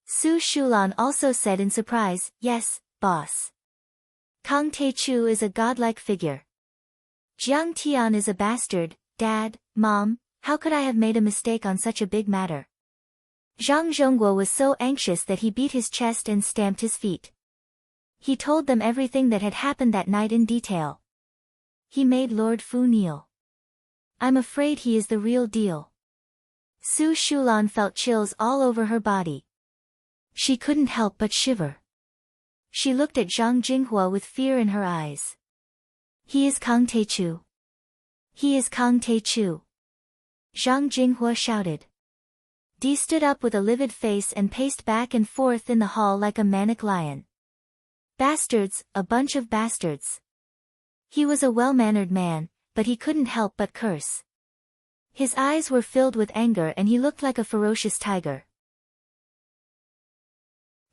Speaker 1: Su Shulan also said in surprise, "Yes, boss. Kang Taichu is a godlike figure. Jiang Tian is a bastard. Dad, Mom, how could I have made a mistake on such a big matter?" Zhang Zhonggua was so anxious that he beat his chest and stamped his feet. He told them everything that had happened that night in detail. He made Lord Fu kneel. "I'm afraid he is the real deal." Su Shulan felt chills all over her body. She couldn't help but shiver. She looked at Zhang Jinghua with fear in her eyes. "He is Kang Taichu. He is Kang Taichu." Zhang Jinghua shouted. Dee stood up with a livid face and paced back and forth in the hall like a manic lion. Bastards, a bunch of bastards. He was a well-mannered man, but he couldn't help but curse. His eyes were filled with anger and he looked like a ferocious tiger.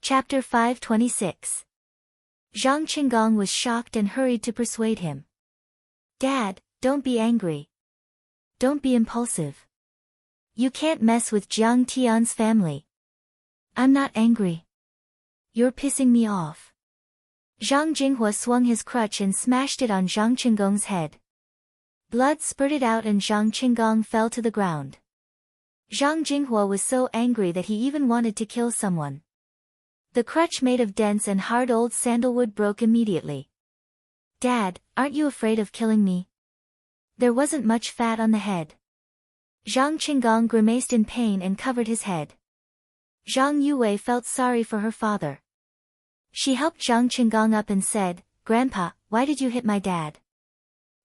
Speaker 1: Chapter 526. Zhang Qinggong was shocked and hurried to persuade him. Dad, don't be angry. Don't be impulsive. You can't mess with Jiang Tian's family. I'm not angry. You're pissing me off. Zhang Jinghua swung his crutch and smashed it on Zhang Qinggong's head. Blood spurted out and Zhang Qinggong fell to the ground. Zhang Jinghua was so angry that he even wanted to kill someone. The crutch made of dense and hard old sandalwood broke immediately. Dad, aren't you afraid of killing me? There wasn't much fat on the head. Zhang Qinggong grimaced in pain and covered his head. Zhang Yue felt sorry for her father. She helped Zhang Qinggong up and said, Grandpa, why did you hit my dad?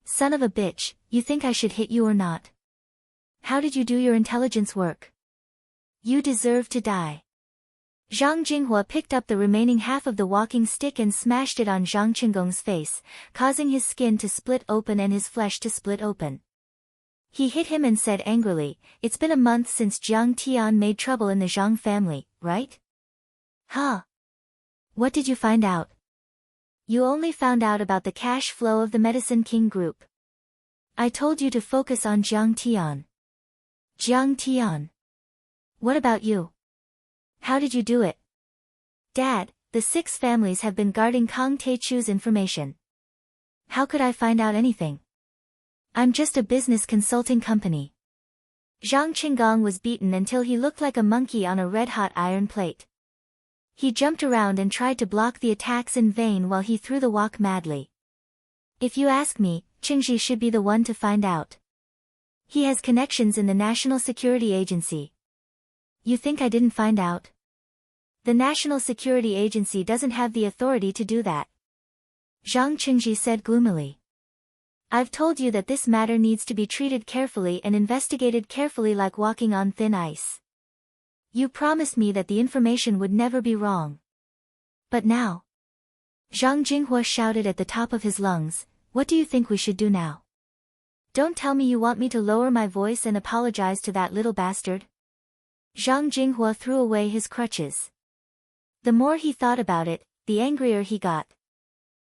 Speaker 1: Son of a bitch, you think I should hit you or not? How did you do your intelligence work? You deserve to die. Zhang Jinghua picked up the remaining half of the walking stick and smashed it on Zhang Qinggong's face, causing his skin to split open and his flesh to split open. He hit him and said angrily, It's been a month since Jiang Tian made trouble in the Zhang family, right? Huh? What did you find out? You only found out about the cash flow of the Medicine King group. I told you to focus on Jiang Tian. Jiang Tian. What about you? How did you do it? Dad, the 6 families have been guarding Kang Teichu's information. How could I find out anything? I'm just a business consulting company. Zhang Qinggong was beaten until he looked like a monkey on a red-hot iron plate. He jumped around and tried to block the attacks in vain while he threw the wok madly. If you ask me, Qingji should be the one to find out. He has connections in the National Security Agency. You think I didn't find out? The National Security Agency doesn't have the authority to do that. Zhang Qingji said gloomily. I've told you that this matter needs to be treated carefully and investigated carefully like walking on thin ice. You promised me that the information would never be wrong. But now? Zhang Jinghua shouted at the top of his lungs, What do you think we should do now? Don't tell me you want me to lower my voice and apologize to that little bastard. Zhang Jinghua threw away his crutches. The more he thought about it, the angrier he got.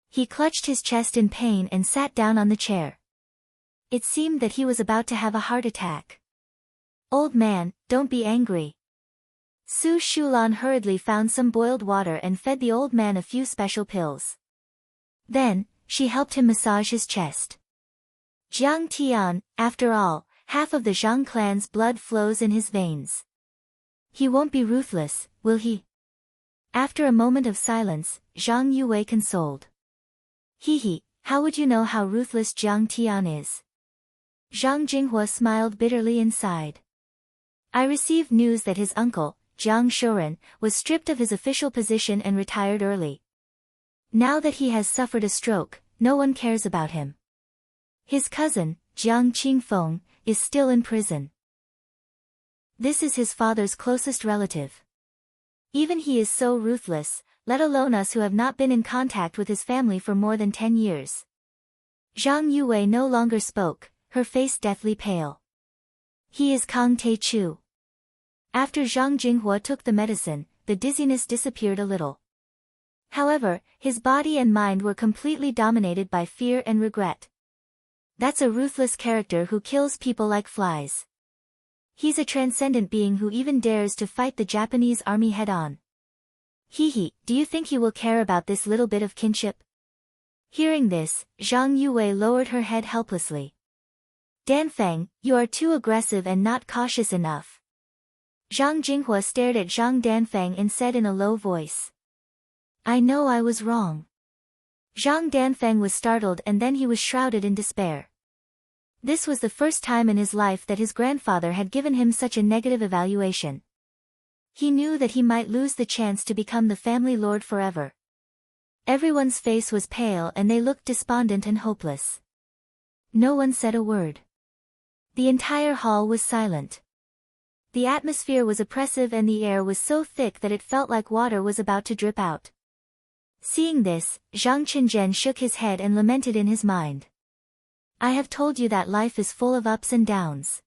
Speaker 1: He clutched his chest in pain and sat down on the chair. It seemed that he was about to have a heart attack. Old man, don't be angry. Su Shulan hurriedly found some boiled water and fed the old man a few special pills. Then, she helped him massage his chest. Jiang Tian, after all, half of the Zhang clan's blood flows in his veins. He won't be ruthless, will he? After a moment of silence, Zhang Yue consoled. He, how would you know how ruthless Jiang Tian is? Zhang Jinghua smiled bitterly and sighed. I received news that his uncle, Jiang Shouren, was stripped of his official position and retired early. Now that he has suffered a stroke, no one cares about him. His cousin, Jiang Qingfeng, is still in prison. This is his father's closest relative. Even he is so ruthless, let alone us who have not been in contact with his family for more than 10 years. Zhang Yue no longer spoke, her face deathly pale. He is Kang Teichu. After Zhang Jinghua took the medicine, the dizziness disappeared a little. However, his body and mind were completely dominated by fear and regret. That's a ruthless character who kills people like flies. He's a transcendent being who even dares to fight the Japanese army head-on. Do you think he will care about this little bit of kinship? Hearing this, Zhang Yue lowered her head helplessly. Danfeng, you are too aggressive and not cautious enough. Zhang Jinghua stared at Zhang Danfeng and said in a low voice. I know I was wrong. Zhang Danfeng was startled and then he was shrouded in despair. This was the first time in his life that his grandfather had given him such a negative evaluation. He knew that he might lose the chance to become the family lord forever. Everyone's face was pale and they looked despondent and hopeless. No one said a word. The entire hall was silent. The atmosphere was oppressive and the air was so thick that it felt like water was about to drip out. Seeing this, Zhang Qinzhen shook his head and lamented in his mind. I have told you that life is full of ups and downs.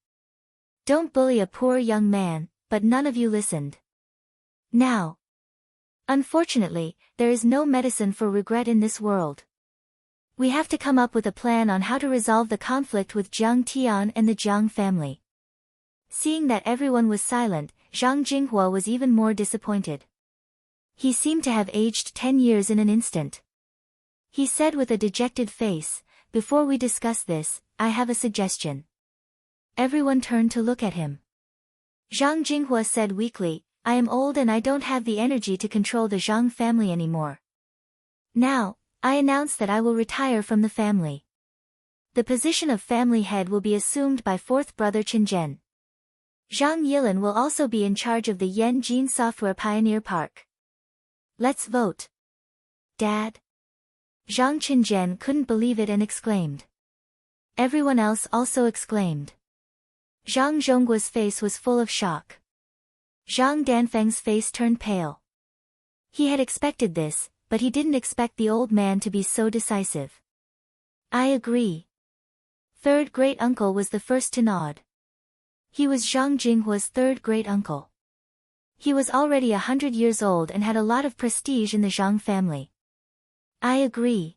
Speaker 1: Don't bully a poor young man, but none of you listened. Now, unfortunately, there is no medicine for regret in this world. We have to come up with a plan on how to resolve the conflict with Jiang Tian and the Jiang family. Seeing that everyone was silent, Zhang Jinghua was even more disappointed. He seemed to have aged 10 years in an instant. He said with a dejected face, "Before we discuss this, I have a suggestion." Everyone turned to look at him. Zhang Jinghua said weakly, "I am old and I don't have the energy to control the Zhang family anymore. Now, I announce that I will retire from the family. The position of family head will be assumed by fourth brother Qinzhen. Zhang Yilin will also be in charge of the Yanjin Software Pioneer Park. Let's vote." Dad? Zhang Qinzhen couldn't believe it and exclaimed. Everyone else also exclaimed. Zhang Zhongguo's face was full of shock. Zhang Danfeng's face turned pale. He had expected this, but he didn't expect the old man to be so decisive. I agree. Third great-uncle was the first to nod. He was Zhang Jinghua's third great-uncle. He was already 100 years old and had a lot of prestige in the Zhang family. I agree.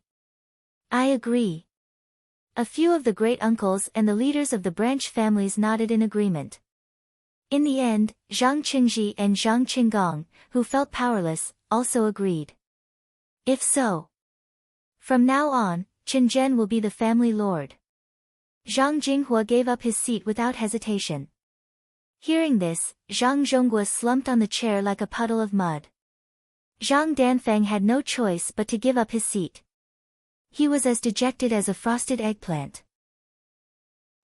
Speaker 1: I agree. A few of the great-uncles and the leaders of the branch families nodded in agreement. In the end, Zhang Qingji and Zhang Qinggong, who felt powerless, also agreed. If so, from now on, Qinzhen will be the family lord. Zhang Jinghua gave up his seat without hesitation. Hearing this, Zhang Zhongguo slumped on the chair like a puddle of mud. Zhang Danfeng had no choice but to give up his seat. He was as dejected as a frosted eggplant.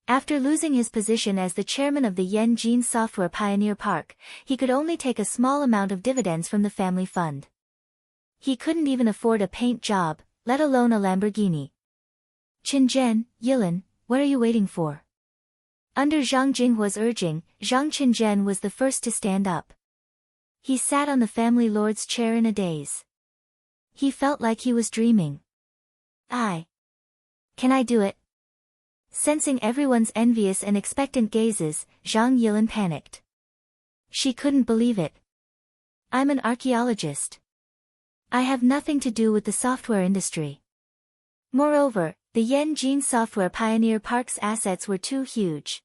Speaker 1: After losing his position as the chairman of the Yanjin Software Pioneer Park, he could only take a small amount of dividends from the family fund. He couldn't even afford a paint job, let alone a Lamborghini. Qinzhen, Yilin, what are you waiting for? Under Zhang Jinghua's urging, Zhang Qinzhen was the first to stand up. He sat on the family lord's chair in a daze. He felt like he was dreaming. Can I do it? Sensing everyone's envious and expectant gazes, Zhang Yilin panicked. She couldn't believe it. I'm an archaeologist. I have nothing to do with the software industry. Moreover, the Yanjin Software Pioneer Park's assets were too huge.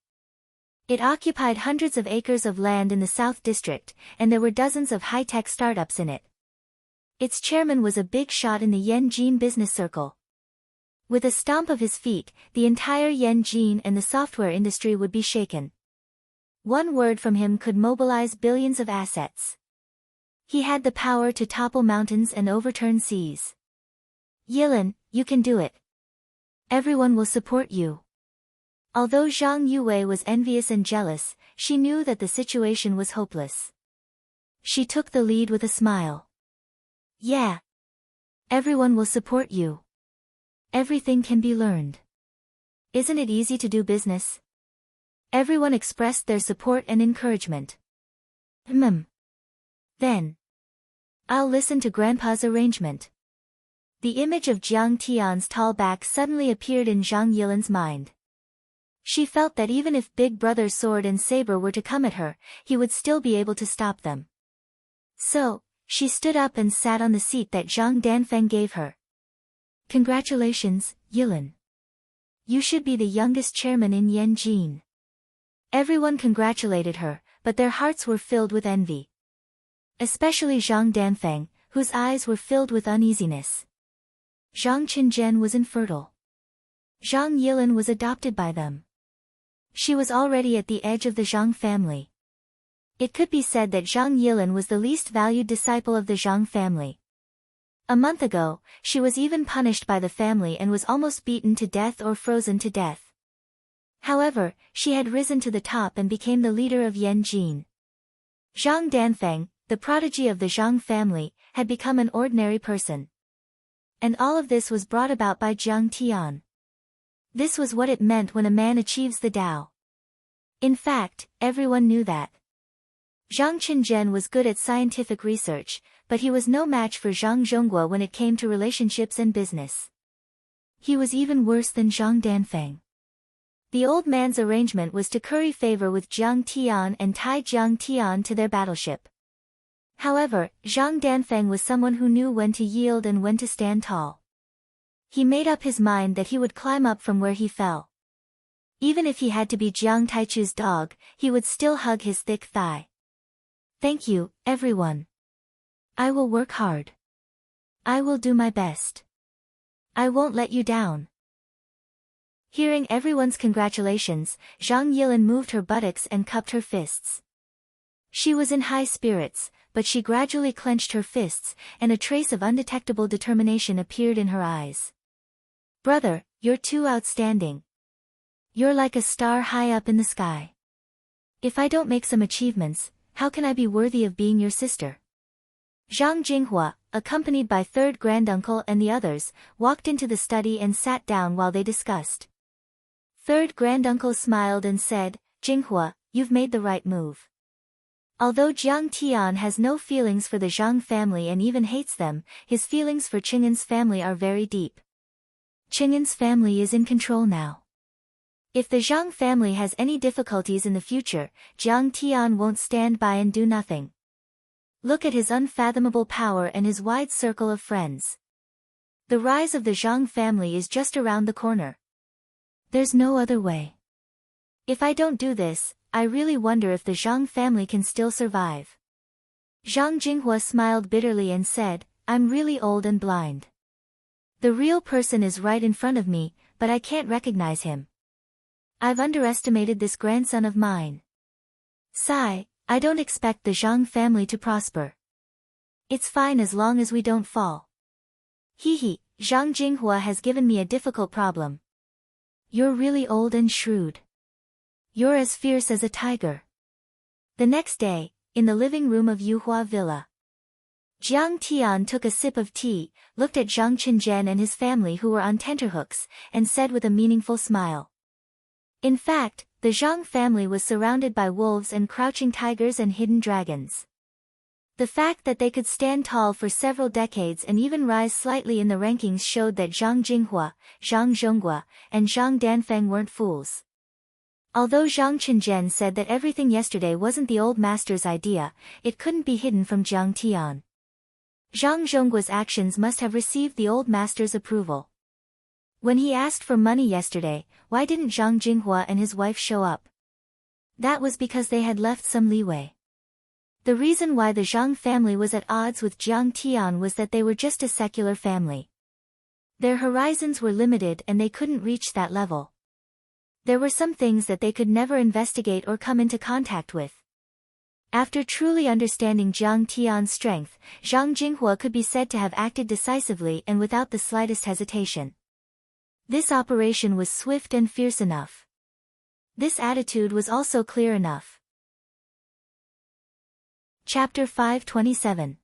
Speaker 1: It occupied hundreds of acres of land in the South District, and there were dozens of high-tech startups in it. Its chairman was a big shot in the Yanjin business circle. With a stomp of his feet, the entire Yanjin and the software industry would be shaken. One word from him could mobilize billions of assets. He had the power to topple mountains and overturn seas. Yilin, you can do it. Everyone will support you. Although Zhang Yue was envious and jealous, she knew that the situation was hopeless. She took the lead with a smile. Yeah. Everyone will support you. Everything can be learned. Isn't it easy to do business? Everyone expressed their support and encouragement. Then, I'll listen to Grandpa's arrangement. The image of Jiang Tian's tall back suddenly appeared in Zhang Yilin's mind. She felt that even if Big Brother's sword and saber were to come at her, he would still be able to stop them. So, she stood up and sat on the seat that Zhang Danfeng gave her. Congratulations, Yilin. You should be the youngest chairman in Yanjin. Everyone congratulated her, but their hearts were filled with envy. Especially Zhang Danfeng, whose eyes were filled with uneasiness. Zhang Qinzhen was infertile. Zhang Yilin was adopted by them. She was already at the edge of the Zhang family. It could be said that Zhang Yilin was the least valued disciple of the Zhang family. A month ago, she was even punished by the family and was almost beaten to death or frozen to death. However, she had risen to the top and became the leader of Yanjin. Zhang Danfeng, the prodigy of the Zhang family, had become an ordinary person. And all of this was brought about by Jiang Tian. This was what it meant when a man achieves the Tao. In fact, everyone knew that. Zhang Qinzhen was good at scientific research, but he was no match for Zhang Zhonghua when it came to relationships and business. He was even worse than Zhang Danfeng. The old man's arrangement was to curry favor with Jiang Tian and tie Jiang Tian to their battleship. However, Zhang Danfeng was someone who knew when to yield and when to stand tall. He made up his mind that he would climb up from where he fell. Even if he had to be Jiang Taichu's dog, he would still hug his thick thigh. Thank you, everyone. I will work hard. I will do my best. I won't let you down. Hearing everyone's congratulations, Zhang Yilin moved her buttocks and cupped her fists. She was in high spirits, but she gradually clenched her fists, and a trace of undetectable determination appeared in her eyes. Brother, you're too outstanding. You're like a star high up in the sky. If I don't make some achievements, how can I be worthy of being your sister? Zhang Jinghua, accompanied by third granduncle and the others, walked into the study and sat down while they discussed. Third granduncle smiled and said, Jinghua, you've made the right move. Although Jiang Tian has no feelings for the Zhang family and even hates them, his feelings for Qing'an's family are very deep. Qing'an's family is in control now. If the Zhang family has any difficulties in the future, Jiang Tian won't stand by and do nothing. Look at his unfathomable power and his wide circle of friends. The rise of the Zhang family is just around the corner. There's no other way. If I don't do this, I really wonder if the Zhang family can still survive. Zhang Jinghua smiled bitterly and said, I'm really old and blind. The real person is right in front of me, but I can't recognize him. I've underestimated this grandson of mine. Sigh, I don't expect the Zhang family to prosper. It's fine as long as we don't fall. Hee, Zhang Jinghua has given me a difficult problem. You're really old and shrewd. You're as fierce as a tiger. The next day, in the living room of Yuhua Villa, Jiang Tian took a sip of tea, looked at Zhang Qinzhen and his family who were on tenterhooks, and said with a meaningful smile. In fact, the Zhang family was surrounded by wolves and crouching tigers and hidden dragons. The fact that they could stand tall for several decades and even rise slightly in the rankings showed that Zhang Jinghua, Zhang Zhonghua, and Zhang Danfeng weren't fools. Although Zhang Qinzhen said that everything yesterday wasn't the old master's idea, it couldn't be hidden from Jiang Tian. Zhang Zhonggua's actions must have received the old master's approval. When he asked for money yesterday, why didn't Zhang Jinghua and his wife show up? That was because they had left some leeway. The reason why the Zhang family was at odds with Jiang Tian was that they were just a secular family. Their horizons were limited and they couldn't reach that level. There were some things that they could never investigate or come into contact with. After truly understanding Jiang Tian's strength, Zhang Jinghua could be said to have acted decisively and without the slightest hesitation. This operation was swift and fierce enough. This attitude was also clear enough. Chapter 527.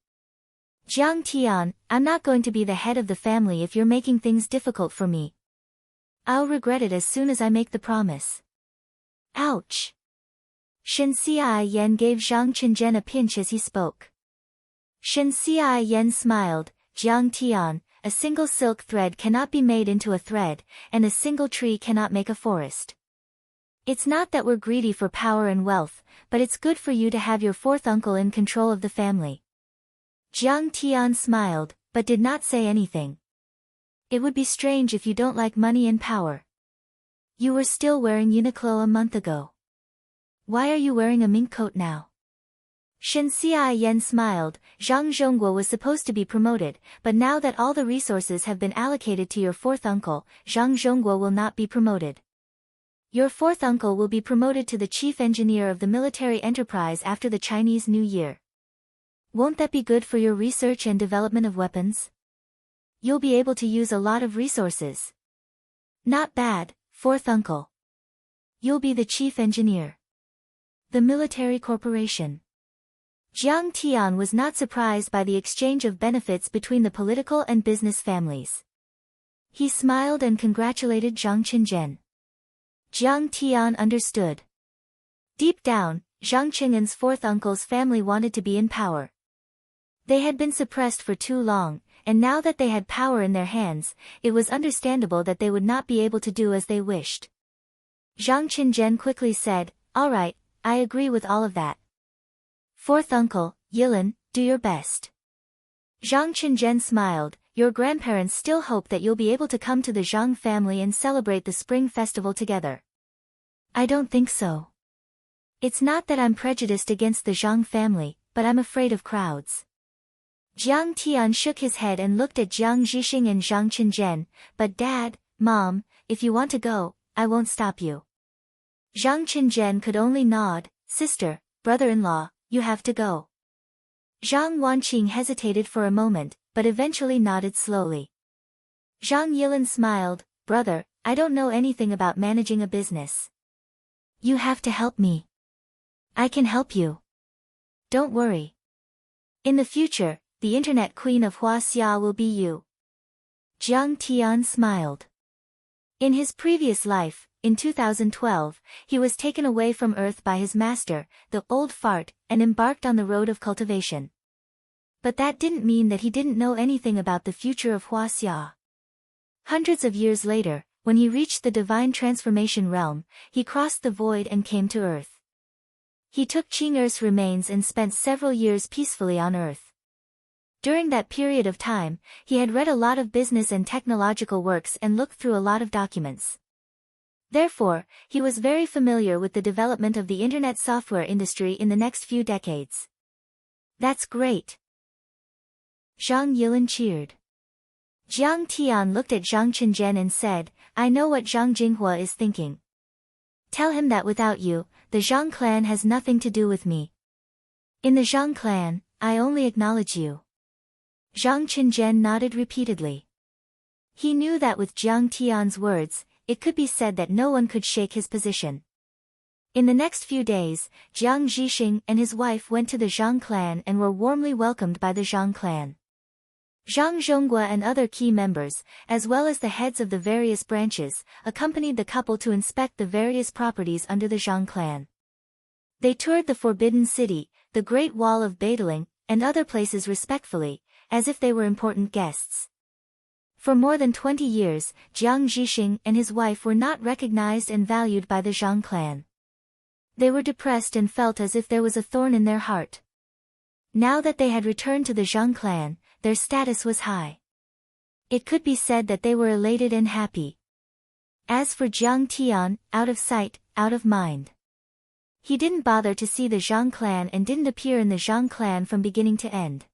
Speaker 1: Jiang Tian, I'm not going to be the head of the family if you're making things difficult for me. I'll regret it as soon as I make the promise. Ouch! Shen Xiai Yan gave Zhang Qinzhen a pinch as he spoke. Shen Xiai Yan smiled, Jiang Tian, a single silk thread cannot be made into a thread, and a single tree cannot make a forest. It's not that we're greedy for power and wealth, but it's good for you to have your fourth uncle in control of the family. Jiang Tian smiled, but did not say anything. It would be strange if you don't like money and power. You were still wearing Uniqlo a month ago. Why are you wearing a mink coat now? Shen Xiai Yan smiled, Zhang Zhonghua was supposed to be promoted, but now that all the resources have been allocated to your fourth uncle, Zhang Zhonghua will not be promoted. Your fourth uncle will be promoted to the chief engineer of the military enterprise after the Chinese New Year. Won't that be good for your research and development of weapons? You'll be able to use a lot of resources. Not bad, fourth uncle. You'll be the chief engineer. The military corporation. Jiang Tian was not surprised by the exchange of benefits between the political and business families. He smiled and congratulated Zhang Qinzhen. Jiang Tian understood. Deep down, Zhang Qing'an's fourth uncle's family wanted to be in power. They had been suppressed for too long, and now that they had power in their hands, it was understandable that they would not be able to do as they wished. Zhang Qinzhen quickly said, "All right, I agree with all of that. Fourth uncle, Yilin, do your best." Zhang Qinzhen smiled, "Your grandparents still hope that you'll be able to come to the Zhang family and celebrate the spring festival together." "I don't think so. It's not that I'm prejudiced against the Zhang family, but I'm afraid of crowds." Jiang Tian shook his head and looked at Jiang Zhixing and Zhang Qinzhen, "But Dad, Mom, if you want to go, I won't stop you." Zhang Qinzhen could only nod, "Sister, brother-in-law, you have to go." Zhang Wanqing hesitated for a moment, but eventually nodded slowly. Zhang Yilin smiled, "Brother, I don't know anything about managing a business. You have to help me. I can help you. Don't worry. In the future, the internet queen of Huaxia will be you." Jiang Tian smiled. In his previous life, in 2012, he was taken away from Earth by his master, the old fart, and embarked on the road of cultivation. But that didn't mean that he didn't know anything about the future of Huaxia. Hundreds of years later, when he reached the divine transformation realm, he crossed the void and came to Earth. He took Qing'er's remains and spent several years peacefully on Earth. During that period of time, he had read a lot of business and technological works and looked through a lot of documents. Therefore, he was very familiar with the development of the internet software industry in the next few decades. "That's great." Zhang Yilin cheered. Jiang Tian looked at Zhang Qinzhen and said, "I know what Zhang Jinghua is thinking. Tell him that without you, the Zhang clan has nothing to do with me. In the Zhang clan, I only acknowledge you." Zhang Qinzhen nodded repeatedly. He knew that with Jiang Tian's words, it could be said that no one could shake his position. In the next few days, Jiang Zhixing and his wife went to the Zhang clan and were warmly welcomed by the Zhang clan. Zhang Zhonggua and other key members, as well as the heads of the various branches, accompanied the couple to inspect the various properties under the Zhang clan. They toured the Forbidden City, the Great Wall of Badaling, and other places respectfully, as if they were important guests. For more than 20 years, Jiang Zhixing and his wife were not recognized and valued by the Zhang clan. They were depressed and felt as if there was a thorn in their heart. Now that they had returned to the Zhang clan, their status was high. It could be said that they were elated and happy. As for Jiang Tian, out of sight, out of mind. He didn't bother to see the Zhang clan and didn't appear in the Zhang clan from beginning to end.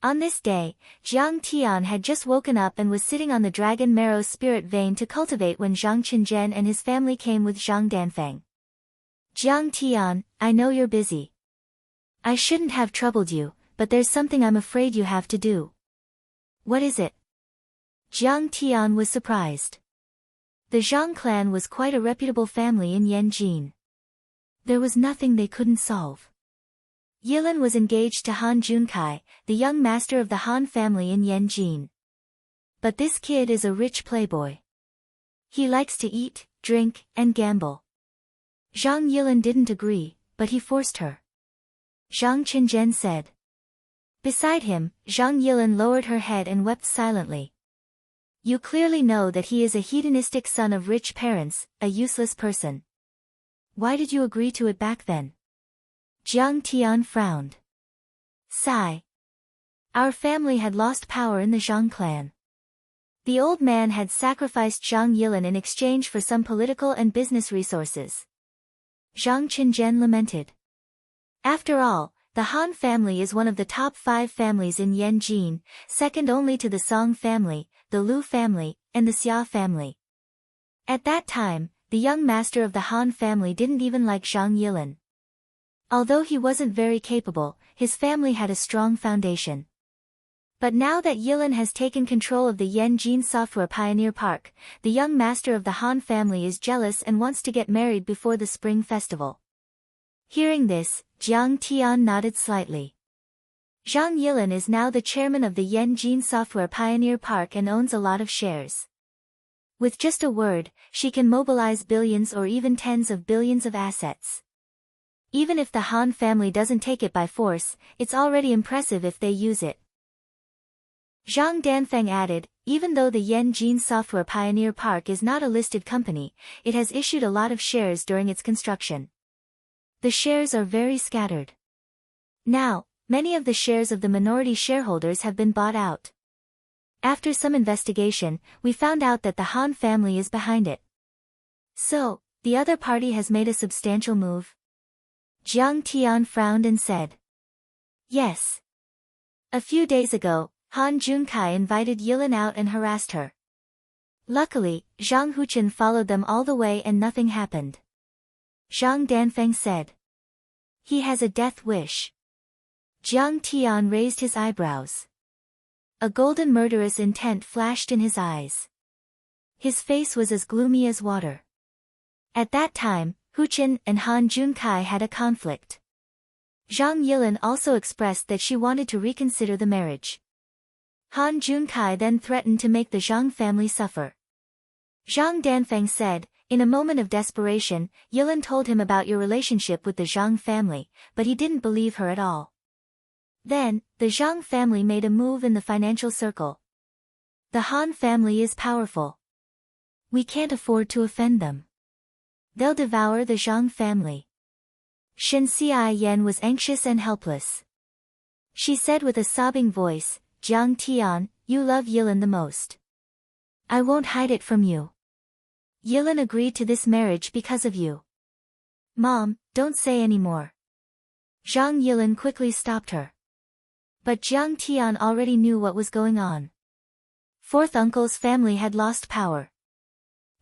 Speaker 1: On this day, Jiang Tian had just woken up and was sitting on the dragon marrow spirit vein to cultivate when Zhang Qinzhen and his family came with Zhang Danfeng. "Jiang Tian, I know you're busy. I shouldn't have troubled you, but there's something I'm afraid you have to do." "What is it?" Jiang Tian was surprised. The Zhang clan was quite a reputable family in Yanjin. There was nothing they couldn't solve. Yilin was engaged to Han Junkai, the young master of the Han family in Yanjin. But this kid is a rich playboy. He likes to eat, drink, and gamble. Zhang Yilin didn't agree, but he forced her. Zhang Qinzhen said. Beside him, Zhang Yilin lowered her head and wept silently. "You clearly know that he is a hedonistic son of rich parents, a useless person. Why did you agree to it back then?" Jiang Tian frowned. Sigh. Our family had lost power in the Zhang clan. The old man had sacrificed Zhang Yilin in exchange for some political and business resources. Zhang Qinzhen lamented. After all, the Han family is one of the top 5 families in Yanjin, second only to the Song family, the Lu family, and the Xia family. At that time, the young master of the Han family didn't even like Zhang Yilin. Although he wasn't very capable, his family had a strong foundation. But now that Yilin has taken control of the Yanjin Software Pioneer Park, the young master of the Han family is jealous and wants to get married before the Spring Festival. Hearing this, Jiang Tian nodded slightly. Zhang Yilin is now the chairman of the Yanjin Software Pioneer Park and owns a lot of shares. With just a word, she can mobilize billions or even tens of billions of assets. Even if the Han family doesn't take it by force, it's already impressive if they use it. Zhang Danfeng added, even though the Yanjin Software Pioneer Park is not a listed company, it has issued a lot of shares during its construction. The shares are very scattered. Now, many of the shares of the minority shareholders have been bought out. After some investigation, we found out that the Han family is behind it. So, the other party has made a substantial move? Jiang Tian frowned and said. Yes. A few days ago, Han Junkai invited Yilin out and harassed her. Luckily, Zhang Huchen followed them all the way and nothing happened. Zhang Danfeng said. He has a death wish. Jiang Tian raised his eyebrows. A golden murderous intent flashed in his eyes. His face was as gloomy as water. At that time, Huchen and Han Junkai had a conflict. Zhang Yilin also expressed that she wanted to reconsider the marriage. Han Junkai then threatened to make the Zhang family suffer. Zhang Danfeng said, in a moment of desperation, Yilin told him about your relationship with the Zhang family, but he didn't believe her at all. Then, the Zhang family made a move in the financial circle. The Han family is powerful. We can't afford to offend them. They'll devour the Zhang family. Shen Xiaoyan was anxious and helpless. She said with a sobbing voice, Jiang Tian, you love Yilin the most. I won't hide it from you. Yilin agreed to this marriage because of you. Mom, don't say any more. Zhang Yilin quickly stopped her. But Jiang Tian already knew what was going on. Fourth uncle's family had lost power.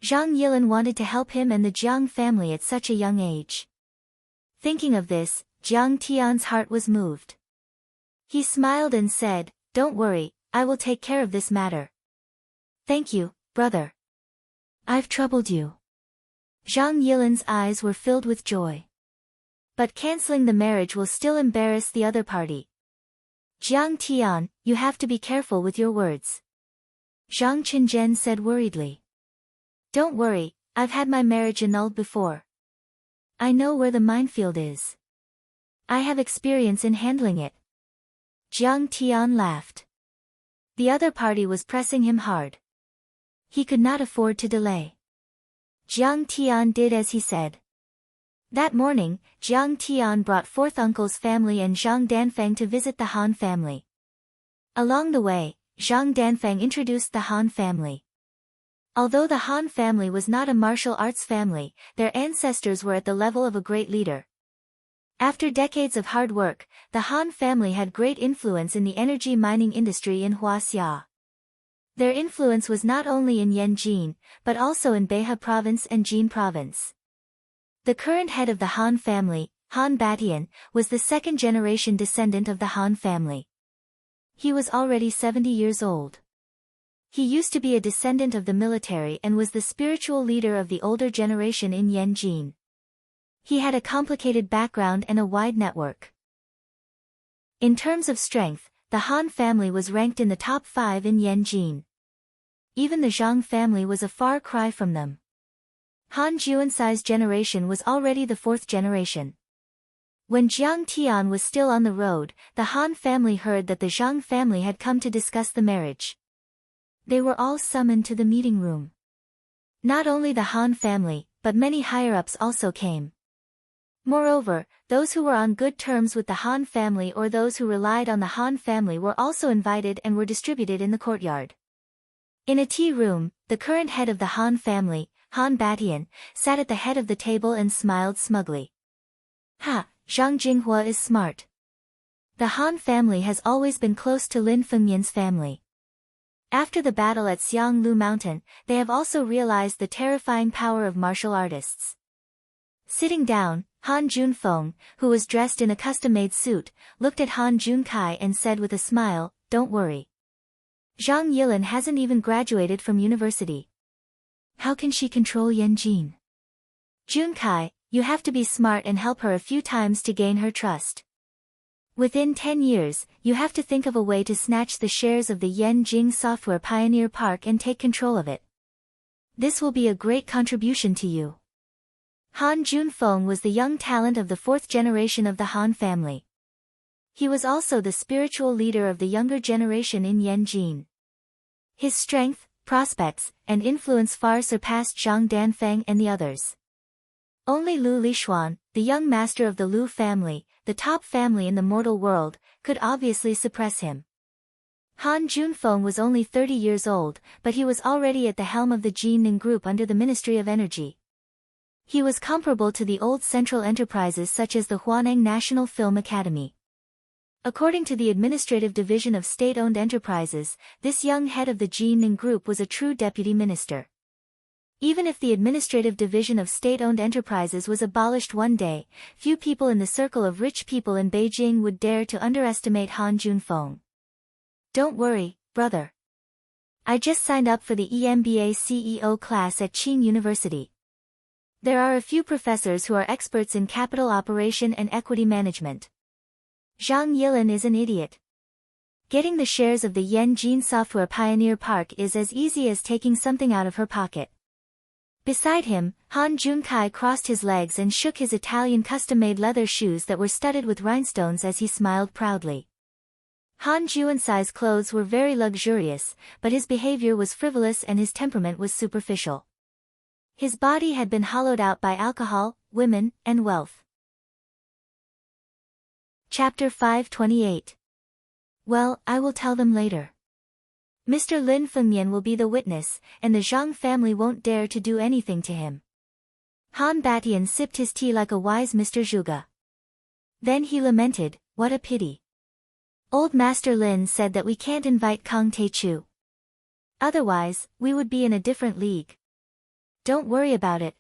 Speaker 1: Zhang Yilin wanted to help him and the Jiang family at such a young age. Thinking of this, Jiang Tian's heart was moved. He smiled and said, don't worry, I will take care of this matter. Thank you, brother. I've troubled you. Zhang Yilin's eyes were filled with joy. But canceling the marriage will still embarrass the other party. Jiang Tian, you have to be careful with your words. Zhang Chenzhen said worriedly. Don't worry, I've had my marriage annulled before. I know where the minefield is. I have experience in handling it. Jiang Tian laughed. The other party was pressing him hard. He could not afford to delay. Jiang Tian did as he said. That morning, Jiang Tian brought fourth uncle's family and Zhang Danfeng to visit the Han family. Along the way, Zhang Danfeng introduced the Han family. Although the Han family was not a martial arts family, their ancestors were at the level of a great leader. After decades of hard work, the Han family had great influence in the energy mining industry in Huaxia. Their influence was not only in Yanjin, but also in Beha province and Jin province. The current head of the Han family, Han Batian, was the second-generation descendant of the Han family. He was already 70 years old. He used to be a descendant of the military and was the spiritual leader of the older generation in Yanjin. He had a complicated background and a wide network. In terms of strength, the Han family was ranked in the top 5 in Yanjin. Even the Zhang family was a far cry from them. Han Juansai's generation was already the 4th generation. When Jiang Tian was still on the road, the Han family heard that the Zhang family had come to discuss the marriage. They were all summoned to the meeting room. Not only the Han family, but many higher-ups also came. Moreover, those who were on good terms with the Han family or those who relied on the Han family were also invited and were distributed in the courtyard. In a tea room, the current head of the Han family, Han Batian, sat at the head of the table and smiled smugly. Ha, Zhang Jinghua is smart. The Han family has always been close to Lin Fengmian's family. After the battle at Xianglu Mountain, they have also realized the terrifying power of martial artists. Sitting down, Han Junfeng, who was dressed in a custom-made suit, looked at Han Junkai and said with a smile, don't worry. Zhang Yilin hasn't even graduated from university. How can she control Yanjin? Junkai, you have to be smart and help her a few times to gain her trust. Within 10 years, you have to think of a way to snatch the shares of the Yanjing Software Pioneer Park and take control of it. This will be a great contribution to you. Han Junfeng was the young talent of the fourth generation of the Han family. He was also the spiritual leader of the younger generation in Yanjin. His strength, prospects, and influence far surpassed Zhang Danfeng and the others. Only Lu Lishuan, the young master of the Lu family, the top family in the mortal world, could obviously suppress him. Han Junfeng was only 30 years old, but he was already at the helm of the Jinning Group under the Ministry of Energy. He was comparable to the old central enterprises such as the Huaneng National Film Academy. According to the Administrative Division of State-Owned Enterprises, this young head of the Jinning Group was a true deputy minister. Even if the Administrative Division of State-Owned Enterprises was abolished one day, few people in the circle of rich people in Beijing would dare to underestimate Han Junfeng. Don't worry, brother. I just signed up for the EMBA CEO class at Qing University. There are a few professors who are experts in capital operation and equity management. Zhang Yilin is an idiot. Getting the shares of the Yanjin Software Pioneer Park is as easy as taking something out of her pocket. Beside him, Han Junkai crossed his legs and shook his Italian custom-made leather shoes that were studded with rhinestones as he smiled proudly. Han Juansai's clothes were very luxurious, but his behavior was frivolous and his temperament was superficial. His body had been hollowed out by alcohol, women, and wealth. Chapter 528. Well, I will tell them later. Mr. Lin Fengmian will be the witness, and the Zhang family won't dare to do anything to him. Han Batian sipped his tea like a wise Mr. Zhuge. Then he lamented, what a pity. Old Master Lin said that we can't invite Kang Taichu. Otherwise, we would be in a different league. Don't worry about it.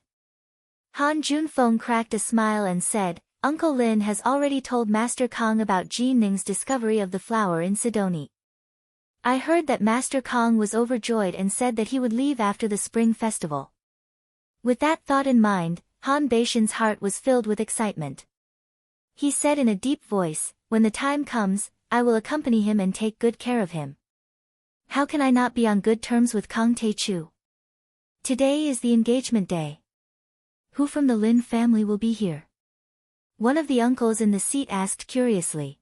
Speaker 1: Han Junfeng cracked a smile and said, Uncle Lin has already told Master Kong about Jin Ning's discovery of the flower in Sidoni. I heard that Master Kong was overjoyed and said that he would leave after the spring festival. With that thought in mind, Han Beishan's heart was filled with excitement. He said in a deep voice, when the time comes, I will accompany him and take good care of him. How can I not be on good terms with Kang Taichu? Today is the engagement day. Who from the Lin family will be here? One of the uncles in the seat asked curiously.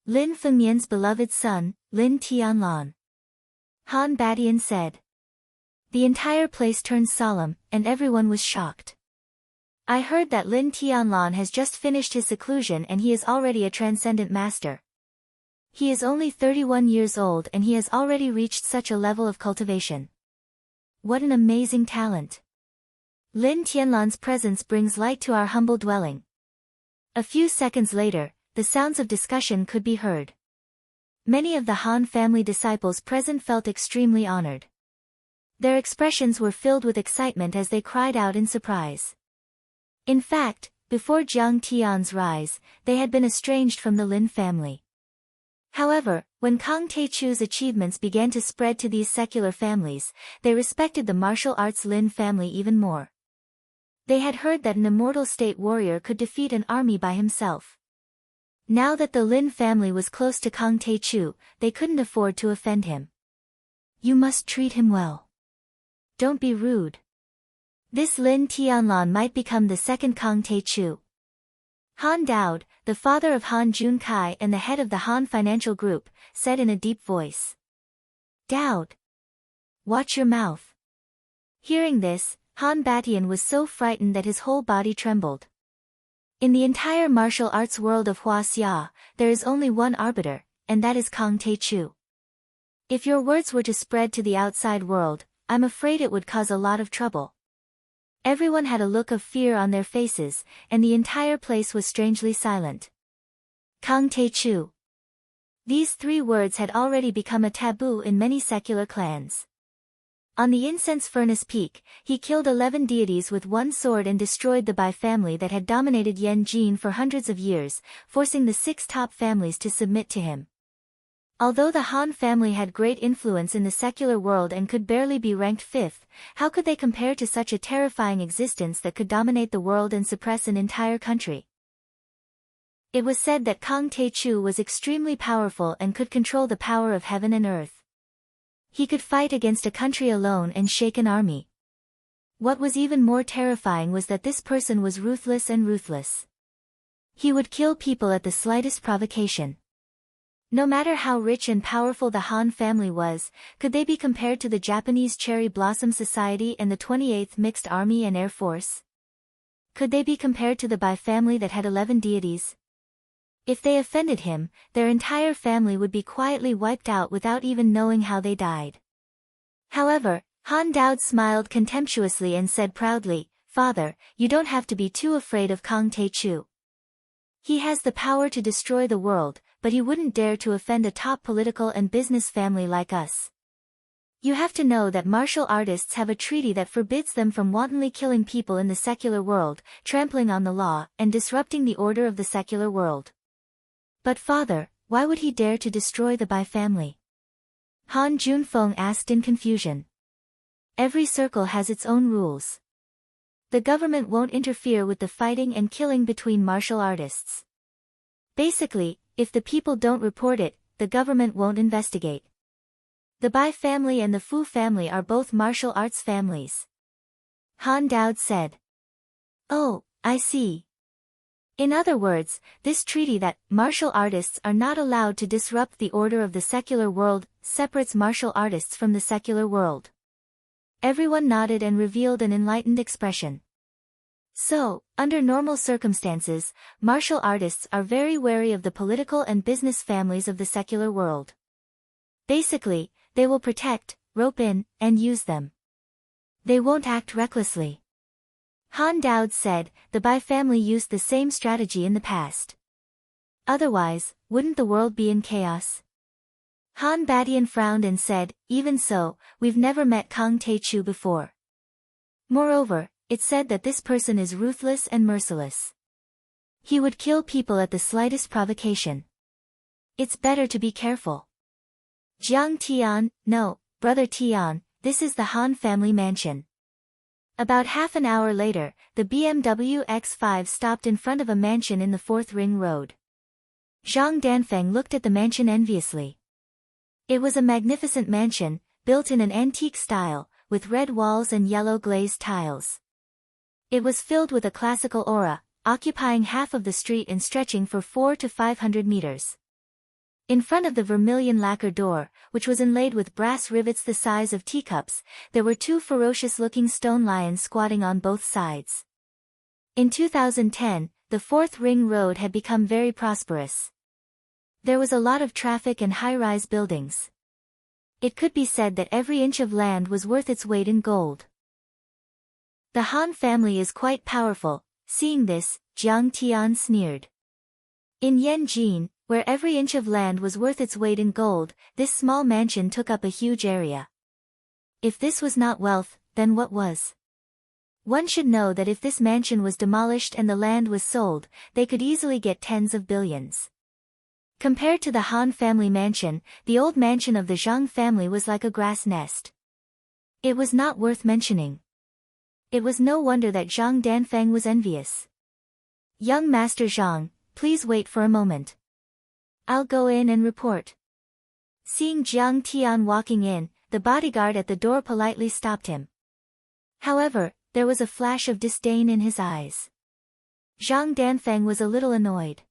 Speaker 1: Lin Fengmian's beloved son, Lin Tianlan. Han Batian said. The entire place turned solemn, and everyone was shocked. I heard that Lin Tianlan has just finished his seclusion and he is already a transcendent master. He is only 31 years old and he has already reached such a level of cultivation. What an amazing talent. Lin Tianlan's presence brings light to our humble dwelling. A few seconds later, the sounds of discussion could be heard. Many of the Han family disciples present felt extremely honored. Their expressions were filled with excitement as they cried out in surprise. In fact, before Jiang Tian's rise, they had been estranged from the Lin family. However, when Kang Taichu's achievements began to spread to these secular families, they respected the martial arts Lin family even more. They had heard that an immortal state warrior could defeat an army by himself. Now that the Lin family was close to Kang Taichu, they couldn't afford to offend him. You must treat him well. Don't be rude. This Lin Tianlan might become the second Kang Taichu. Han Daod, the father of Han Junkai and the head of the Han Financial Group, said in a deep voice. Daod. Watch your mouth. Hearing this, Han Batian was so frightened that his whole body trembled. In the entire martial arts world of Huaxia, there is only one arbiter, and that is Kang Taichu. If your words were to spread to the outside world, I'm afraid it would cause a lot of trouble. Everyone had a look of fear on their faces, and the entire place was strangely silent. Kang Taichu. These three words had already become a taboo in many secular clans. On the incense furnace peak, he killed 11 deities with one sword and destroyed the Bai family that had dominated Yanjin for hundreds of years, forcing the 6 top families to submit to him. Although the Han family had great influence in the secular world and could barely be ranked 5th, how could they compare to such a terrifying existence that could dominate the world and suppress an entire country? It was said that Kang Taichu was extremely powerful and could control the power of heaven and earth. He could fight against a country alone and shake an army. What was even more terrifying was that this person was ruthless and ruthless. He would kill people at the slightest provocation. No matter how rich and powerful the Han family was, could they be compared to the Japanese Cherry Blossom Society and the 28th Mixed Army and Air Force? Could they be compared to the Bai family that had 11 deities? If they offended him, their entire family would be quietly wiped out without even knowing how they died. However, Han Dao smiled contemptuously and said proudly, "Father, you don't have to be too afraid of Kang Tae-chu. He has the power to destroy the world, but he wouldn't dare to offend a top political and business family like us. You have to know that martial artists have a treaty that forbids them from wantonly killing people in the secular world, trampling on the law, and disrupting the order of the secular world." "But father, why would he dare to destroy the Bai family?" Han Junfeng asked in confusion. "Every circle has its own rules. The government won't interfere with the fighting and killing between martial artists. Basically, if the people don't report it, the government won't investigate. The Bai family and the Fu family are both martial arts families." Han Dao said. "Oh, I see. In other words, this treaty that martial artists are not allowed to disrupt the order of the secular world separates martial artists from the secular world." Everyone nodded and revealed an enlightened expression. So, under normal circumstances, martial artists are very wary of the political and business families of the secular world. Basically, they will protect, rope in, and use them. They won't act recklessly. Han Dao said, the Bai family used the same strategy in the past. Otherwise, wouldn't the world be in chaos? Han Badian frowned and said, "Even so, we've never met Kang Tae-chu before. Moreover, it's said that this person is ruthless and merciless. He would kill people at the slightest provocation. It's better to be careful." "Jiang Tian, no, brother Tian, this is the Han family mansion." About half an hour later, the BMW X5 stopped in front of a mansion in the 4th Ring Road. Zhang Danfeng looked at the mansion enviously. It was a magnificent mansion, built in an antique style, with red walls and yellow glazed tiles. It was filled with a classical aura, occupying half of the street and stretching for 400 to 500 meters. In front of the vermilion lacquer door, which was inlaid with brass rivets the size of teacups, there were 2 ferocious-looking stone lions squatting on both sides. In 2010, the 4th Ring Road had become very prosperous. There was a lot of traffic and high-rise buildings. It could be said that every inch of land was worth its weight in gold. "The Han family is quite powerful." Seeing this, Jiang Tian sneered. In Yanjin, where every inch of land was worth its weight in gold, this small mansion took up a huge area. If this was not wealth, then what was? One should know that if this mansion was demolished and the land was sold, they could easily get tens of billions. Compared to the Han family mansion, the old mansion of the Zhang family was like a grass nest. It was not worth mentioning. It was no wonder that Zhang Danfeng was envious. "Young Master Zhang, please wait for a moment. I'll go in and report." Seeing Jiang Tian walking in, the bodyguard at the door politely stopped him. However, there was a flash of disdain in his eyes. Zhang Danfeng was a little annoyed.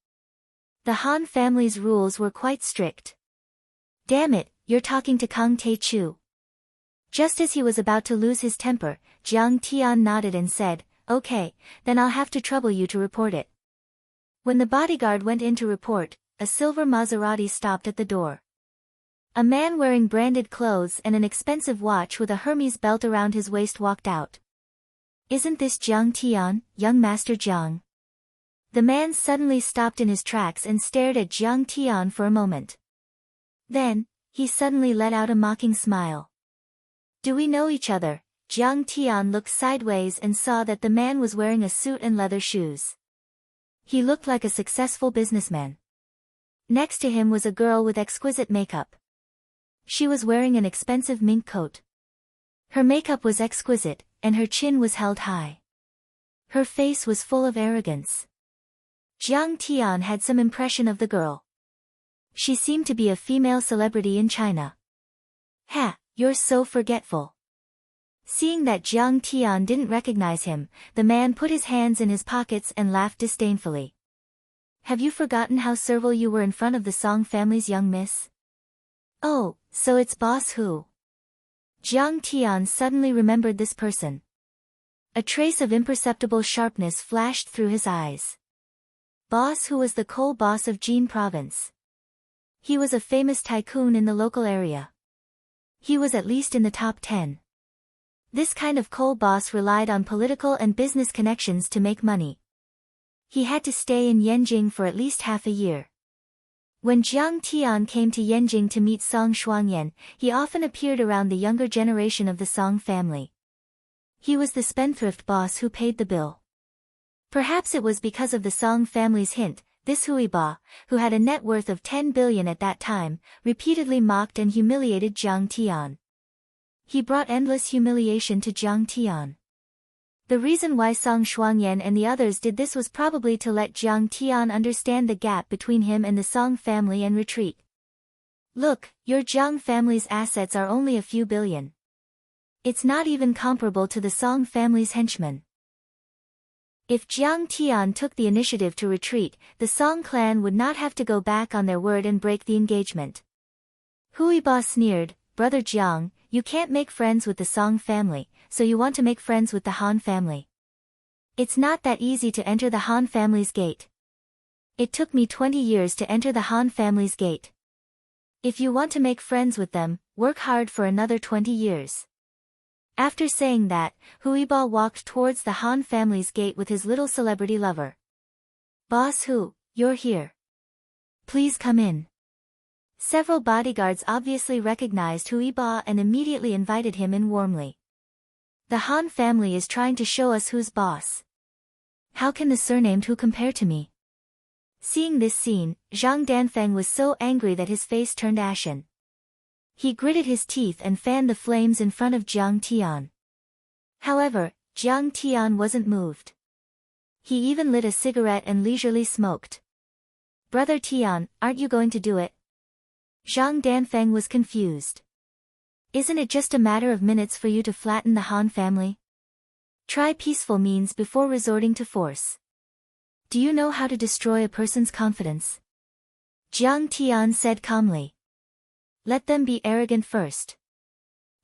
Speaker 1: The Han family's rules were quite strict. "Damn it, you're talking to Kang Tae-chu." Just as he was about to lose his temper, Jiang Tian nodded and said, "Okay, then I'll have to trouble you to report it." When the bodyguard went in to report, a silver Maserati stopped at the door. A man wearing branded clothes and an expensive watch with a Hermes belt around his waist walked out. "Isn't this Jiang Tian, young Master Jiang?" The man suddenly stopped in his tracks and stared at Jiang Tian for a moment. Then, he suddenly let out a mocking smile. "Do we know each other?" Jiang Tian looked sideways and saw that the man was wearing a suit and leather shoes. He looked like a successful businessman. Next to him was a girl with exquisite makeup. She was wearing an expensive mink coat. Her makeup was exquisite, and her chin was held high. Her face was full of arrogance. Jiang Tian had some impression of the girl. She seemed to be a female celebrity in China. "Ha, you're so forgetful. Seeing that Jiang Tian didn't recognize him, the man put his hands in his pockets and laughed disdainfully. Have you forgotten how servile you were in front of the Song family's young miss? Oh, so it's Boss Hu. Jiang Tian suddenly remembered this person. A trace of imperceptible sharpness flashed through his eyes. Boss Hu was the coal boss of Jin province. He was a famous tycoon in the local area. He was at least in the top 10. This kind of coal boss relied on political and business connections to make money. He had to stay in Yanjing for at least half a year. When Jiang Tian came to Yanjing to meet Song Shuangyan, he often appeared around the younger generation of the Song family. He was the spendthrift boss who paid the bill. Perhaps it was because of the Song family's hint, this Huiba, who had a net worth of 10 billion at that time, repeatedly mocked and humiliated Jiang Tian. He brought endless humiliation to Jiang Tian. The reason why Song Shuangyan and the others did this was probably to let Jiang Tian understand the gap between him and the Song family and retreat. Look, your Jiang family's assets are only a few billion. It's not even comparable to the Song family's henchmen. If Jiang Tian took the initiative to retreat, the Song clan would not have to go back on their word and break the engagement. Huiba sneered, Brother Jiang, you can't make friends with the Song family, so you want to make friends with the Han family. It's not that easy to enter the Han family's gate. It took me 20 years to enter the Han family's gate. If you want to make friends with them, work hard for another 20 years. After saying that, Huiba walked towards the Han family's gate with his little celebrity lover. Boss Hu, you're here. Please come in. Several bodyguards obviously recognized Huiba and immediately invited him in warmly. The Han family is trying to show us who's boss. How can the surnamed Hu compare to me? Seeing this scene, Zhang Danfeng was so angry that his face turned ashen. He gritted his teeth and fanned the flames in front of Jiang Tian. However, Jiang Tian wasn't moved. He even lit a cigarette and leisurely smoked. Brother Tian, aren't you going to do it? Zhang Danfeng was confused. Isn't it just a matter of minutes for you to flatten the Han family? Try peaceful means before resorting to force. Do you know how to destroy a person's confidence? Jiang Tian said calmly. Let them be arrogant first.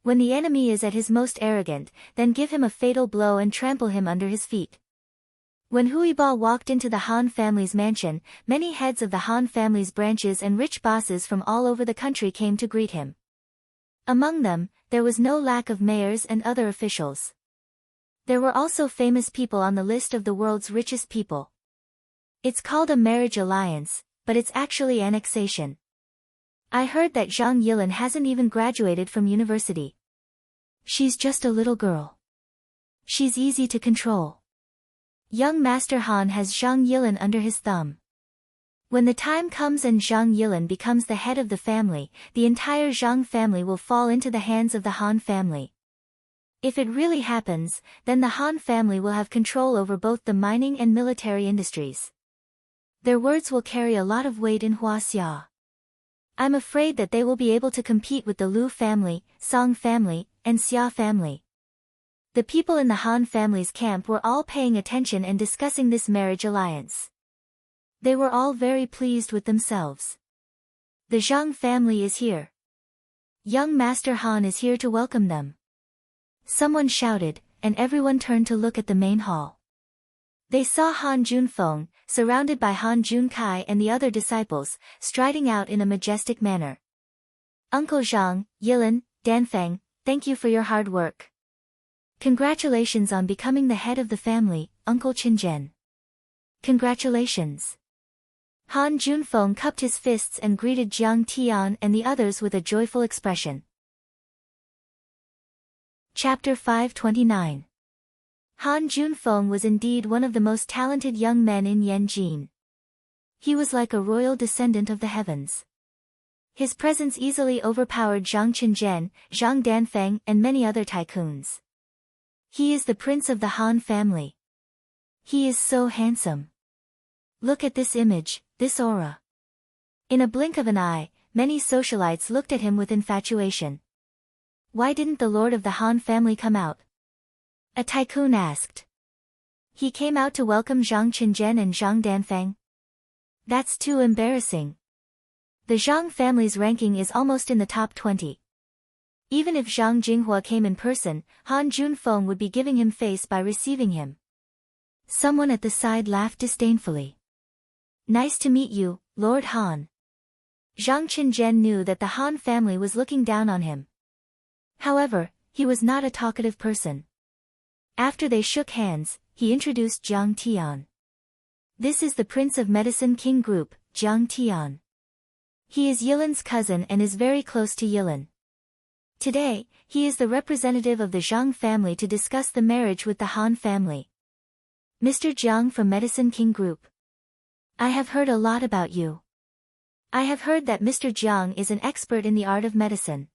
Speaker 1: When the enemy is at his most arrogant, then give him a fatal blow and trample him under his feet. When Huiba walked into the Han family's mansion, many heads of the Han family's branches and rich bosses from all over the country came to greet him. Among them, there was no lack of mayors and other officials. There were also famous people on the list of the world's richest people. It's called a marriage alliance, but it's actually annexation. I heard that Zhang Yilin hasn't even graduated from university. She's just a little girl. She's easy to control. Young Master Han has Zhang Yilin under his thumb. When the time comes and Zhang Yilin becomes the head of the family, the entire Zhang family will fall into the hands of the Han family. If it really happens, then the Han family will have control over both the mining and military industries. Their words will carry a lot of weight in Huaxia. I'm afraid that they will be able to compete with the Lu family, Song family, and Xia family. The people in the Han family's camp were all paying attention and discussing this marriage alliance. They were all very pleased with themselves. The Zhang family is here. Young Master Han is here to welcome them. Someone shouted, and everyone turned to look at the main hall. They saw Han Junfeng, surrounded by Han Junkai and the other disciples, striding out in a majestic manner. Uncle Zhang, Yilin, Danfeng, thank you for your hard work. Congratulations on becoming the head of the family, Uncle Qinzhen. Congratulations. Han Junfeng cupped his fists and greeted Jiang Tian and the others with a joyful expression. Chapter 529. Han Junfeng was indeed one of the most talented young men in Yanjin. He was like a royal descendant of the heavens. His presence easily overpowered Zhang Qinzhen, Zhang Danfeng and many other tycoons. He is the prince of the Han family. He is so handsome. Look at this image, this aura. In a blink of an eye, many socialites looked at him with infatuation. Why didn't the lord of the Han family come out? A tycoon asked. He came out to welcome Zhang Qinzhen and Zhang Danfeng. That's too embarrassing. The Zhang family's ranking is almost in the top 20. Even if Zhang Jinghua came in person, Han Junfeng would be giving him face by receiving him. Someone at the side laughed disdainfully. Nice to meet you, Lord Han. Zhang Qinzhen knew that the Han family was looking down on him. However, he was not a talkative person. After they shook hands, he introduced Jiang Tian. This is the Prince of Medicine King Group, Jiang Tian. He is Yilan's cousin and is very close to Yilan. Today, he is the representative of the Zhang family to discuss the marriage with the Han family. Mr. Jiang from Medicine King Group. I have heard a lot about you. I have heard that Mr. Jiang is an expert in the art of medicine.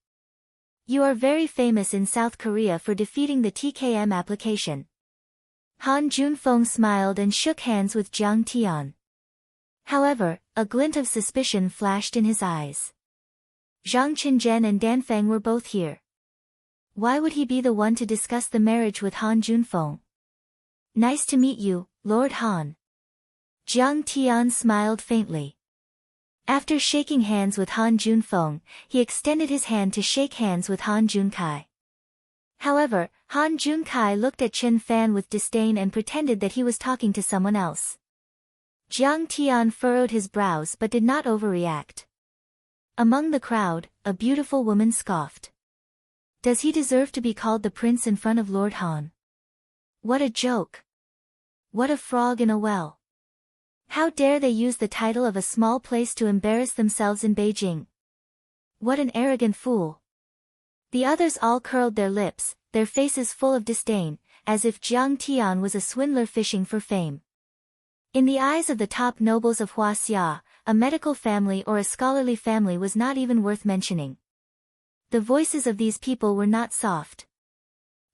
Speaker 1: You are very famous in South Korea for defeating the TKM application. Han Junfeng smiled and shook hands with Jiang Tian. However, a glint of suspicion flashed in his eyes. Zhang Qinzhen and Danfeng were both here. Why would he be the one to discuss the marriage with Han Junfeng? Nice to meet you, Lord Han. Jiang Tian smiled faintly. After shaking hands with Han Junfeng, he extended his hand to shake hands with Han Junkai. However, Han Junkai looked at Chen Fan with disdain and pretended that he was talking to someone else. Jiang Tian furrowed his brows but did not overreact. Among the crowd, a beautiful woman scoffed. Does he deserve to be called the prince in front of Lord Han? What a joke! What a frog in a well! How dare they use the title of a small place to embarrass themselves in Beijing? What an arrogant fool! The others all curled their lips, their faces full of disdain, as if Jiang Tian was a swindler fishing for fame. In the eyes of the top nobles of Huaxia, a medical family or a scholarly family was not even worth mentioning. The voices of these people were not soft.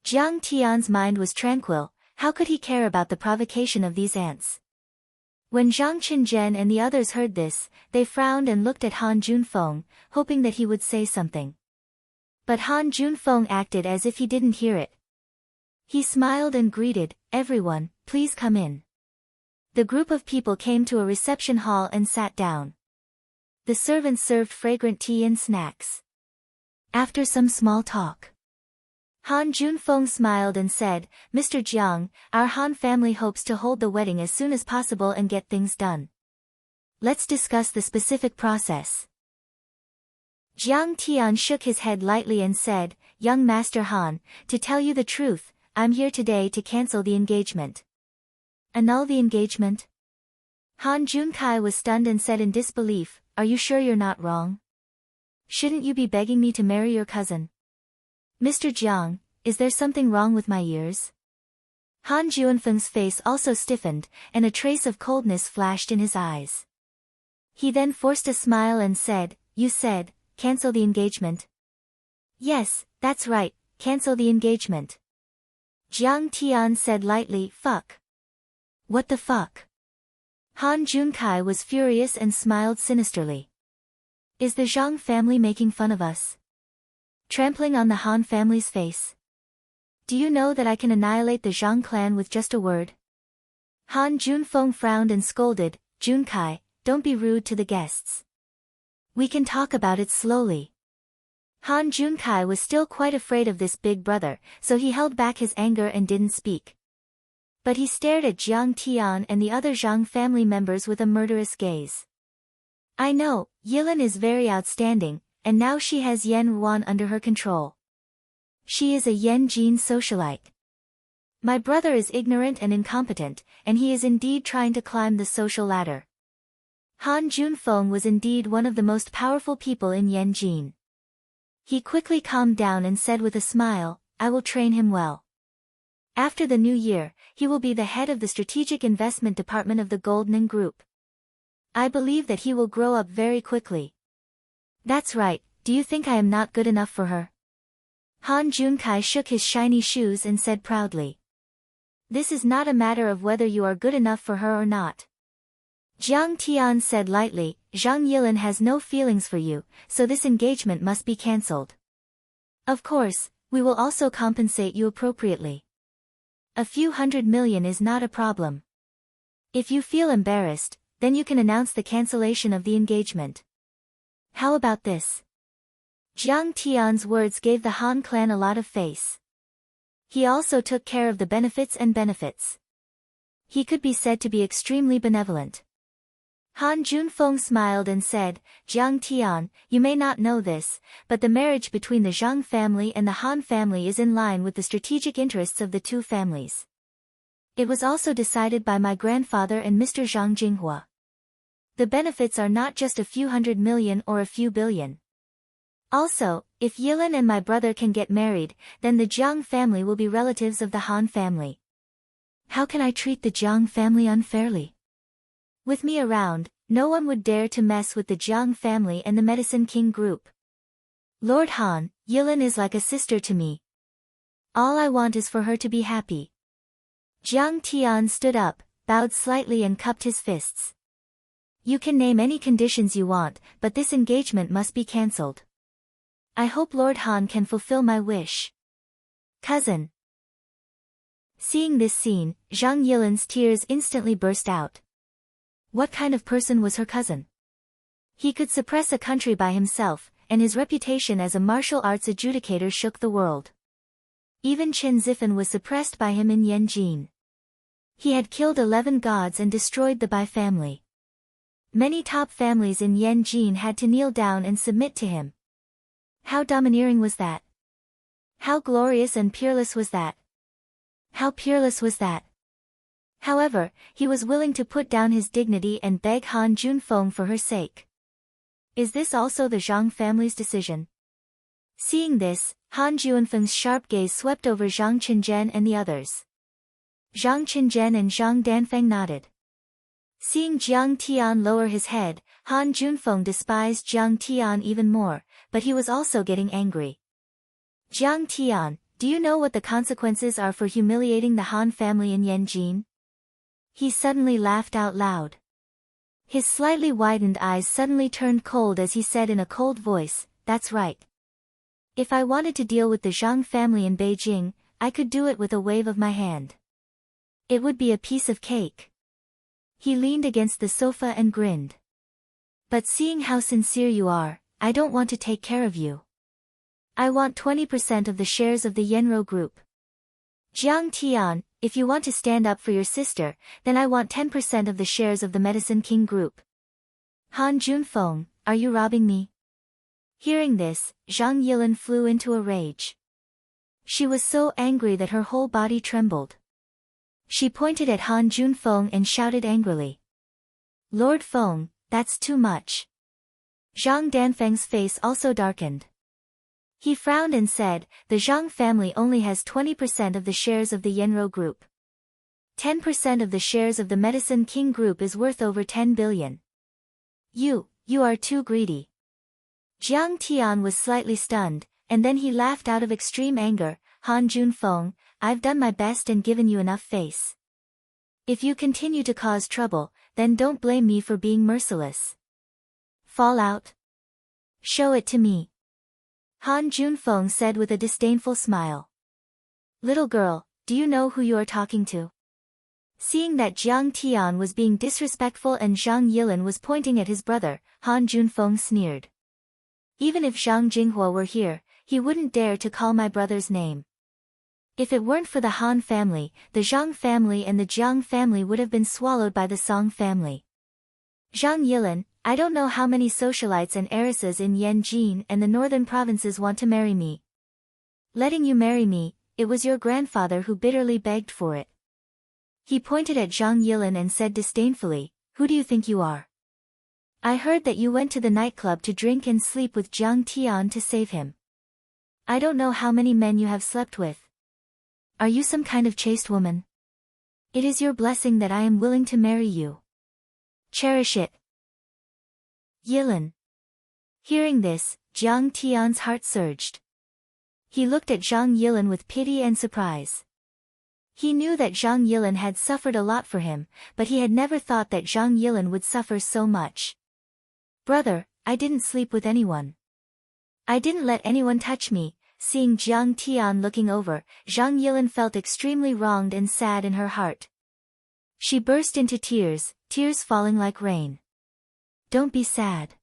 Speaker 1: Jiang Tian's mind was tranquil. How could he care about the provocation of these ants? When Zhang Qinzhen and the others heard this, they frowned and looked at Han Junfeng, hoping that he would say something. But Han Junfeng acted as if he didn't hear it. He smiled and greeted, "Everyone, please come in." The group of people came to a reception hall and sat down. The servants served fragrant tea and snacks. After some small talk, Han Junfeng smiled and said, "Mr. Jiang, our Han family hopes to hold the wedding as soon as possible and get things done. Let's discuss the specific process." Jiang Tian shook his head lightly and said, "Young Master Han, to tell you the truth, I'm here today to cancel the engagement." Annul the engagement? Han Junkai was stunned and said in disbelief, "Are you sure you're not wrong? Shouldn't you be begging me to marry your cousin?" "Mr. Jiang, is there something wrong with my ears?" Han Junfeng's face also stiffened, and a trace of coldness flashed in his eyes. He then forced a smile and said, "You said, cancel the engagement?" "Yes, that's right, cancel the engagement." Jiang Tian said lightly, "Fuck." "What the fuck?" Han Junkai was furious and smiled sinisterly. Is the Zhang family making fun of us? Trampling on the Han family's face? Do you know that I can annihilate the Zhang clan with just a word? Han Junfeng frowned and scolded, "Junkai, don't be rude to the guests. We can talk about it slowly." Han Junkai was still quite afraid of this big brother, so he held back his anger and didn't speak. But he stared at Jiang Tian and the other Zhang family members with a murderous gaze. "I know, Yilan is very outstanding, and now she has Yan Ruan under her control. She is a Yan Jin socialite. My brother is ignorant and incompetent, and he is indeed trying to climb the social ladder." Han Junfeng was indeed one of the most powerful people in Yan Jin. He quickly calmed down and said with a smile, "I will train him well. After the new year, he will be the head of the strategic investment department of the Goldman Group. I believe that he will grow up very quickly." "That's right, do you think I am not good enough for her?" Han Junkai shook his shiny shoes and said proudly. "This is not a matter of whether you are good enough for her or not." Jiang Tian said lightly, "Zhang Yilan has no feelings for you, so this engagement must be cancelled." Of course, we will also compensate you appropriately. A few 100 million is not a problem. If you feel embarrassed, then you can announce the cancellation of the engagement. How about this? Jiang Tian's words gave the Han clan a lot of face. He also took care of the benefits. He could be said to be extremely benevolent. Han Junfeng smiled and said, Jiang Tian, you may not know this, but the marriage between the Zhang family and the Han family is in line with the strategic interests of the two families. It was also decided by my grandfather and Mr. Zhang Jinghua. The benefits are not just a few 100 million or a few billion. Also, if Yilin and my brother can get married, then the Jiang family will be relatives of the Han family. How can I treat the Jiang family unfairly? With me around, no one would dare to mess with the Jiang family and the Medicine King group. Lord Han, Yilin is like a sister to me. All I want is for her to be happy. Jiang Tian stood up, bowed slightly and cupped his fists. You can name any conditions you want, but this engagement must be cancelled. I hope Lord Han can fulfill my wish. Cousin. Seeing this scene, Zhang Yilin's tears instantly burst out. What kind of person was her cousin? He could suppress a country by himself, and his reputation as a martial arts adjudicator shook the world. Even Chen Zifen was suppressed by him in Yanjin. He had killed 11 gods and destroyed the Bai family. Many top families in Yanjin had to kneel down and submit to him. How domineering was that? How glorious and peerless was that? How peerless was that? However, he was willing to put down his dignity and beg Han Junfeng for her sake. Is this also the Zhang family's decision? Seeing this, Han Junfeng's sharp gaze swept over Zhang Qinzhen and the others. Zhang Qinzhen and Zhang Danfeng nodded. Seeing Jiang Tian lower his head, Han Junfeng despised Jiang Tian even more, but he was also getting angry. Jiang Tian, do you know what the consequences are for humiliating the Han family in Yanjin? He suddenly laughed out loud. His slightly widened eyes suddenly turned cold as he said in a cold voice, that's right. If I wanted to deal with the Zhang family in Beijing, I could do it with a wave of my hand. It would be a piece of cake. He leaned against the sofa and grinned. But seeing how sincere you are, I don't want to take care of you. I want 20% of the shares of the Yenro group. Jiang Tian, if you want to stand up for your sister, then I want 10% of the shares of the Medicine King group. Han Junfeng, are you robbing me? Hearing this, Zhang Yilin flew into a rage. She was so angry that her whole body trembled. She pointed at Han Junfeng and shouted angrily. Lord Feng, that's too much. Zhang Danfeng's face also darkened. He frowned and said, the Zhang family only has 20% of the shares of the Yenro group. 10% of the shares of the Medicine King group is worth over 10 billion. You are too greedy. Jiang Tian was slightly stunned, and then he laughed out of extreme anger. Han Junfeng, I've done my best and given you enough face. If you continue to cause trouble, then don't blame me for being merciless. Fall out? Show it to me. Han Junfeng said with a disdainful smile. Little girl, do you know who you are talking to? Seeing that Jiang Tian was being disrespectful and Zhang Yilin was pointing at his brother, Han Junfeng sneered. Even if Zhang Jinghua were here, he wouldn't dare to call my brother's name. If it weren't for the Han family, the Zhang family and the Jiang family would have been swallowed by the Song family. Zhang Yilin, I don't know how many socialites and heiresses in Yanjin and the northern provinces want to marry me. Letting you marry me, it was your grandfather who bitterly begged for it. He pointed at Zhang Yilin and said disdainfully, who do you think you are? I heard that you went to the nightclub to drink and sleep with Jiang Tian to save him. I don't know how many men you have slept with. Are you some kind of chaste woman? It is your blessing that I am willing to marry you. Cherish it. Yilin. Hearing this, Jiang Tian's heart surged. He looked at Zhang Yilin with pity and surprise. He knew that Zhang Yilin had suffered a lot for him, but he had never thought that Zhang Yilin would suffer so much. Brother, I didn't sleep with anyone. I didn't let anyone touch me, seeing Jiang Tian looking over, Zhang Yilin felt extremely wronged and sad in her heart. She burst into tears, tears falling like rain. Don't be sad.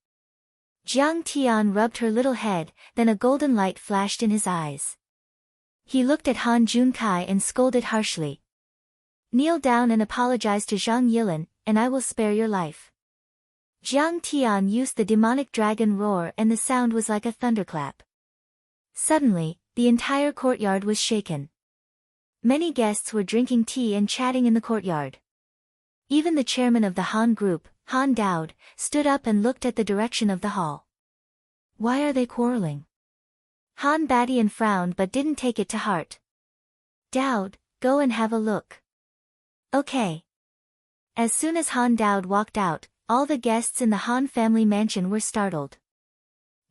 Speaker 1: Jiang Tian rubbed her little head, then a golden light flashed in his eyes. He looked at Han Junkai and scolded harshly. Kneel down and apologize to Zhang Yilin, and I will spare your life. Jiang Tian used the demonic dragon roar and the sound was like a thunderclap. Suddenly, the entire courtyard was shaken. Many guests were drinking tea and chatting in the courtyard. Even the chairman of the Han group, Han Dowd, stood up and looked at the direction of the hall. Why are they quarreling? Han Badian frowned but didn't take it to heart. Dowd, go and have a look. Okay. As soon as Han Dowd walked out, all the guests in the Han family mansion were startled.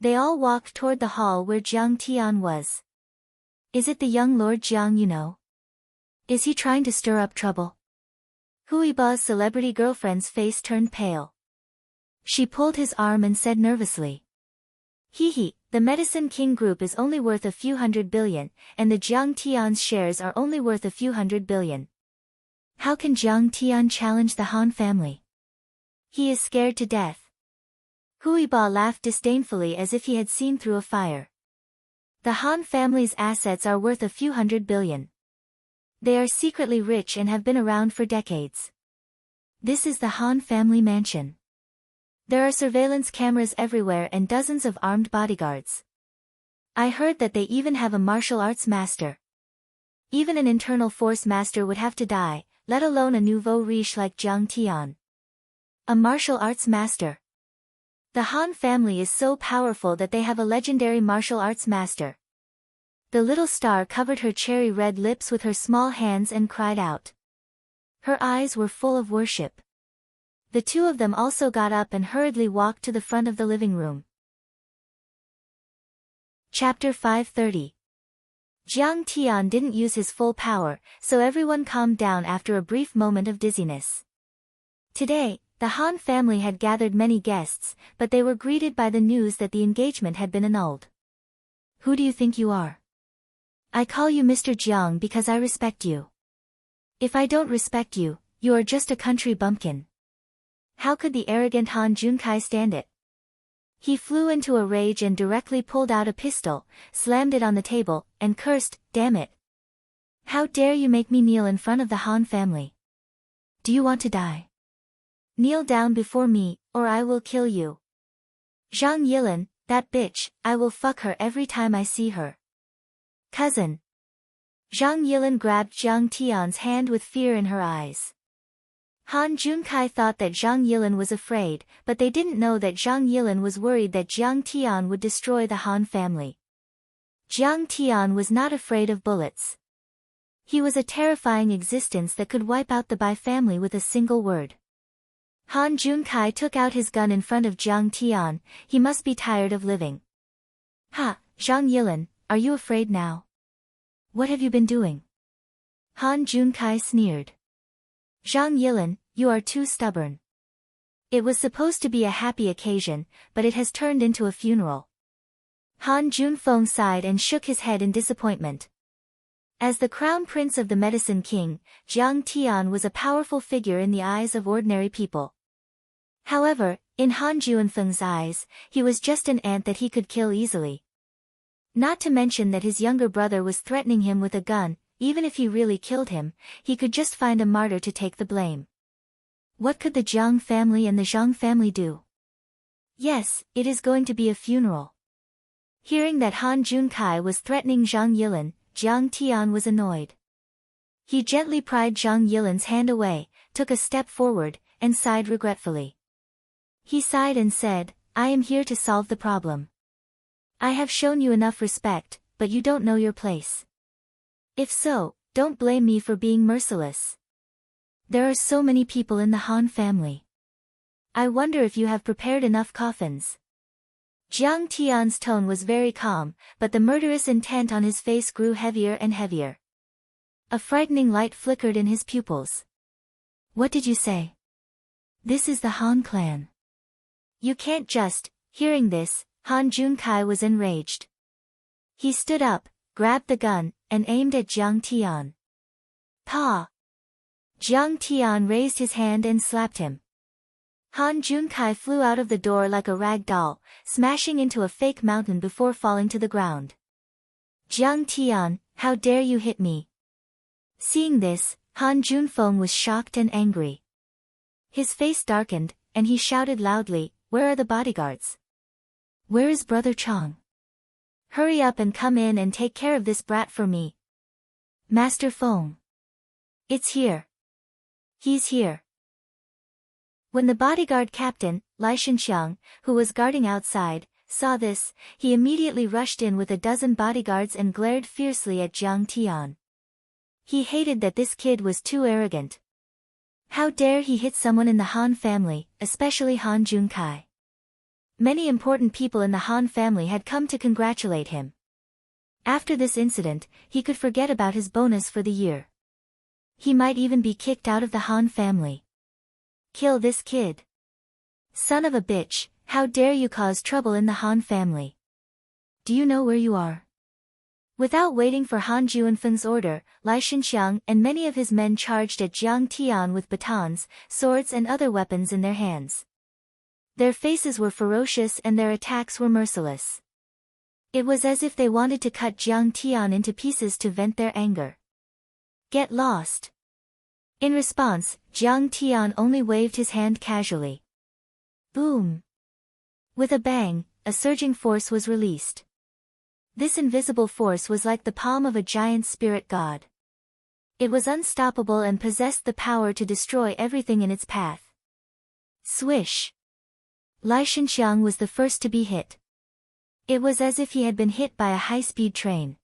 Speaker 1: They all walked toward the hall where Jiang Tian was. Is it the young Lord Jiang you know? Is he trying to stir up trouble? Huiba's celebrity girlfriend's face turned pale. She pulled his arm and said nervously. The Medicine King Group is only worth a few hundred billion, and the Jiang Tian's shares are only worth a few hundred billion. How can Jiang Tian challenge the Han family? He is scared to death. Huiba laughed disdainfully as if he had seen through a fire. The Han family's assets are worth a few hundred billion. They are secretly rich and have been around for decades. This is the Han family mansion. There are surveillance cameras everywhere and dozens of armed bodyguards. I heard that they even have a martial arts master. Even an internal force master would have to die, let alone a nouveau riche like Jiang Tian. A martial arts master. The Han family is so powerful that they have a legendary martial arts master. The little star covered her cherry red lips with her small hands and cried out. Her eyes were full of worship. The two of them also got up and hurriedly walked to the front of the living room. Chapter 530. Jiang Tian didn't use his full power, so everyone calmed down after a brief moment of dizziness. Today, the Han family had gathered many guests, but they were greeted by the news that the engagement had been annulled. Who do you think you are? I call you Mr. Jiang because I respect you. If I don't respect you, you are just a country bumpkin. How could the arrogant Han Junkai stand it? He flew into a rage and directly pulled out a pistol, slammed it on the table, and cursed, "Damn it! How dare you make me kneel in front of the Han family? Do you want to die? Kneel down before me, or I will kill you. Zhang Yilin, that bitch, I will fuck her every time I see her. Cousin." Zhang Yilin grabbed Jiang Tian's hand with fear in her eyes. Han Junkai thought that Zhang Yilin was afraid, but they didn't know that Zhang Yilin was worried that Jiang Tian would destroy the Han family. Jiang Tian was not afraid of bullets. He was a terrifying existence that could wipe out the Bai family with a single word. Han Junkai took out his gun in front of Jiang Tian. He must be tired of living. Ha, Zhang Yilin, are you afraid now? What have you been doing? Han Junkai sneered. Zhang Yilin, you are too stubborn. It was supposed to be a happy occasion, but it has turned into a funeral. Han Junfeng sighed and shook his head in disappointment. As the crown prince of the Medicine King, Jiang Tian was a powerful figure in the eyes of ordinary people. However, in Han Junfeng's eyes, he was just an ant that he could kill easily. Not to mention that his younger brother was threatening him with a gun. Even if he really killed him, he could just find a martyr to take the blame. What could the Jiang family and the Zhang family do? Yes, it is going to be a funeral. Hearing that Han Junkai was threatening Zhang Yilin, Jiang Tian was annoyed. He gently pried Zhang Yilin's hand away, took a step forward, and sighed regretfully. He sighed and said, I am here to solve the problem. I have shown you enough respect, but you don't know your place. If so, don't blame me for being merciless. There are so many people in the Han family. I wonder if you have prepared enough coffins. Jiang Tian's tone was very calm, but the murderous intent on his face grew heavier and heavier. A frightening light flickered in his pupils. What did you say? This is the Han clan. You can't just. Hearing this, Han Junkai was enraged. He stood up, grabbed the gun, and aimed at Jiang Tian. Pa! Jiang Tian raised his hand and slapped him. Han Junkai flew out of the door like a rag doll, smashing into a fake mountain before falling to the ground. Jiang Tian, how dare you hit me? Seeing this, Han Junfeng was shocked and angry. His face darkened, and he shouted loudly, "Where are the bodyguards? Where is Brother Chong? Hurry up and come in and take care of this brat for me." "Master Feng. It's here. He's here." When the bodyguard captain, Lai Shenxiang, who was guarding outside, saw this, he immediately rushed in with a dozen bodyguards and glared fiercely at Jiang Tian. He hated that this kid was too arrogant. How dare he hit someone in the Han family, especially Han Junkai. Many important people in the Han family had come to congratulate him. After this incident, he could forget about his bonus for the year. He might even be kicked out of the Han family. Kill this kid. Son of a bitch, how dare you cause trouble in the Han family? Do you know where you are? Without waiting for Han Juanfeng's order, Lai Shenxiang and many of his men charged at Jiang Tian with batons, swords and other weapons in their hands. Their faces were ferocious and their attacks were merciless. It was as if they wanted to cut Jiang Tian into pieces to vent their anger. Get lost. In response, Jiang Tian only waved his hand casually. Boom! With a bang, a surging force was released. This invisible force was like the palm of a giant spirit god. It was unstoppable and possessed the power to destroy everything in its path. Swish! Lai Shenxiang was the first to be hit. It was as if he had been hit by a high-speed train.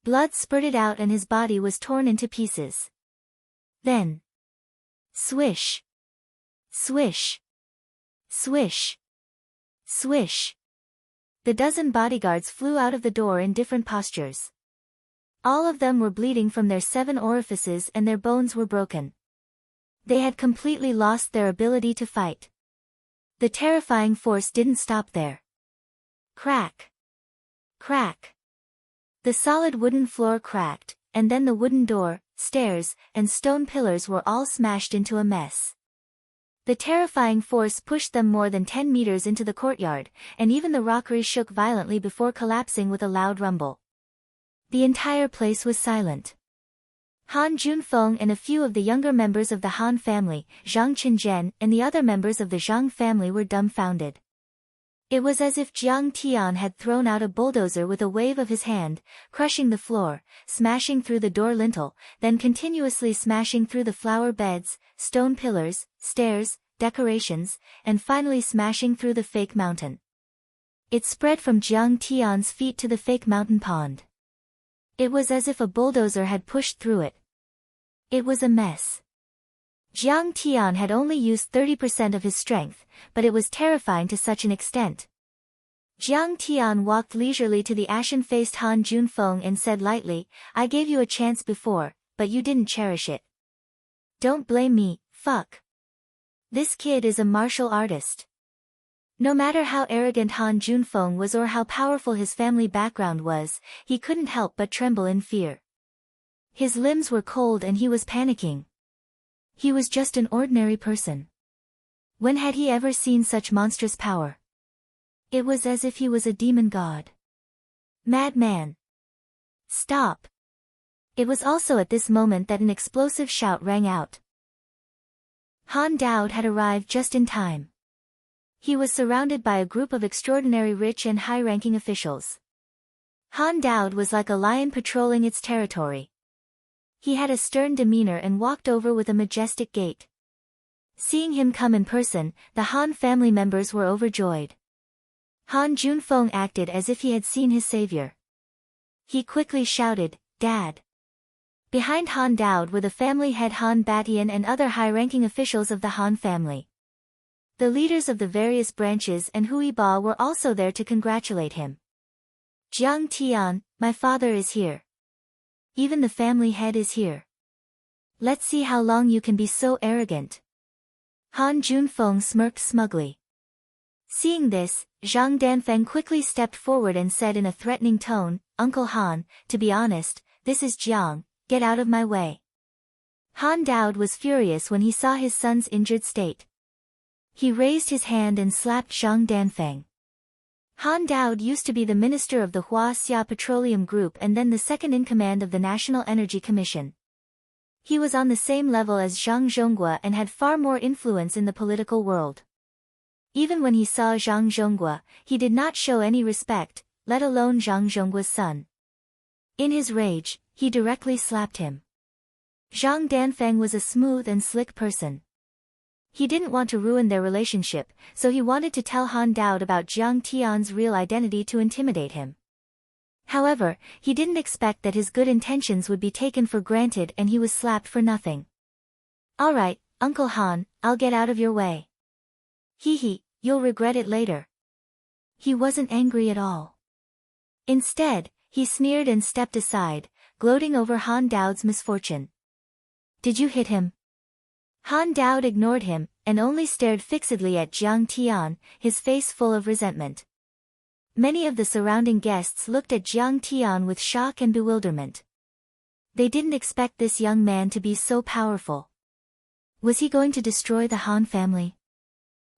Speaker 1: Blood spurted out and his body was torn into pieces. Then, swish! Swish! Swish! Swish! The dozen bodyguards flew out of the door in different postures. All of them were bleeding from their 7 orifices and their bones were broken. They had completely lost their ability to fight. The terrifying force didn't stop there. Crack! Crack! The solid wooden floor cracked, and then the wooden door, stairs, and stone pillars were all smashed into a mess. The terrifying force pushed them more than 10 meters into the courtyard, and even the rockery shook violently before collapsing with a loud rumble. The entire place was silent. Han Junfeng and a few of the younger members of the Han family, Zhang Qinzhen and the other members of the Zhang family were dumbfounded. It was as if Jiang Tian had thrown out a bulldozer with a wave of his hand, crushing the floor, smashing through the door lintel, then continuously smashing through the flower beds, stone pillars, stairs, decorations, and finally smashing through the fake mountain. It spread from Jiang Tian's feet to the fake mountain pond. It was as if a bulldozer had pushed through it. It was a mess. Jiang Tian had only used 30% of his strength, but it was terrifying to such an extent. Jiang Tian walked leisurely to the ashen-faced Han Junfeng and said lightly, "I gave you a chance before, but you didn't cherish it. Don't blame me, fuck. This kid is a martial artist." No matter how arrogant Han Junfeng was or how powerful his family background was, he couldn't help but tremble in fear. His limbs were cold and he was panicking. He was just an ordinary person. When had he ever seen such monstrous power? It was as if he was a demon god. Madman! Stop! It was also at this moment that an explosive shout rang out. Han Dao had arrived just in time. He was surrounded by a group of extraordinary rich and high-ranking officials. Han Dao was like a lion patrolling its territory. He had a stern demeanor and walked over with a majestic gait. Seeing him come in person, the Han family members were overjoyed. Han Junfeng acted as if he had seen his savior. He quickly shouted, "Dad!" Behind Han Dao were the family head Han Batian and other high-ranking officials of the Han family. The leaders of the various branches and Hui Ba were also there to congratulate him. "Jiang Tian, my father is here. Even the family head is here. Let's see how long you can be so arrogant." Han Junfeng smirked smugly. Seeing this, Zhang Danfeng quickly stepped forward and said in a threatening tone, "Uncle Han, to be honest, this is Jiang, get out of my way." Han Dao was furious when he saw his son's injured state. He raised his hand and slapped Zhang Danfeng. Han Dao used to be the minister of the Huaxia Petroleum Group and then the second-in-command of the National Energy Commission. He was on the same level as Zhang Zhonghua and had far more influence in the political world. Even when he saw Zhang Zhonghua, he did not show any respect, let alone Zhang Zhonggua's son. In his rage, he directly slapped him. Zhang Danfeng was a smooth and slick person. He didn't want to ruin their relationship, so he wanted to tell Han Dao about Jiang Tian's real identity to intimidate him. However, he didn't expect that his good intentions would be taken for granted and he was slapped for nothing. "Alright, Uncle Han, I'll get out of your way." "Hee, you'll regret it later." He wasn't angry at all. Instead, he sneered and stepped aside, gloating over Han Dao's misfortune. "Did you hit him?" Han Dao ignored him, and only stared fixedly at Jiang Tian, his face full of resentment. Many of the surrounding guests looked at Jiang Tian with shock and bewilderment. They didn't expect this young man to be so powerful. Was he going to destroy the Han family?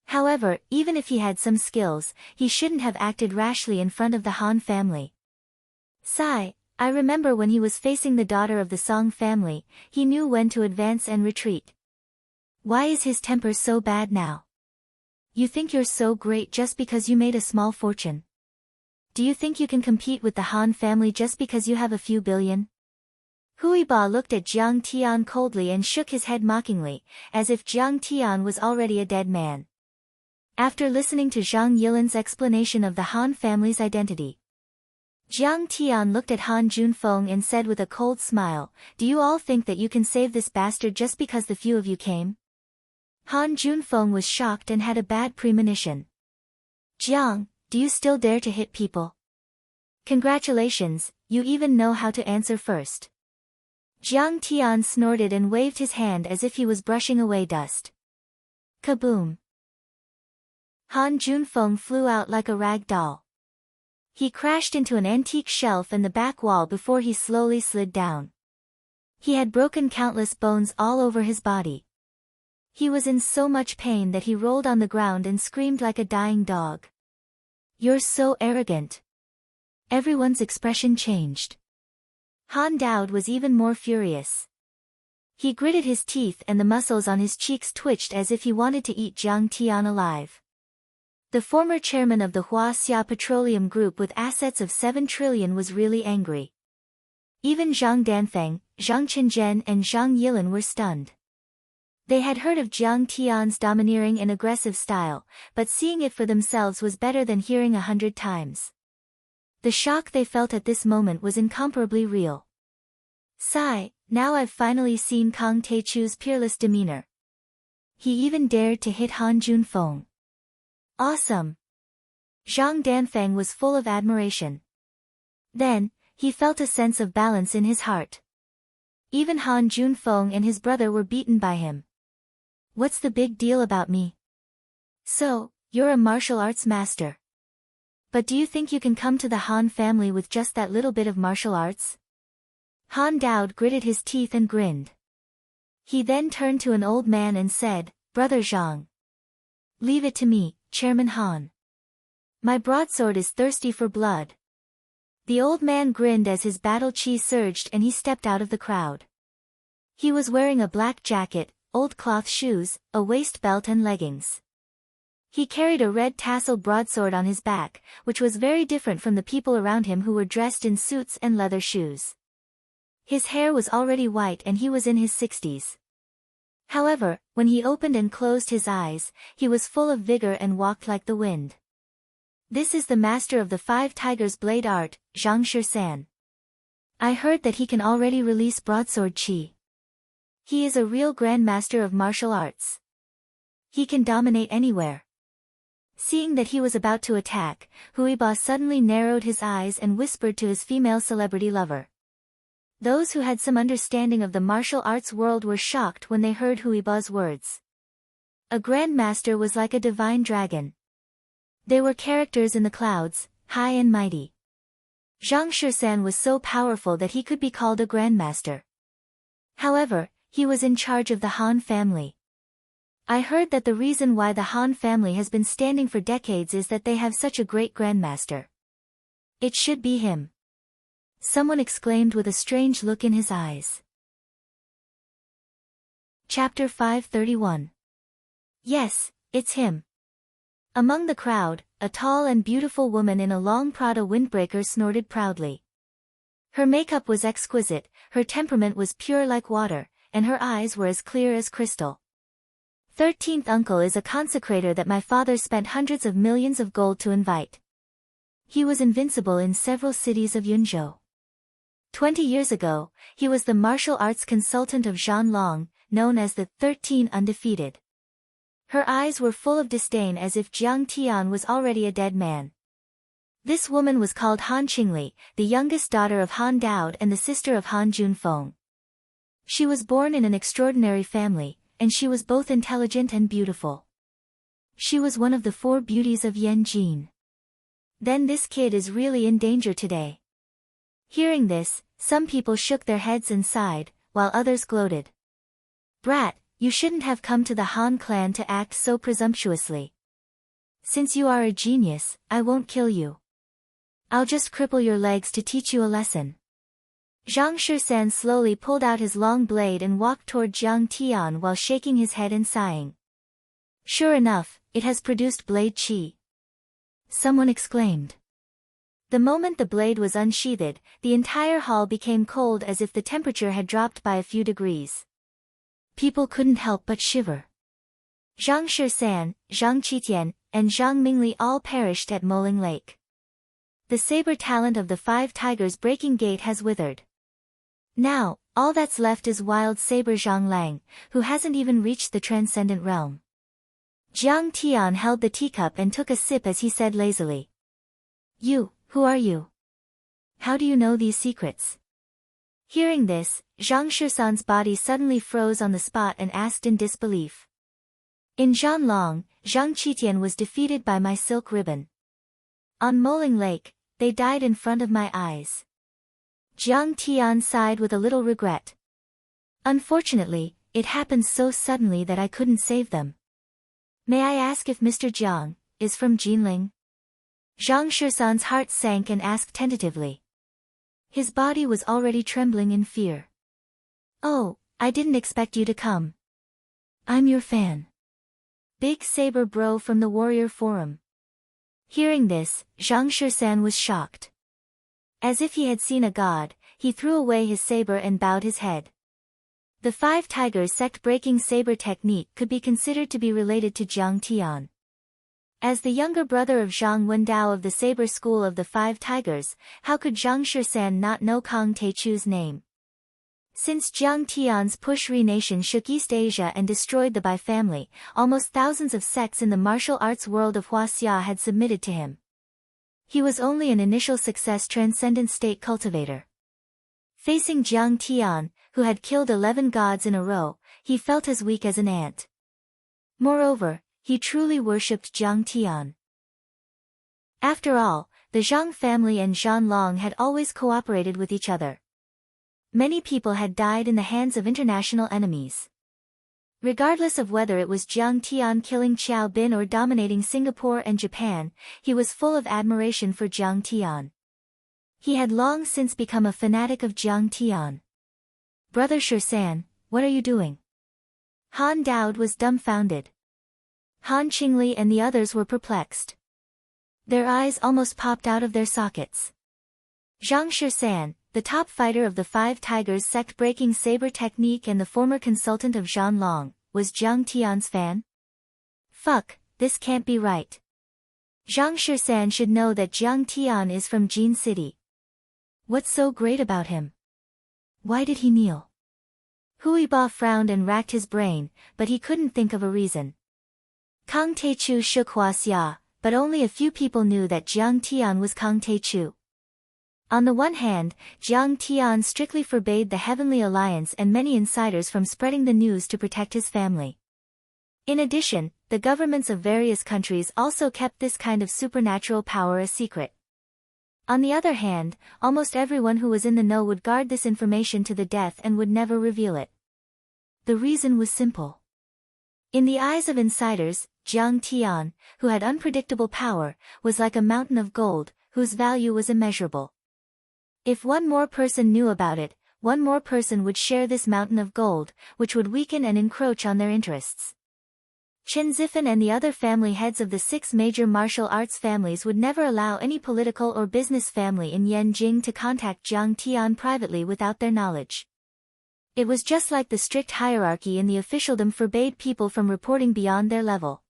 Speaker 1: However, even if he had some skills, he shouldn't have acted rashly in front of the Han family. "Sigh, I remember when he was facing the daughter of the Song family, he knew when to advance and retreat. Why is his temper so bad now? You think you're so great just because you made a small fortune? Do you think you can compete with the Han family just because you have a few billion?" Hui Ba looked at Jiang Tian coldly and shook his head mockingly, as if Jiang Tian was already a dead man. After listening to Zhang Yilan's explanation of the Han family's identity, Jiang Tian looked at Han Junfeng and said with a cold smile, "Do you all think that you can save this bastard just because the few of you came?" Han Junfeng was shocked and had a bad premonition. "Jiang, do you still dare to hit people? Congratulations, you even know how to answer first." Jiang Tian snorted and waved his hand as if he was brushing away dust. Kaboom! Han Junfeng flew out like a rag doll. He crashed into an antique shelf and the back wall before he slowly slid down. He had broken countless bones all over his body. He was in so much pain that he rolled on the ground and screamed like a dying dog. "You're so arrogant." Everyone's expression changed. Han Dao was even more furious. He gritted his teeth and the muscles on his cheeks twitched as if he wanted to eat Jiang Tian alive. The former chairman of the Huaxia Petroleum Group with assets of 7 trillion was really angry. Even Zhang Danfeng, Zhang Qinzhen and Zhang Yilan were stunned. They had heard of Jiang Tian's domineering and aggressive style, but seeing it for themselves was better than hearing 100 times. The shock they felt at this moment was incomparably real. "Sigh, now I've finally seen Kang Teichu's peerless demeanor. He even dared to hit Han Junfeng. Awesome!" Zhang Danfeng was full of admiration. Then, he felt a sense of balance in his heart. Even Han Junfeng and his brother were beaten by him. "What's the big deal about me? So, you're a martial arts master. But do you think you can come to the Han family with just that little bit of martial arts?" Han Dao gritted his teeth and grinned. He then turned to an old man and said, "Brother Zhang. Leave it to me, Chairman Han. My broadsword is thirsty for blood." The old man grinned as his battle chi surged and he stepped out of the crowd. He was wearing a black jacket, old cloth shoes, a waist belt and leggings. He carried a red tasseled broadsword on his back, which was very different from the people around him who were dressed in suits and leather shoes. His hair was already white and he was in his 60s. However, when he opened and closed his eyes, he was full of vigor and walked like the wind. "This is the master of the 5 Tigers blade art, Zhang Shisan. I heard that he can already release broadsword chi. He is a real grandmaster of martial arts. He can dominate anywhere." Seeing that he was about to attack, Huiba suddenly narrowed his eyes and whispered to his female celebrity lover. Those who had some understanding of the martial arts world were shocked when they heard Huiba's words. A grandmaster was like a divine dragon. They were characters in the clouds, high and mighty. Zhang Shusan was so powerful that he could be called a grandmaster. However, he was in charge of the Han family. I heard that the reason why the Han family has been standing for decades is that they have such a great grandmaster. It should be him. Someone exclaimed with a strange look in his eyes. Chapter 531. Yes, it's him. Among the crowd, a tall and beautiful woman in a long Prada windbreaker snorted proudly. Her makeup was exquisite, her temperament was pure like water, and her eyes were as clear as crystal. 13th uncle is a consecrator that my father spent hundreds of millions of gold to invite. He was invincible in several cities of Yunzhou. 20 years ago, he was the martial arts consultant of Zhanlong, known as the 13 Undefeated. Her eyes were full of disdain as if Jiang Tian was already a dead man. This woman was called Han Qingli, the youngest daughter of Han Daod and the sister of Han Junfeng. She was born in an extraordinary family, and she was both intelligent and beautiful. She was one of the 4 beauties of Yanjin. Then this kid is really in danger today. Hearing this, some people shook their heads and sighed, while others gloated. Brat, you shouldn't have come to the Han clan to act so presumptuously. Since you are a genius, I won't kill you. I'll just cripple your legs to teach you a lesson. Zhang Shusan slowly pulled out his long blade and walked toward Jiang Tian while shaking his head and sighing. Sure enough, it has produced blade qi. Someone exclaimed. The moment the blade was unsheathed, the entire hall became cold as if the temperature had dropped by a few degrees. People couldn't help but shiver. Zhang Shusan, Zhang Qitian, and Zhang Mingli all perished at Moling Lake. The saber talent of the 5 tigers breaking gate has withered. Now, all that's left is wild saber Zhang Lang, who hasn't even reached the transcendent realm. Jiang Tian held the teacup and took a sip as he said lazily. You, who are you? How do you know these secrets? Hearing this, Zhang Shusan's body suddenly froze on the spot and asked in disbelief. In Zhanlong, Zhang Qitian was defeated by my silk ribbon. On Moling Lake, they died in front of my eyes. Jiang Tian sighed with a little regret. Unfortunately, it happened so suddenly that I couldn't save them. May I ask if Mr. Jiang is from Jinling? Zhang Shusan's heart sank and asked tentatively. His body was already trembling in fear. Oh, I didn't expect you to come. I'm your fan. Big Saber Bro from the Warrior Forum. Hearing this, Zhang Shusan was shocked. As if he had seen a god, he threw away his saber and bowed his head. The 5 tigers sect-breaking saber technique could be considered to be related to Jiang Tian. As the younger brother of Zhang Wendao of the saber school of the 5 tigers, how could Zhang Shusan not know Kang Teichu's name? Since Jiang Tian's Pushri nation shook East Asia and destroyed the Bai family, almost thousands of sects in the martial arts world of Huaxia had submitted to him. He was only an initial success transcendent state cultivator. Facing Jiang Tian, who had killed 11 gods in a row, he felt as weak as an ant. Moreover, he truly worshipped Jiang Tian. After all, the Zhang family and Zhanlong had always cooperated with each other. Many people had died in the hands of international enemies. Regardless of whether it was Jiang Tian killing Qiao Bin or dominating Singapore and Japan, he was full of admiration for Jiang Tian. He had long since become a fanatic of Jiang Tian. Brother Shusan, what are you doing? Han Daod was dumbfounded. Han Qingli and the others were perplexed. Their eyes almost popped out of their sockets. Zhang Shusan, the top fighter of the 5 tigers sect-breaking saber technique and the former consultant of Zhanlong, was Jiang Tian's fan? Fuck, this can't be right. Zhang Shusan should know that Jiang Tian is from Jin City. What's so great about him? Why did he kneel? Huiba frowned and racked his brain, but he couldn't think of a reason. Kang Teichu shook Huaxia, but only a few people knew that Jiang Tian was Kang Teichu. On the one hand, Jiang Tian strictly forbade the Heavenly Alliance and many insiders from spreading the news to protect his family. In addition, the governments of various countries also kept this kind of supernatural power a secret. On the other hand, almost everyone who was in the know would guard this information to the death and would never reveal it. The reason was simple. In the eyes of insiders, Jiang Tian, who had unpredictable power, was like a mountain of gold, whose value was immeasurable. If one more person knew about it, one more person would share this mountain of gold, which would weaken and encroach on their interests. Chen Zifan and the other family heads of the 6 major martial arts families would never allow any political or business family in Yanjing to contact Jiang Tian privately without their knowledge. It was just like the strict hierarchy in the officialdom forbade people from reporting beyond their level.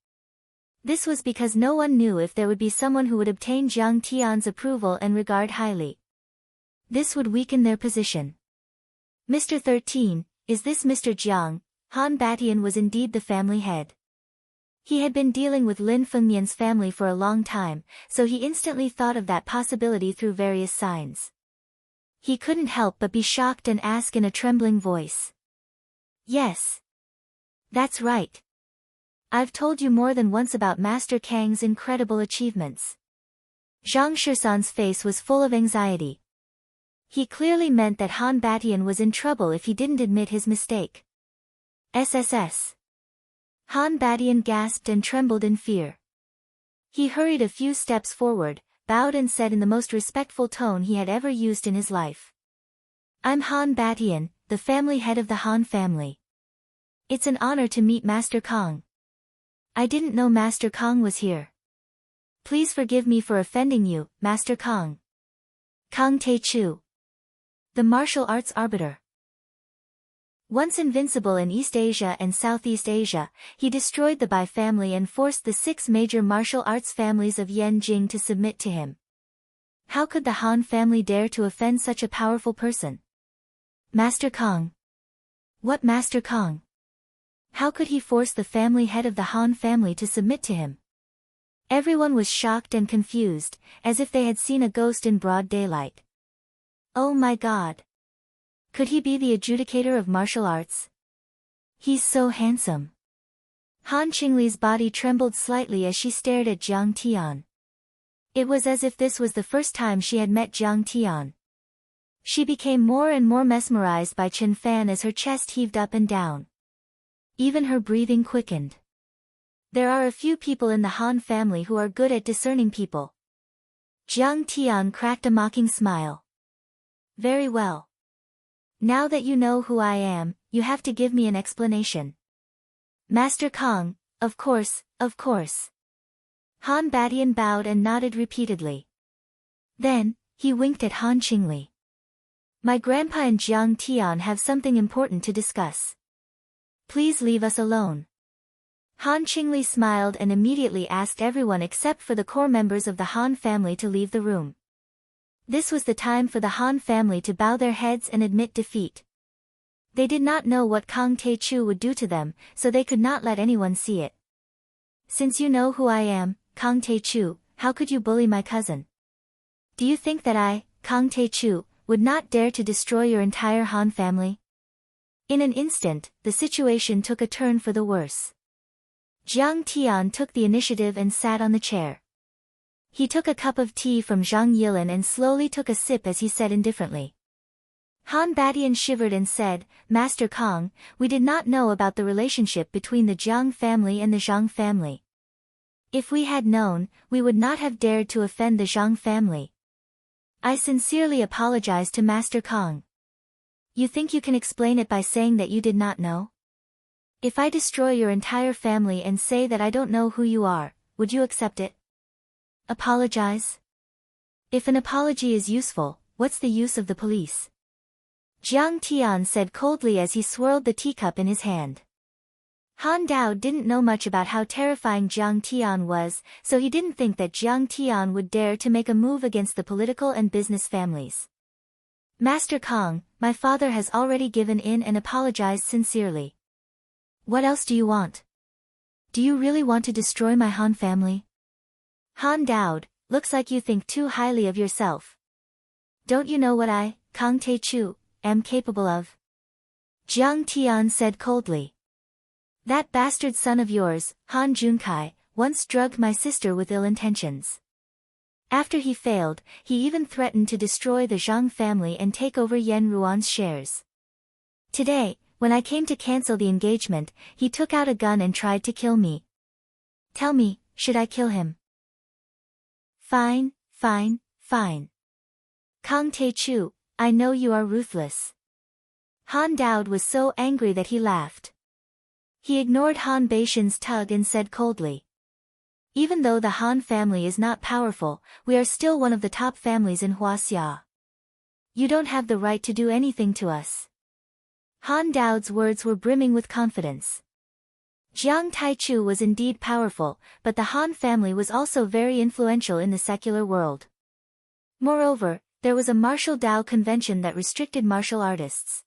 Speaker 1: This was because no one knew if there would be someone who would obtain Jiang Tian's approval and regard highly. This would weaken their position. Mr. 13, is this Mr. Jiang? Han Batian was indeed the family head. He had been dealing with Lin Fengnian's family for a long time, so he instantly thought of that possibility through various signs. He couldn't help but be shocked and ask in a trembling voice. Yes. That's right. I've told you more than once about Master Kang's incredible achievements. Zhang Shisan's face was full of anxiety. He clearly meant that Han Batian was in trouble if he didn't admit his mistake. SSS. Han Batian gasped and trembled in fear. He hurried a few steps forward, bowed and said in the most respectful tone he had ever used in his life. I'm Han Batian, the family head of the Han family. It's an honor to meet Master Kang. I didn't know Master Kang was here. Please forgive me for offending you, Master Kang. Kang Taechu. The martial arts arbiter. Once invincible in East Asia and Southeast Asia, he destroyed the Bai family and forced the 6 major martial arts families of Yanjing to submit to him. How could the Han family dare to offend such a powerful person? Master Kang. What Master Kang? How could he force the family head of the Han family to submit to him? Everyone was shocked and confused, as if they had seen a ghost in broad daylight. Oh my God! Could he be the adjudicator of martial arts? He's so handsome. Han Qingli's body trembled slightly as she stared at Jiang Tian. It was as if this was the first time she had met Jiang Tian. She became more and more mesmerized by Chen Fan as her chest heaved up and down. Even her breathing quickened. There are a few people in the Han family who are good at discerning people. Jiang Tian cracked a mocking smile. Very well. Now that you know who I am, you have to give me an explanation. Master Kang, of course, of course. Han Batian bowed and nodded repeatedly. Then, he winked at Han Qingli. My grandpa and Jiang Tian have something important to discuss. Please leave us alone. Han Qingli smiled and immediately asked everyone except for the core members of the Han family to leave the room. This was the time for the Han family to bow their heads and admit defeat. They did not know what Kang Taechu would do to them, so they could not let anyone see it. Since you know who I am, Kang Taechu, how could you bully my cousin? Do you think that I, Kang Taechu, would not dare to destroy your entire Han family? In an instant, the situation took a turn for the worse. Jiang Tian took the initiative and sat on the chair. He took a cup of tea from Zhang Yilin and slowly took a sip as he said indifferently. Han Batian shivered and said, Master Kang, we did not know about the relationship between the Jiang family and the Zhang family. If we had known, we would not have dared to offend the Zhang family. I sincerely apologize to Master Kang. You think you can explain it by saying that you did not know? If I destroy your entire family and say that I don't know who you are, would you accept it? Apologize? If an apology is useful, what's the use of the police? Jiang Tian said coldly as he swirled the teacup in his hand. Han Dao didn't know much about how terrifying Jiang Tian was, so he didn't think that Jiang Tian would dare to make a move against the political and business families. Master Kang, my father has already given in and apologized sincerely. What else do you want? Do you really want to destroy my Han family? Han Dao, looks like you think too highly of yourself. Don't you know what I, Kang Taechu, am capable of? Jiang Tian said coldly. That bastard son of yours, Han Junkai, once drugged my sister with ill intentions. After he failed, he even threatened to destroy the Zhang family and take over Yen Ruan's shares. Today, when I came to cancel the engagement, he took out a gun and tried to kill me. Tell me, should I kill him? Fine, fine, fine. Kang Tae-chu, I know you are ruthless. Han Dowd was so angry that he laughed. He ignored Han Beishin's tug and said coldly. Even though the Han family is not powerful, we are still one of the top families in Huaxia. You don't have the right to do anything to us. Han Dowd's words were brimming with confidence. Jiang Taichu was indeed powerful, but the Han family was also very influential in the secular world. Moreover, there was a martial Dao convention that restricted martial artists.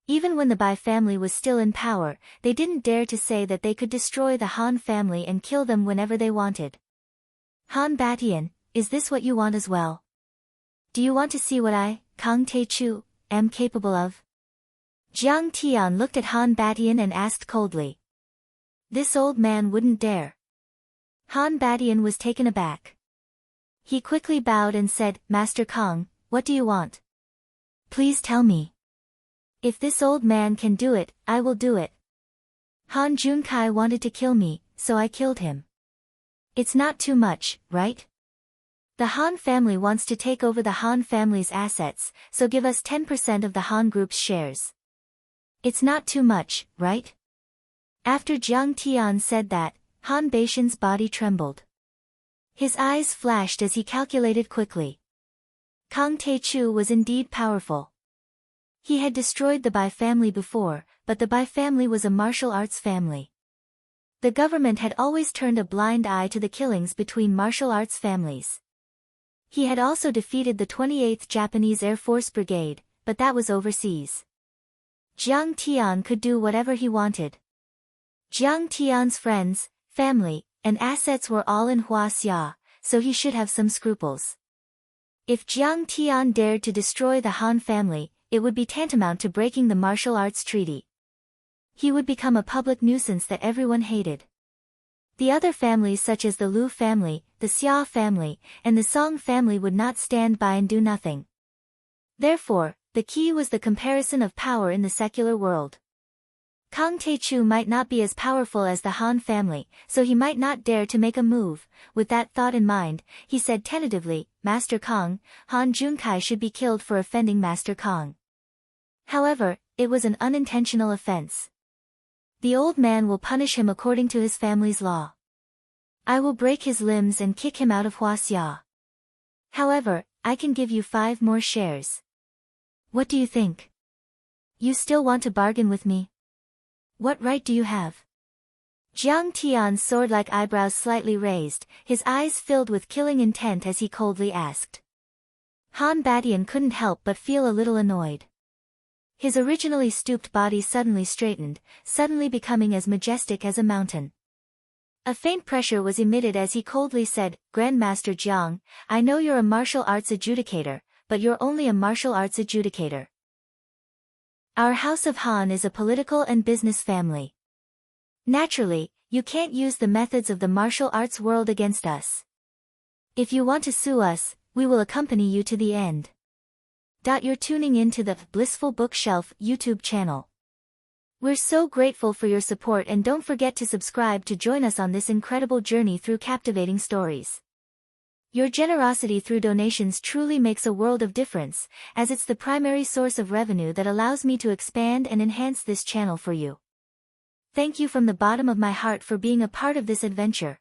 Speaker 1: Even when the Bai family was still in power, they didn't dare to say that they could destroy the Han family and kill them whenever they wanted. Han Batian, is this what you want as well? Do you want to see what I, Kang Tae-chu, am capable of? Jiang Tian looked at Han Batian and asked coldly. This old man wouldn't dare. Han Batian was taken aback. He quickly bowed and said, Master Kang, what do you want? Please tell me. If this old man can do it, I will do it. Han Junkai wanted to kill me, so I killed him. It's not too much, right? The Han family wants to take over the Han family's assets, so give us 10% of the Han group's shares. It's not too much, right? After Jiang Tian said that, Han Beishin's body trembled. His eyes flashed as he calculated quickly. Kang Tae-chu was indeed powerful. He had destroyed the Bai family before, but the Bai family was a martial arts family. The government had always turned a blind eye to the killings between martial arts families. He had also defeated the 28th Japanese Air Force Brigade, but that was overseas. Jiang Tian could do whatever he wanted. Jiang Tian's friends, family, and assets were all in Huaxia, so he should have some scruples. If Jiang Tian dared to destroy the Han family, it would be tantamount to breaking the martial arts treaty. He would become a public nuisance that everyone hated. The other families such as the Lu family, the Xia family, and the Song family would not stand by and do nothing. Therefore, the key was the comparison of power in the secular world. Kang Tae-chu might not be as powerful as the Han family, so he might not dare to make a move. With that thought in mind, he said tentatively, Master Kang, Han Junkai should be killed for offending Master Kang. However, it was an unintentional offense. The old man will punish him according to his family's law. I will break his limbs and kick him out of Huaxia. However, I can give you 5 more shares. What do you think? You still want to bargain with me? What right do you have? Jiang Tian's sword-like eyebrows slightly raised, his eyes filled with killing intent as he coldly asked. Han Batian couldn't help but feel a little annoyed. His originally stooped body suddenly straightened, suddenly becoming as majestic as a mountain. A faint pressure was emitted as he coldly said, Grandmaster Jiang, I know you're a martial arts adjudicator, but you're only a martial arts adjudicator. Our House of Han is a political and business family. Naturally, you can't use the methods of the martial arts world against us. If you want to sue us, we will accompany you to the end. You're tuning in to the Blissful Bookshelf YouTube channel. We're so grateful for your support, and don't forget to subscribe to join us on this incredible journey through captivating stories. Your generosity through donations truly makes a world of difference, as it's the primary source of revenue that allows me to expand and enhance this channel for you. Thank you from the bottom of my heart for being a part of this adventure.